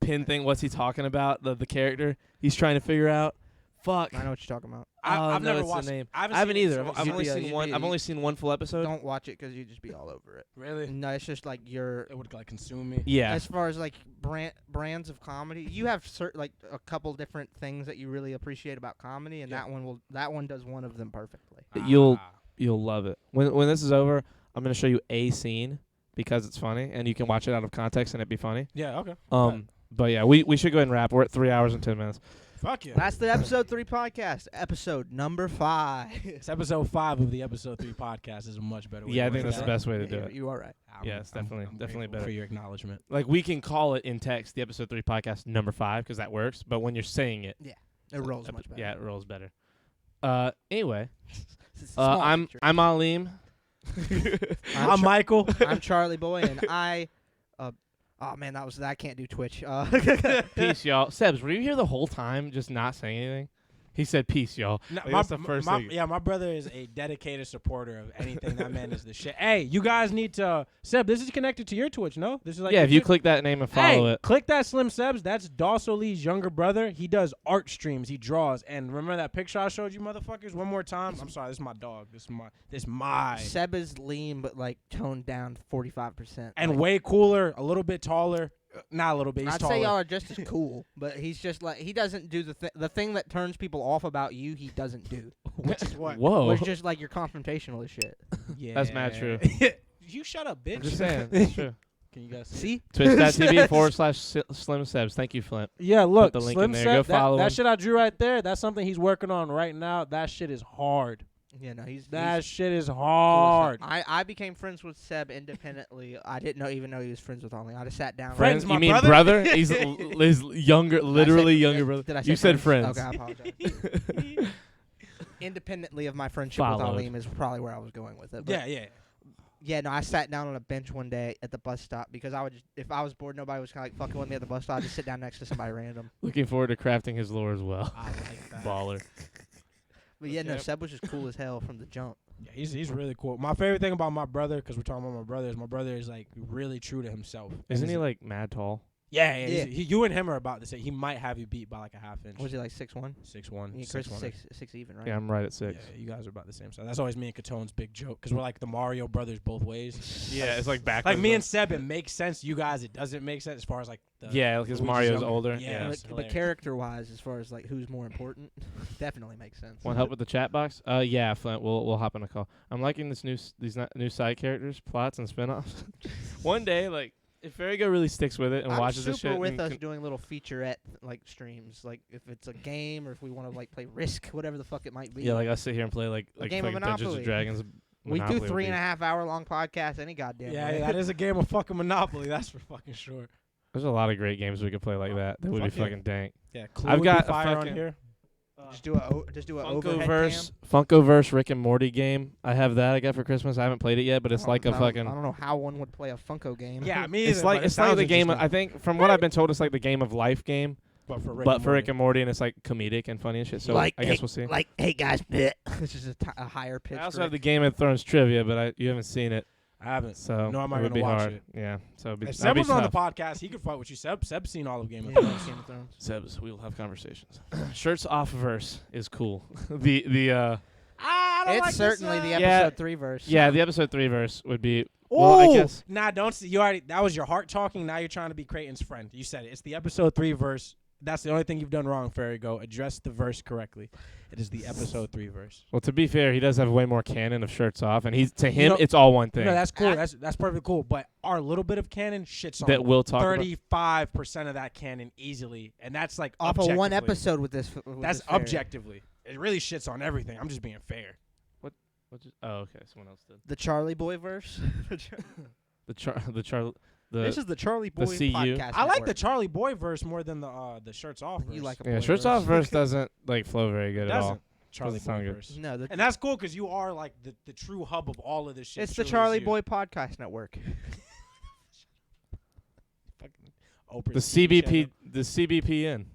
pin thing. What's he talking about? The character he's trying to figure out. Fuck. I know what you're talking about. I've no, never it's the watched. name. I I haven't seen it, either. so I've it's- only Yeah, seen you'd one. be- I've only seen one full episode. Don't watch it because you'd just be all over it. Really, No, it's just like your. it would like consume me. Yeah. As far as like brands of comedy, you have like a couple different things that you really appreciate about comedy, and Yeah. that one does one of them perfectly. You'll Ah. You'll love it. When this is over, I'm gonna show you a scene because it's funny, and you can watch it out of context and it'd be funny. Yeah. Okay. But yeah, we should go ahead and wrap. We're at 3 hours and 10 minutes. Fuck yeah. That's the episode 3 podcast, episode number 5. It's episode 5 of the episode 3 podcast. Is a much better way. Yeah, I to think word that's the that. best way to do Yeah, it. You are right. Yeah, it's definitely grateful better. for your acknowledgement. Like we can call it in text the episode 3 podcast number 5 because that works. But when you're saying it, It rolls much better. yeah, it rolls better. Anyway, It's a small I'm picture. Aleem. I'm Michael. I'm Charlie Boy, and I. Oh man, I can't do Twitch. Peace, y'all. Sebs, were you here the whole time, just not saying anything? He said peace, y'all. No, Like, that's the first thing. Yeah, my brother is a dedicated supporter of anything. That man is the shit. Hey, you guys need to Seb. This is connected to your Twitch, no? This is like Yeah, your if you Twitch? click that name and follow Hey, it. click that Slim Sebs. That's Dawso Lee's younger brother. He does art streams. He draws. And remember that picture I showed you, motherfuckers? One more time. I'm sorry. This is my dog. This my. Seb is lean, but like toned down 45%. And like, way cooler. A little bit taller. Not a little bit. He's I'd taller. say y'all are just as cool, but he's just like he doesn't do the thing that turns people off about you. He doesn't do. Which is what? Whoa. Which just like you're confrontational as shit. Yeah. That's mad true. You shut up, bitch. I'm just saying. It's true. Can you guys See? Twitch.tv/Slim Sebs. Thank you, Flint. Yeah, look, the link Slim in there. Seb, Go follow that him. shit I drew right there, that's something he's working on right now. That shit is hard. Yeah, no, That shit is cool as hell. hard. I became friends with Seb independently. I didn't even know he was friends with Ollie. I just sat down. Friends, You my mean brother? He's his younger, literally younger brother. Did I say You said friends. Okay, I apologize. Independently of my friendship Followed. with Aleem is probably where I was going with it. But Yeah. yeah, no, I sat down on a bench one day at the bus stop because I would just, if I was bored, nobody was kind of like fucking with me at the bus stop. I'd just sit down next to somebody random. Looking forward to crafting his lore as well. I like that. Baller. But yeah, no, Yep. Seb was just cool as hell from the jump. Yeah, he's really cool. My favorite thing about my brother, because we're talking about my brother is like really true to himself. And Isn't he he's- like mad tall? Yeah. Yeah. You and him are about to say he might have you beat by like a half inch. Was he like 6'1"? 6'1"? Yeah, Chris 6'1". is six even, right? Yeah, I'm right at Yeah, 6. you guys are about the same size. That's always me and Katone's big joke because we're like the Mario brothers both ways. Yeah, it's like backwards. Like me and Seb, it makes sense. You guys, it doesn't make sense as far as like the Yeah, because Luigi's Mario's younger. older. Yeah, Yeah. it's But hilarious. character-wise, as far as like who's more important, definitely makes sense. Want help with the chat box? Yeah, Flint. We'll hop on a call. I'm liking these new side characters, plots, and spinoffs. One day, like if Ferigo really sticks with it and I'm watches super this shit, with and us can- doing little featurette like streams, like if it's a game or if we want to like play Risk, whatever the fuck it might be. yeah, like us sit here and play like game of fucking Dungeons Monopoly. and Dragons. we Monopoly do would 3.5 hour long podcasts any goddamn Yeah, way. that is a game of fucking Monopoly. That's for fucking sure. There's a lot of great games we could play like that. That would be Fuck yeah. fucking dank. Yeah, I've got a fire on fucking- here. Just do a overhead cam. Funkoverse Rick and Morty game. I have that. I got for Christmas. I haven't played it yet, but it's like a I fucking. don't know how one would play a Funko game. Yeah, me It's either, like but it it's like sounds the game. interesting. I think from what I've been told, it's like the game of life game, But for Rick but and for Rick Morty. and Morty, and it's like comedic and funny and shit. So like I guess we'll see. Like, hey guys, this is a higher pitch. I also have the Game of Thrones trivia, but you haven't seen it, I haven't. so No, I'm not it would gonna be watch hard. it. Yeah, so it'd be, If that'd Seb be was on the tough. podcast, he could fight with you. Seb's seen all of Game of Yeah, Thrones. Game of Thrones. Sebs, we'll have conversations. Shirts off verse is cool. the I don't It's like certainly this, the Yeah. episode 3 verse. yeah, the episode 3 verse would be. Oh, Well, I guess nah, don't see. You already. That was your heart talking. Now you're trying to be Creighton's friend. You said it. It's the episode 3 verse. That's the only thing you've done wrong, Ferigo. Address the verse correctly. It is the episode 3 verse. Well, to be fair, he does have way more canon of shirts off, and he's to him know- it's all one thing. No, that's cool. That's perfectly cool. But our little bit of canon shits on that we'll talk about. 35% of that canon easily, and that's like Off of one objectively. episode with this. With That's this fair. objectively. It really shits on everything. I'm just being fair. Oh, okay, someone else did. The Charlie Boy verse. This is the Charlie Boy the CU. podcast. I like the network. Charlie Boy verse more than the shirts off verse. You like a yeah, boy shirts verse. off verse doesn't like flow very good It at all. doesn't. Charlie Doesn't sound Boy good. verse. No, And that's cool because you are like the true hub of all of this shit. it's the truly Charlie is you. Boy podcast network. Fucking Oprah's The TV CBP, channel. the CBPN,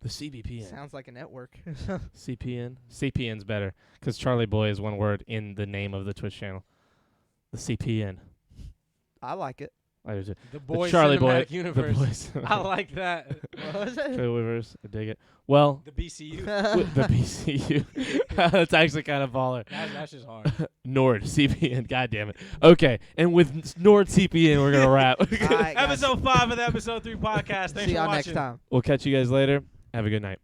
the CBPN, Sounds like a network. CPN. CPN's better because Charlie Boy is one word in the name of the Twitch channel. The CPN. I like it. I do too. The Boy Charlie Boy. Cinematic Universe. The boys. I like that. What was it? Charlie Weavers. I dig it. Well, The BCU. the BCU. That's actually kind of baller. That's just hard. Nord CPN. God damn it. Okay, and with Nord CPN, we're gonna wrap. All right, guys. Episode 5 of the episode 3 podcast. Thanks See for y'all watching. next time. We'll catch you guys later. Have a good night.